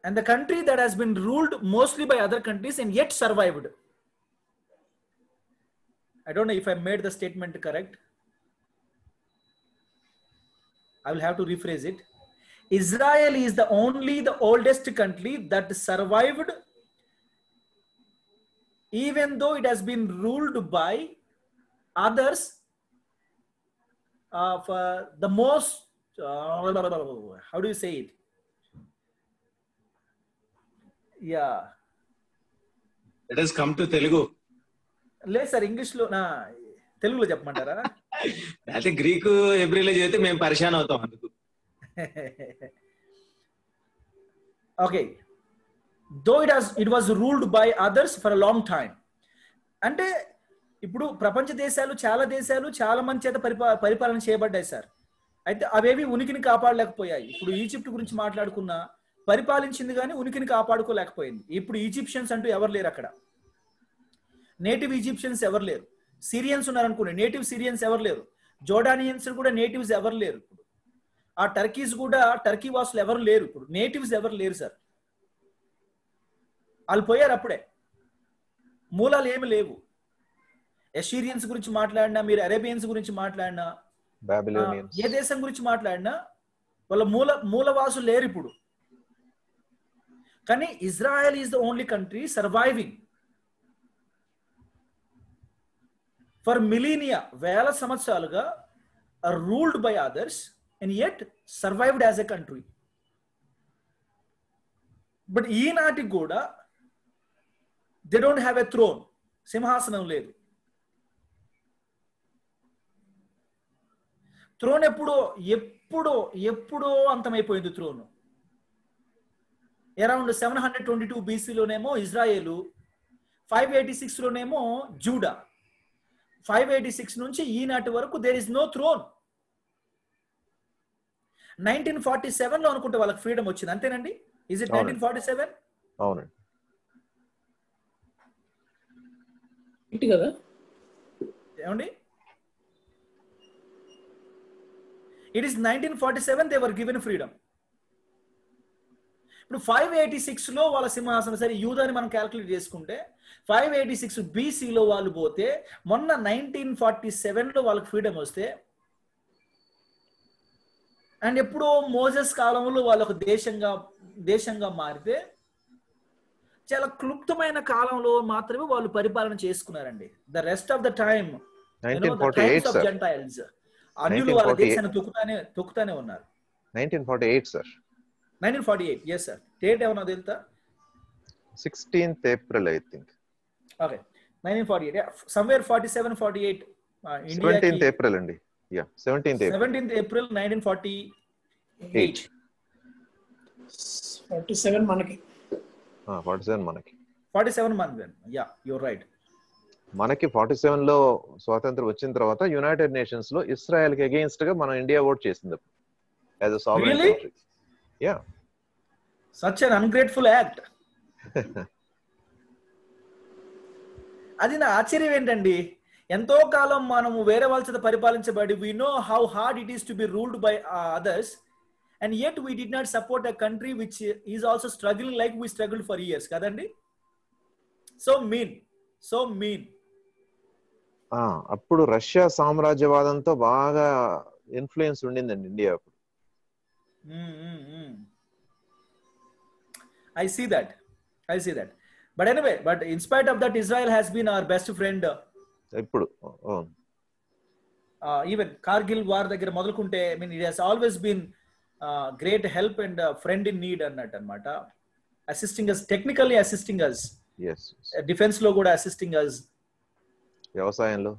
and the country that has been ruled mostly by other countries and yet survived. I don't know if I made the statement correct. I will have to rephrase it. Israel is the oldest country that survived, even though it has been ruled by others for the most, how do you say it? Yeah. Let us come to Telugu. లేదు sir, English లో, తెలుగులో చెప్పమంటారా? అయితే Greek హెబ్రీలో చెప్తే మేము పరిశాన్ అవుతాం అందుకు. Okay, though it was ruled by others for a long time. అంటే ఇప్పుడు ప్రపంచ దేశాలు, చాలా మంది చేత పరిపాలన చేయబడ్డాయి సార్. అయితే అవేవి ఉనికిని కాపాడలేకపోయాయి. ఇప్పుడు ఈజిప్ట్ గురించి మాట్లాడుకున్నా, పరిపాలించింది కానీ ఉనికిని కాపాడుకోలేకపోయింది. ఇప్పుడు ఈజిప్షియన్స్ అంటూ ఎవరు లేరు అక్కడ. నేటివ్ ఈజిప్షియన్స్ ఎవరు లేరు. సిరియన్స్ ఉన్నారనుకోండి, నేటివ్ సిరియన్స్ ఎవరు లేరు. జోర్డానియన్స్ కూడా నేటివ్స్ ఎవరు లేరు. ఇప్పుడు ఆ టర్కీస్ కూడా, టర్కీ వాసులు ఎవరు లేరు. ఇప్పుడు నేటివ్స్ ఎవరు లేరు సార్, వాళ్ళు పోయారు అప్పుడే. మూలాలు ఏమి లేవు. ఎషీరియన్స్ గురించి మాట్లాడినా, మీరు అరేబియన్స్ గురించి మాట్లాడినా, ఏ దేశం గురించి మాట్లాడినా వాళ్ళ మూలవాసులు లేరు ఇప్పుడు. కానీ Israel is the only country surviving for millennia, వేల సంవత్సరాలుగా ruled by others and yet survived as a country. But ఈనాటికి కూడా they don't have a throne, సింహాసనం లేదు. థ్రోన్ ఎప్పుడో అంతమైపోయింది థ్రోన్. అరౌండ్ 722 BCలోనేమో ఇజ్రాయేలు, 586లోనేమో జూడా. 586 నుంచి ఈనాటి వరకు దేర్ ఇస్ నో థ్రోన్. 1947లో అనుకుంటే వాళ్ళకి ఫ్రీడమ్ వచ్చింది, అంతేనండి? Is it 1947? అవునండి. ఇంటి కదా ఏమండి? It is 1947 they were given freedom. ఇప్పుడు 586లో వాళ్ళ సింహాసనం, సరే యూదాని మనం క్యాల్కులేట్ చేసుకుంటే 586 BCలో వాళ్ళు పోతే, మొన్న 1947లో వాళ్ళకి ఫ్రీడమ్ వస్తే, అండ్ ఎప్పుడో మోజెస్ కాలంలో వాళ్ళొక దేశంగా మారితే, చాలా క్లుప్తమైన కాలంలో మాత్రమే వాళ్ళు పరిపాలన చేసుకున్నారండి. The rest of the time 1948 of sir. Gentiles, అన్యులు వాళ్ళ దేశాన్ని తొక్కుతానే ఉన్నారు. 1948 సార్. 1948, yes sir. డేట్ ఏమన్నా తెలుసా? 16th April I think. Okay, 1948, somewhere 47 48 India 17th April అండి. Yeah, 17th April. 17th April 1948. 47 మనకి. 47 మనకి. 47 మనకి. Yeah, you're right. మనకి 47 లో స్వాతంత్రం వచ్చిన తర్వాత యునైటెడ్ నేషన్స్ లో ఇస్రాయల్ కి అగైన్స్ట్ గా మన ఇండియా ఓట్ చేసింది as a sovereign country. Yeah, such an ungrateful act. అది నా ఆశ్చర్యం ఏంటండి, ఎంతో కాలం మనము వేరే వాళ్ళ చేత పరిపాలించబడి we know how hard it is to be ruled by others, and yet we did not support a country which is also struggling like we struggled for years. కదండి, so mean. అప్పుడు రష్యా సామ్రాజ్యవాదంతో బాగా influence ఉండిందండి India అప్పుడు. I see that. But anyway, in spite of that, Israel has been our best friend. ఇప్పుడు even Kargil war దగ్గర మొదలుకుంటే, I mean, it has always been great help and friend in need అన్నమాట, assisting us, technically assisting us. Yes. Defense లో కూడా assisting us. వ్యవసాయంలో.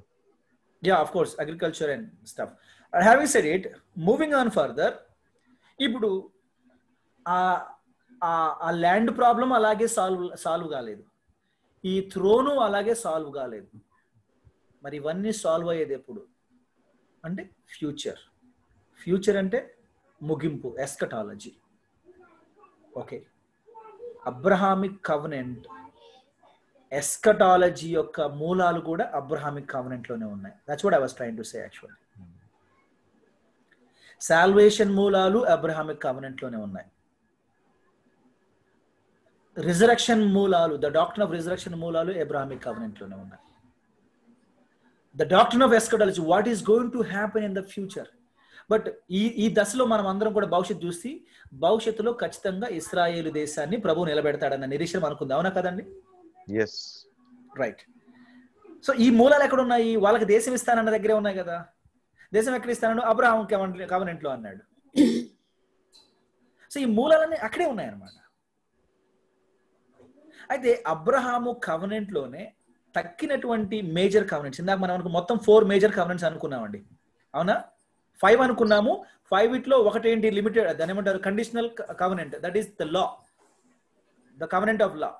Yeah, of course, agriculture and stuff. And having said it, moving on further, ఇప్పుడు ఆ land problem అలాగే solve కాలేదు, ఈ థ్రోను అలాగే సాల్వ్ కాలేదు. మరి ఇవన్నీ సాల్వ్ అయ్యేది ఎప్పుడు అంటే ఫ్యూచర్ అంటే ముగింపు, eschatology. Okay, Abrahamic covenant, eschatology యొక్క మూలాలు కూడా అబ్రహామిక్ కవెనెంట్ లోనే ఉన్నాయి. That's what I was trying to say actually. Salvation మూలాలు అబ్రహామిక్ కవెనెంట్ లోనే ఉన్నాయి. రిజరక్షన్ మూలాలు, ద డాక్ట్రిన్ ఆఫ్ రిజరక్షన్ మూలాలు అబ్రహామిక్ కవెనెంట్ లోనే ఉన్నాయి. The doctrine of eschatology, what is going to happen in the future. But ఈ దశలో మనం అందరం కూడా భవిష్యత్తు చూసి, భవిష్యత్తులో ఖచ్చితంగా ఇశ్రాయేలు దేశాన్ని ప్రభువు నిలబెడతాడన్న నిరీక్షణ అనుకుందాం, అవునా కదండి? Yes, right. సో ఈ మూలాలు ఎక్కడ ఉన్నాయి? వాళ్ళకి దేశం ఇస్తానన్న దగ్గరే ఉన్నాయి కదా. దేశం ఎక్కడ ఇస్తానో అబ్రహాం కవెనెంట్ లో అన్నాడు. సో ఈ మూలాలన్నీ అక్కడే ఉన్నాయన్నమాట. అయితే అబ్రహాము కవెనెంట్ లోనే తక్కినటువంటి మేజర్ కవెనెంట్స్, ఇందాక మనం మొత్తం 4 మేజర్ కవెనెంట్స్ అనుకున్నామండి, అవునా? 5 అనుకున్నాము. 5 వీటిలో ఒకటేంటి? లిమిటెడ్, దాని ఏమంటారు, conditional covenant, that is the law, the covenant of law.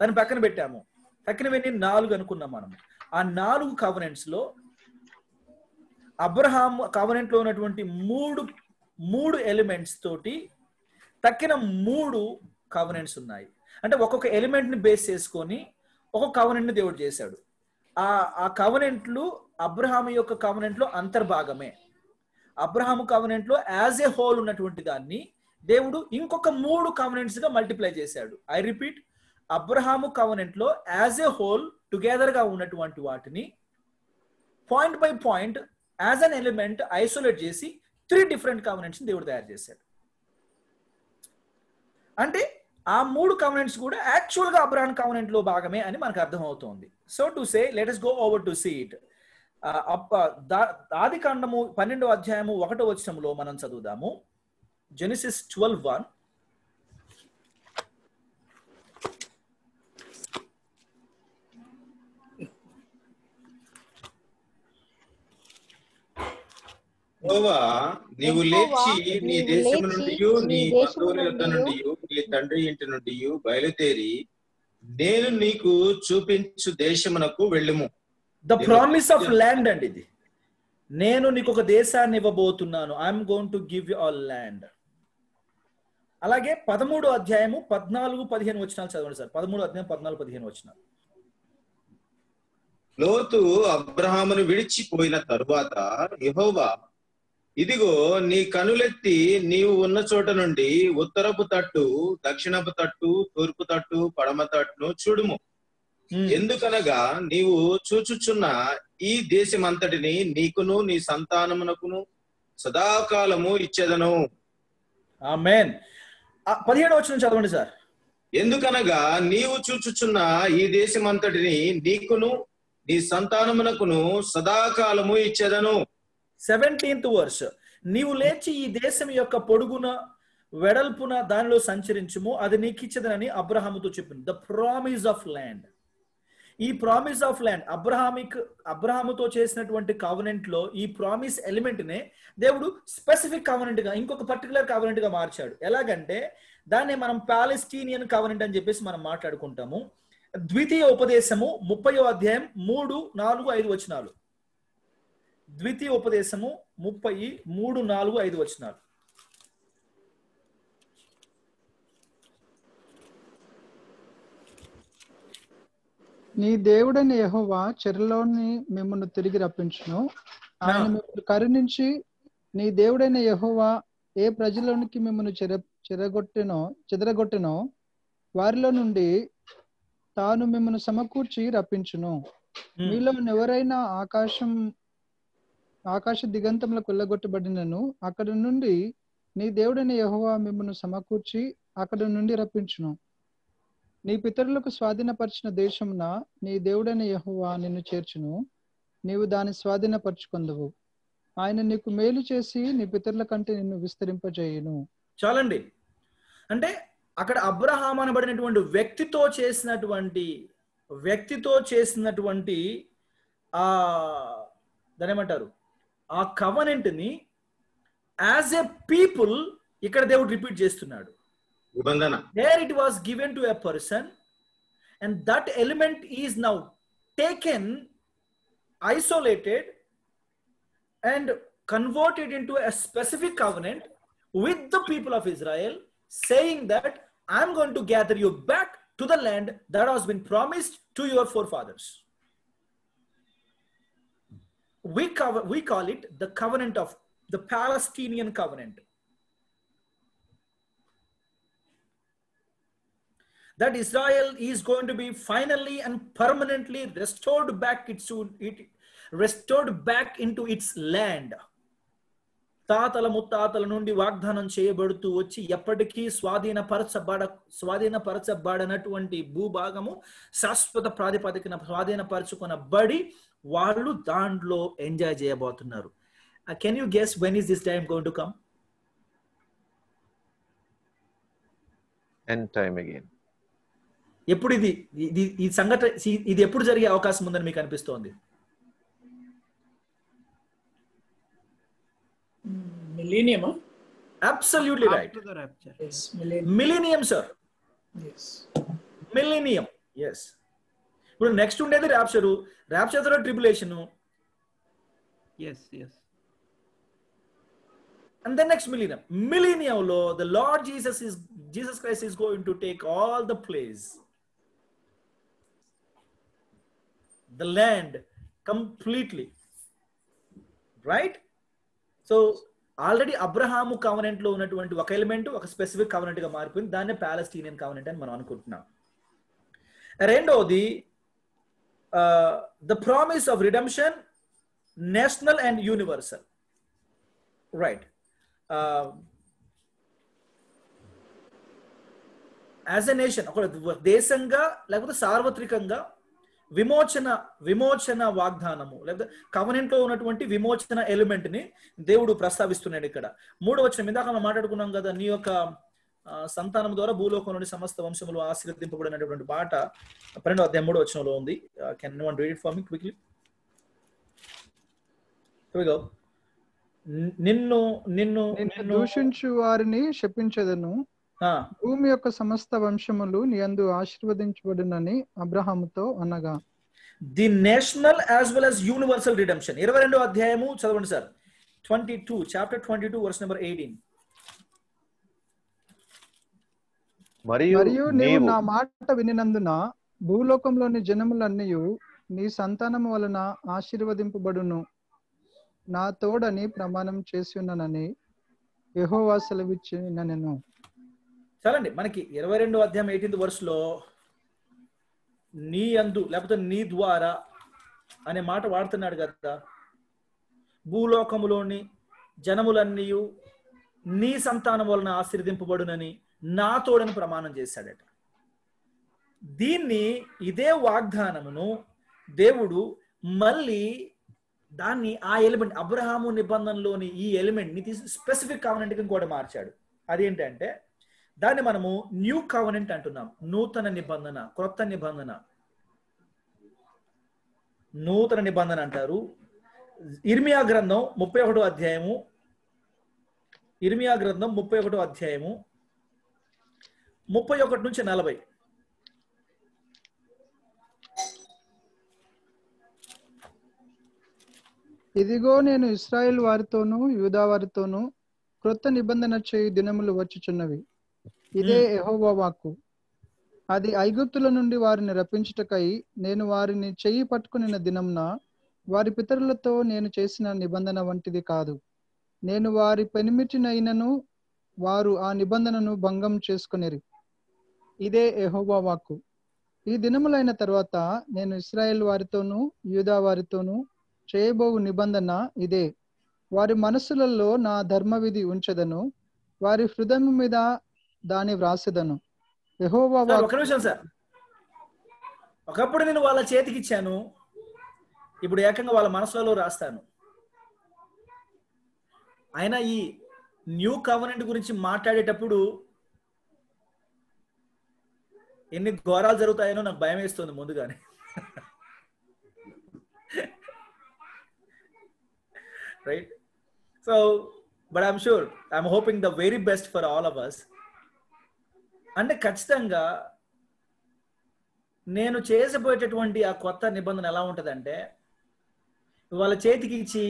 దాన్ని పక్కన పెట్టాము. తక్కినవన్నీ 4 అనుకున్నాం మనం. ఆ 4 కవెనెంట్స్ లో అబ్రహాం కవెనెంట్ లో ఉన్నటువంటి మూడు ఎలిమెంట్స్ తోటి తక్కిన 3 కవెనెంట్స్ ఉన్నాయి. అంటే ఒక్కొక్క ఎలిమెంట్ ని బేస్ చేసుకొని ఒక్కొక్క కవెనెంట్ ని దేవుడు చేశాడు. ఆ కవెనెంట్లు అబ్రహాము యొక్క కవెనెంట్ లో అంతర్భాగమే. అబ్రహాము కవెనెంట్ లో యాజ్ ఏ హోల్ ఉన్నటువంటి దాన్ని దేవుడు ఇంకొక 3 కవెనెంట్స్ గా మల్టిప్లై చేశాడు. ఐ రిపీట్, అబ్రహాము కవెనెంట్ లో యాజ్ ఏ హోల్ టుగెదర్ గా ఉన్నటువంటి వాటిని point by point as an element isolate చేసి 3 డిఫరెంట్ కవెనెంట్స్ దేవుడు తయారు చేశాడు. అంటే ఆ 3 కవెనెంట్స్ కూడా యాక్చువల్ గా అబ్రహాం కవెనెంట్ లో భాగమే అని మనకు అర్థమవుతోంది. So to say, let us go over to see it. ఆదికాండము 12వ అధ్యాయము 1వ వచనంలో మనం చదువుదాము. జెనసిస్ 12:1. యెహోవా, నీవు లేచి నీ దేశము నుండి, నీ బంధువుల యొద్ద నుండి, నీ తండ్రి ఇంటి నుండి బయలుదేరి నేను నీకు చూపించు దేశమునకు వెళ్ళుము. ద ప్రామిస్ ఆఫ్ ల్యాండ్ అండి ఇది. నేను నీకు ఒక దేశాన్ని ఇవ్వబోతున్నాను. I'm going to give you all land. అలాగే 13వ అధ్యాయము 14-15 వచనాలు చదవండి సార్. 13వ అధ్యాయం 14-15 వచనాలు. లోతు అబ్రహామును విడిచిపోయిన తరువాత యెహోవా, ఇదిగో నీ కనులెత్తి నీవు ఉన్న చోట నుండి ఉత్తరపు తట్టు, దక్షిణపు తట్టు, తూర్పు తట్టు, పడమ తట్టును చూడుము. ఎందుకనగా నీవు చూచుచున్న ఈ దేశమంతటిని నీకును నీ సంతానమునకును సదాకాలము ఇచ్చేదను. ఆమేన్. 17వ వచనం చదవండి సార్. ఎందుకనగా నీవు చూచుచున్న ఈ దేశమంతటిని నీకును నీ సంతానమునకును సదాకాలము ఇచ్చేదను. 17th verse. నీవు లేచి ఈ దేశం యొక్క పొడుగున వెడల్పున దానిలో సంచరించుము, అది నీకు ఇచ్చేదనని అబ్రహాముతో చెప్పింది. The promise of land. ఈ ప్రామిస్ ఆఫ్ ల్యాండ్ అబ్రహాముతో చేసినటువంటి కావనెంట్ లో ఈ ప్రామిస్ ఎలిమెంట్ నే దేవుడు స్పెసిఫిక్ కావనెంట్ గా, ఇంకొక పర్టికులర్ కావనెంట్ గా మార్చాడు. ఎలాగంటే దాన్ని మనం పాలెస్టీనియన్ కావనెంట్ అని చెప్పేసి మనం మాట్లాడుకుంటాము. ద్వితీయ ఉపదేశము 30వ అధ్యాయం 3, 4, 5 వచనాలు. ద్వితీయ ఉపదేశము 30, 3, 4, 5 వచనాలు. నీ దేవుడైన యెహోవా చెరలోని మిమ్మల్ని తిరిగి రప్పించును. ఆయన మిమ్మల్ని కరుణించి నీ దేవుడైన యెహోవా ఏ ప్రజలోనికి మిమ్మల్ని చెదరగొట్టినో వారిలో నుండి తాను మిమ్మల్ని సమకూర్చి రప్పించును. మీలో ఎవరైనా ఆకాశ దిగంతములకు వెళ్ళగొట్టబడినను అక్కడ నుండి నీ దేవుడైన యెహోవా మిమ్మల్ని సమకూర్చి అక్కడ నుండి రప్పించును. నీ పితరులకు స్వాధీనపరిచిన దేశమున నీ దేవుడైన యెహోవా నిన్ను చేర్చును. నీవు దాన్ని స్వాధీనపరచుకొందువు. ఆయన నీకు మేలు చేసి నీ పితరుల కంటే నిన్ను విస్తరింపజేయును. చాలండి. అంటే అక్కడ అబ్రహాం అనబడినటువంటి వ్యక్తితో చేసినటువంటి దాని ఏమంటారు, ఆ కవనెంట్ ని యాజ్ ఎ పీపుల్ ఇక్కడ దేవుడు రిపీట్ చేస్తున్నాడు. There it was given to a person, and that element is now taken, isolated, and converted into a specific covenant with the people of Israel, saying that I'm going to gather you back to the land that has been promised to your forefathers. We call it the covenant of the Palestinian covenant. That Israel is going to be finally and permanently restored back into its land. తాతల ముత్తాతల నుండి వాగ్దానం చేయబడుతూ వచ్చి ఎప్పటికీ స్వాధీనపరచబడినటువంటి భూభాగము శాశ్వత ప్రాతిపదికన స్వాధీనపరచుకొనబడి వాళ్ళు దాంట్లో ఎంజాయ్ చేయబోతున్నారు. Can you guess when is this time going to come? End time again. ఎప్పుడు ఈ సంఘటన ఇది ఎప్పుడు జరిగే అవకాశం ఉందని మీకు అనిపిస్తోంది? Millennium? Absolutely right. After the rapture. Yes, millennium, sir. Yes. Millennium. Yes. ఇప్పుడు నెక్స్ట్ ఉండేది ర్యాప్చర్ తర్వాత tribulation. Yes. And then next millennium lo the Lord Jesus Christ is going to take all the place, the land completely, right? So already Abraham covenant లో ఉన్నటువంటి ఒక element ఒక specific covenant గా మారిపోయింది. దాన్నే పాలెస్టీనియన్ కవనెంట్ అని మనం అనుకుంటున్నాం. రెండోది the promise of redemption, national and universal, right? As a nation, ఒక దేశంగా లేకపోతే సార్వత్రికంగా విమోచన వాగ్దానము లేకపోతే కవనెంట్ లో ఉన్నటువంటి విమోచన ఎలిమెంట్ ని దేవుడు ప్రస్తావిస్తున్నాడు ఇక్కడ. 3వ వచనం ఇందాక మనం మాట్లాడుకున్నాం కదా, నీ యొక్క సంతానం ద్వారా భూలోకంలోని సమస్త వంశములు ఆశీర్వదింపబడినటువంటి మాట 12వ అధ్యాయం 3వ వచనంలో ఉంది. Can you read it for me quickly? Here we go. నిన్ను దూషించు వారిని శపించెదను, భూమి యొక్క సమస్త వంశములు నీ యందు ఆశీర్వదించబడునని అబ్రహాముతో అనగా. The national as well as universal redemption. 22వ అధ్యాయము చదవండి సార్. 22 chapter 22 verse number 18. మరియు నీవు నా మాట వినినందున భూలోకంలోని జనములన్నీ నీ సంతానము వలన ఆశీర్వదింపబడును, నా తోడని ప్రమాణం చేసి ఉన్నానని యెహోవా సెలవిచ్చినెను. చాలండి. మనకి 22వ అధ్యాయం 18th వర్స్లో నీ యందు లేకపోతే నీ ద్వారా అనే మాట వాడుతున్నాడు కదా. భూలోకములోని జనములన్నీ నీ సంతానం వలన ఆశీర్వదింపబడునని నా తోడని ప్రమాణం చేశాడట. ఇదే వాగ్దానమును దేవుడు మళ్ళీ దాన్ని ఆ ఎలిమెంట్ అబ్రహాము నిబంధనలోని ఈ ఎలిమెంట్ ని తీసి స్పెసిఫిక్ కవెనెంట్ కి కూడా మార్చాడు. అదేంటంటే దాన్ని మనము న్యూ కవెనెంట్ అంటున్నాం. నూతన నిబంధన, క్రొత్త నిబంధన, నూతన నిబంధన అంటారు. ఇర్మియా గ్రంథం 31వ అధ్యాయము, ఇర్మియా గ్రంథం 31వ అధ్యాయము 31 నుంచి 40. ఇదిగో నేను ఇశ్రాయేల్ వారితోనూ యూదా వారితోనూ క్రొత్త నిబంధన చేయు దినములు వచ్చుచున్నవి. ఇదే యెహోవా వాక్కు. అది ఐగుప్తుల నుండి వారిని రప్పించుటకై నేను వారిని చెయ్యి పట్టుకునిన దినంన వారి పితరులతో నేను చేసిన నిబంధన వంటిది కాదు. నేను వారి పెనిమిటినైనను వారు ఆ నిబంధనను భంగం చేసుకొనిరి. ఇదే యెహోవా వాక్కు. ఈ దినములైన తర్వాత నేను ఇశ్రాయేల్ వారితోనూ యూదా వారితోనూ చేయబోవు నిబంధన ఇదే. వారి మనస్సులలో నా ధర్మవిధి ఉంచదను, వారి హృదయం మీద దాన్ని వ్రాసెదను. యెహోవా వాక్కు. ఒక నిమిషం సార్. ఒకప్పుడు నేను వాళ్ళ చేతికి ఇచ్చాను, ఇప్పుడు ఏకంగా వాళ్ళ మనసులలో రాస్తాను. ఆయన ఈ న్యూ కవెనెంట్ గురించి మాట్లాడేటప్పుడు ఎన్ని ఘోరాలు జరుగుతాయనో నాకు భయం వేస్తుంది ముందుగానే. Right. So but I'm sure, I'm hoping the very best for all of us. అంటే ఖచ్చితంగా నేను చేసిపోయేటటువంటి ఆ కొత్త నిబంధన ఎలా ఉంటుందంటే, వాళ్ళ చేతికి ఇచ్చి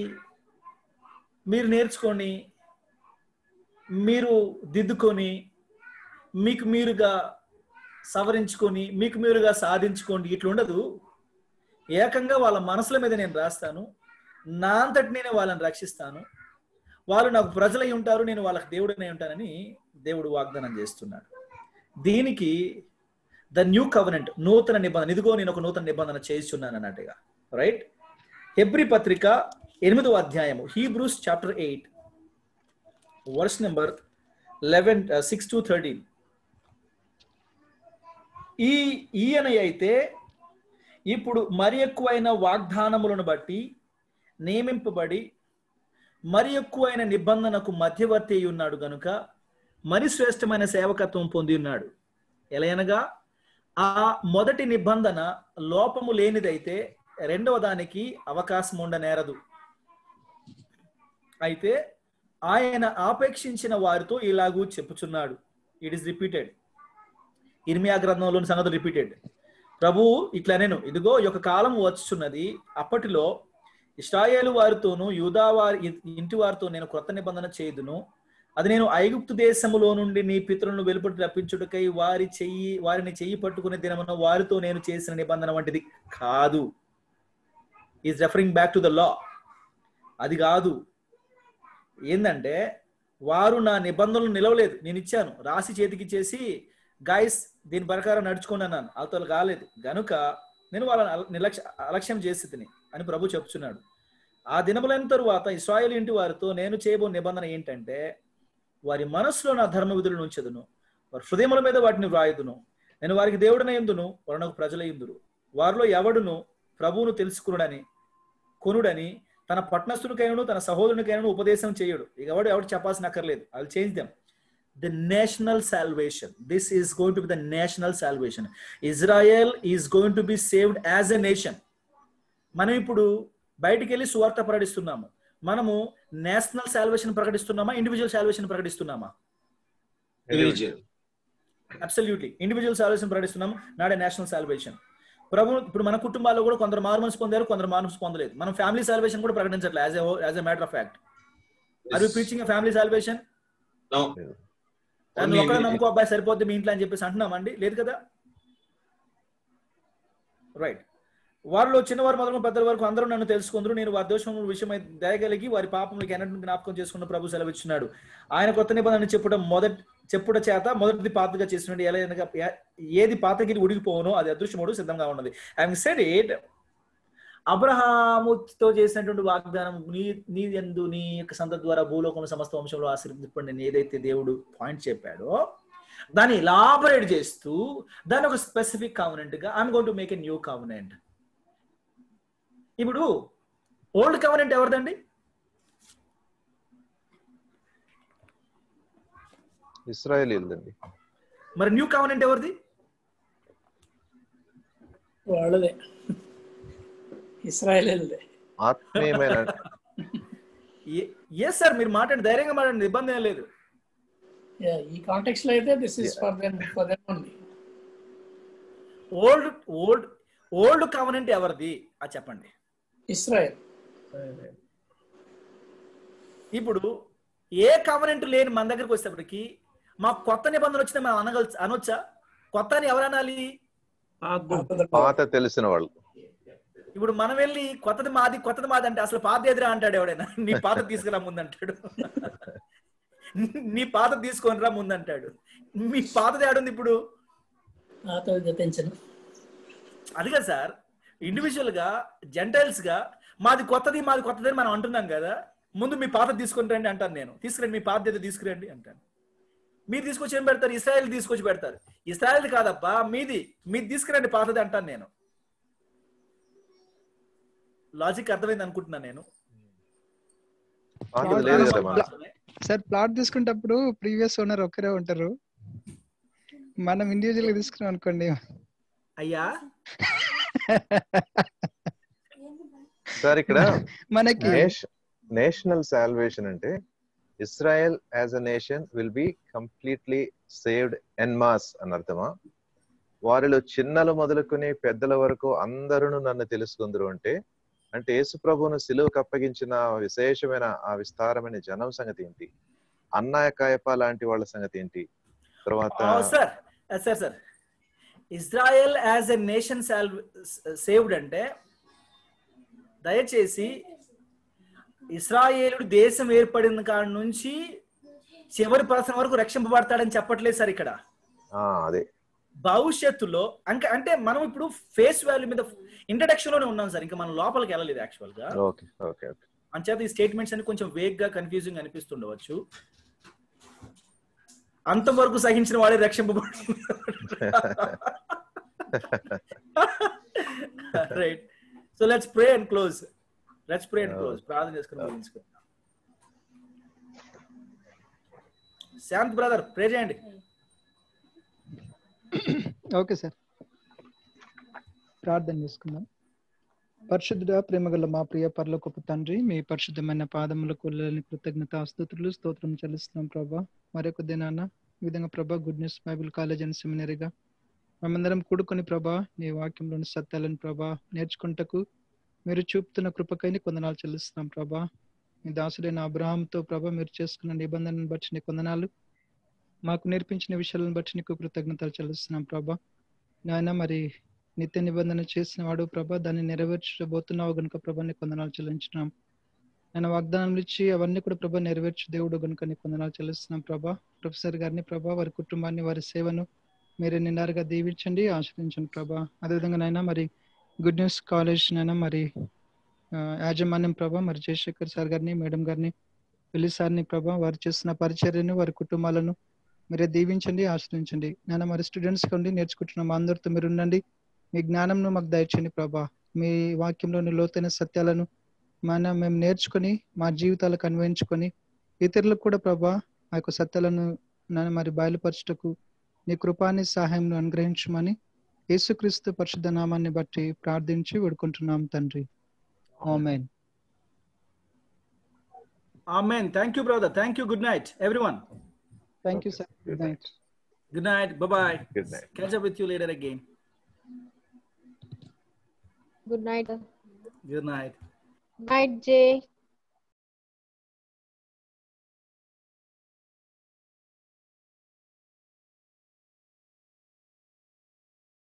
మీరు నేర్చుకొని, మీరు దిద్దుకొని, మీకు మీరుగా సవరించుకొని, మీకు మీరుగా సాధించుకోండి, ఇట్లా ఉండదు. ఏకంగా వాళ్ళ మనసుల మీద నేను రాస్తాను, నా అంతటి నేనే వాళ్ళని రక్షిస్తాను, వాళ్ళు నాకు ప్రజలై ఉంటారు, నేను వాళ్ళకి దేవుడినై ఉంటానని దేవుడు వాగ్దానం చేస్తున్నాడు. దీనికి ద న్యూ కవెనెంట్, నూతన నిబంధన, ఇదిగో నేను ఒక నూతన నిబంధన చేస్తున్నాను అన్నట్టుగా. రైట్. హెబ్రీ పత్రిక 8వ అధ్యాయము, Hebrews chapter 8 verse number 6 to 13. ఈయన అయితే ఇప్పుడు మరి ఎక్కువైన వాగ్దానములను బట్టి నియమింపబడి మరి ఎక్కువైన నిబంధనకు మధ్యవర్తి అయి ఉన్నాడు గనుక మరి శ్రేష్టమైన సేవకత్వం పొంది ఉన్నాడు. ఎలయనగా ఆ మొదటి నిబంధన లోపము లేనిదైతే రెండవ దానికి అవకాశం ఉండనేరదు. అయితే ఆయన ఆపేక్షించిన వారితో ఇలాగూ చెప్పుచున్నాడు. It is repeated. ఇర్మియా గ్రంథంలోని సంగతులు రిపీటెడ్. ప్రభు ఇట్లా నేను, ఇదిగో ఒక కాలం వచ్చుచున్నది, అప్పటిలో ఇశ్రాయేలు వారితోనూ యూదా వారి ఇంటి వారితో నేను క్రొత్త నిబంధన చేయుదును. అది నేను ఐగుప్తు దేశములో నుండి నీ పితరులను వెలుపటి రప్పించుటకై వారిని చెయ్యి పట్టుకునే దినమున వారితో నేను చేసిన నిబంధన వంటిది కాదు. Is referring back to the law. అది కాదు. ఏంటంటే వారు నా నిబంధనలు నిలవలేదు. నేను ఇచ్చాను, రాసి చేతికి ఇచ్చేసి గైస్ దీని ప్రకారం నడుచుకోండి అన్నాను. అవతల కాలేదు గనుక నేను వాళ్ళని అలక్ష్యం చేసి అని ప్రభు చెప్తున్నాడు. ఆ దినములైన తరువాత ఇశ్రాయేలు ఇంటి వారితో నేను చేయబో నిబంధన ఏంటంటే, వారి మనస్సులో నా ధర్మ విధులను ఉంచదును, వారి హృదయముల మీద వాటిని వ్రాయుదును. నేను వారికి దేవుడిని ఎందును, వారు నాకు ప్రజల ఎందురు. వారిలో ఎవడును ప్రభువును తెలుసుకునుడని కొనుడని తన పట్టణస్థునికైనను తన సహోదరునికైనను ఉపదేశం చేయడు. ఇక ఎవడు చెప్పాల్సిన అక్కర్లేదు. I will change them. The national salvation. This is going to be the national salvation. Israel is going to be saved as a nation. మనం ఇప్పుడు బయటికి వెళ్ళి సువార్త ప్రకటిస్తున్నాము. మనము నేషనల్ సాల్వేషన్ ప్రకటిస్తున్నామా, ఇండివిజువల్ సాల్వేషన్ ప్రకటిస్తున్నామా? అబ్సల్యూట్లీ ఇండివిజువల్ సాల్వేషన్ ప్రకటిస్తున్నాము, నాట్ ఏ నేషనల్ సాల్వేషన్. ప్రభు ఇప్పుడు మన కుటుంబాల్లో కూడా కొందరు మారుమనసు పొందారు, కొందరు మారుమనసు పొందలేదు. మనం ఫ్యామిలీ సాల్వేషన్ కూడా ప్రకటించట్లేదు as a matter of fact. Are you preaching a family salvation? నువ్వు ఒక్కడ నమ్ముకో అబ్బాయి సరిపోద్ది మీ ఇంట్లో అని చెప్పేసి అంటున్నామండి? లేదు కదా. రైట్. వారిలో చిన్నవారు మొదలు పెద్దల వరకు అందరూ నన్ను తెలుసుకుందరు. నేను వారి దోషముల విషయమై దయగలిగి వారి పాపములకు ఎన్నడూ జ్ఞాపకం చేసుకున్న ప్రభు సెలవిచ్చున్నాడు. ఆయన కొత్త నిబంధన చెప్పుట చేత మొదటిది పాతగా చేసినట్టు ఎలా ఏది పాతగిరి ఉడిగిపోవనో అది అదృశ్యముడు సిద్ధంగా ఉన్నది. I said it. అబ్రహాముతో చేసినటువంటి వాగ్దానం, నీ యందు నీ యొక్క సంతతి ద్వారా భూలోకంలో సమస్త వంశంలో ఆశీర్వదింపండి అని ఏదైతే దేవుడు పాయింట్ చెప్పాడో దాన్ని ఎలాబరేట్ చేస్తూ దాన్ని ఒక స్పెసిఫిక్ కవెనెంట్ గా I'm going to make a new covenant. ఇప్పుడు ఓల్డ్ కవెనెంట్ ఎవరిదండి? ఇశ్రాయేలీయులదండి. మరి న్యూ కవెనెంట్ ఎవరిది? వాళ్ళదే, ఇశ్రాయేలీయులదే. ఆత్మీయమైన ఎస్ సార్, మీరు మాట్లాడి ధైర్యంగా మాట్లాడండి, ఇబ్బంది ఏం లేదు. ఈ కాంటెక్స్ట్ లో అయితే this is for them only. Old covenant ఎవరిది అది చెప్పండి. ఇశ్రాయేల్. ఇప్పుడు ఏ కవెనెంట్ లేని మన దగ్గరికి వచ్చేటప్పటికి మాకు కొత్త నిబంధన వచ్చినా మనం అనొచ్చా? కొత్త అని ఎవరు అనాలి? పాత తెలిసిన వాళ్ళు. ఇప్పుడు మనం వెళ్ళి కొత్తది మాది అంటే అసలు పాత ఎదురా అంటాడు ఎవడైనా. నీ పాత తీసుకురా ముందంటాడు, నీ పాత తీసుకొని రా ముందంటాడు. మీ పాతది ఏడుంది ఇప్పుడు? అది కదా సార్, ఇండివిజువల్ గా జెంటైల్స్ గా మాది కొత్తది అని మనం అంటున్నాం కదా. ముందు మీ పాత తీసుకొని రండి అంటాను నేను. తీసుకురండి, మీ పాత ఏదో తీసుకురండి అంటాను. మీరు తీసుకొచ్చి ఏం పెడతారు? ఇశ్రాయేల్ తీసుకొచ్చి పెడతారు. ఇశ్రాయేల్ కాదబ్బా మీది తీసుకురండి పాతది అంటాను నేను. లాజిక్ అర్థమైంది అనుకుంటున్నాను నేను. సార్ ప్లాట్ తీసుకునేటప్పుడు ప్రీవియస్ ఓనర్ ఒకరే ఉంటారు, మనం ఇండివిజువల్ గా తీసుకున్నాం అనుకోండి అయ్యా. సార్ ఇక్కడ మనకి నేషనల్ సాల్వేషన్ అంటే Israel as a nation will be completely saved en masse అని అర్థమా? వారిలో చిన్నలు మొదలుకొని పెద్దల వరకు అందరూ నన్ను తెలుసుకుందరు అంటే యేసు ప్రభువును సిలువకు అప్పగించిన విశేషమైన ఆ విస్తారమైన జనం సంగతి ఏంటి? అన్నాయ కాయప లాంటి వాళ్ళ సంగతి ఏంటి? తర్వాత sir Israel as a nation saved అంటే దయచేసి ఇశ్రాయేలుడు దేశం ఏర్పడిన కాడ నుంచి చివరి పర్సన్ వరకు రక్షింపబడతాడని చెప్పట్లేదు సార్ ఇక్కడ. అదే భవిష్యత్తులో అంటే మనం ఇప్పుడు ఫేస్ వాల్యూ మీద ఇంట్రడక్షన్ లోనే ఉన్నాం సార్, ఇంకా మనం లోపలికి వెళ్ళలేదు యాక్చువల్ గా. అంచేత ఈ స్టేట్మెంట్స్ అన్ని కొంచెం వేగ్ గా కన్ఫ్యూజింగ్ అనిపిస్తుండవచ్చు. అంతవరకు సహించిన వాడే రక్షింపబడు. Right, so let's pray and close. ప్రార్థన చేసుకుని ముగించుకుందాం. శాంత్ బ్రదర్ ప్రే చేయండి. ఓకే సార్, ప్రార్థన చేసుకుందాం. పరిశుద్ధుడా ప్రేమగల మా ప్రియ పరలోకపు తండ్రి, మీ పరిశుద్ధమైన పాదములకు కృతజ్ఞతాస్తుతులు స్తోత్రం చెల్లిస్తున్నాం ప్రభా. మరొక దినాన ఈ విధంగా ప్రభా good news Bible college and సెమినరీగా మేమందరం కూడుకొని ప్రభా నీ వాక్యంలోని సత్యాలను ప్రభా నేర్చుకుంటకు మీరు చూపుతున్న కృపకైని కొందనాలు చెల్లిస్తున్నాం ప్రభా. మీ దాసుడైన అబ్రహాంతో ప్రభా మీరు చేసుకున్న నిబంధనను బట్టి నీ కొందనాలు, మాకు నేర్పించిన విషయాలను బట్టి నీకు కృతజ్ఞతలు చెల్లిస్తున్నాం ప్రభా. నాయన మరి నిత్య నిబంధన చేసిన వాడు ప్రభా, దాన్ని నెరవేర్చబోతున్నావు గనుక ప్రభా నీ కొందనాలు చెల్లించినాం. ఆయన వాగ్దానాలు ఇచ్చి అవన్నీ కూడా ప్రభా నెరవేర్చు దేవుడు గనుక నీ కొందనాలు చెల్లిస్తున్నాం ప్రభా. ప్రొఫెసర్ గారిని ప్రభా, వారి కుటుంబాన్ని, వారి సేవను మీరే నిండారుగా దీవించండి, ఆశ్రయించండి ప్రభా. అదేవిధంగా నాయన మరి గుడ్ న్యూస్ కాలేజ్ నైనా మరి యాజమాన్యం ప్రభా, మరి జయశేఖర్ సార్ గారిని, మేడం గారిని, పెళ్లి సార్ని ప్రభా, వారు చేస్తున్న పరిచర్యను, వారి కుటుంబాలను మీరే దీవించండి, ఆశ్రయించండి. నేను మరి స్టూడెంట్స్ ఉండి నేర్చుకుంటున్నాం, మా అందరితో మీరు ఉండండి, మీ జ్ఞానంను మాకు దయచేయండి ప్రభా. మీ వాక్యంలోని లోతైన సత్యాలను మేము నేర్చుకొని మా జీవితాలకు అన్వయించుకొని ఇతరులకు కూడా ప్రభా ఆ యొక్క సత్యాలను నన్ను మరి బయలుపరచుటకు నీ కృపాని సహాయం అనుగ్రహించమని యేసుక్రీస్తు పరిశుద్ధ నామాన్ని బట్టి ప్రార్థించి వేడుకుంటున్నాం తండ్రి. ఆమేన్. Amen. Thank you, brother. Thank you. Good night, everyone. Thank you, sir. Good night. Good night. Bye-bye. Good night. Catch up with you later again. Good night. Good night. Night, Jay.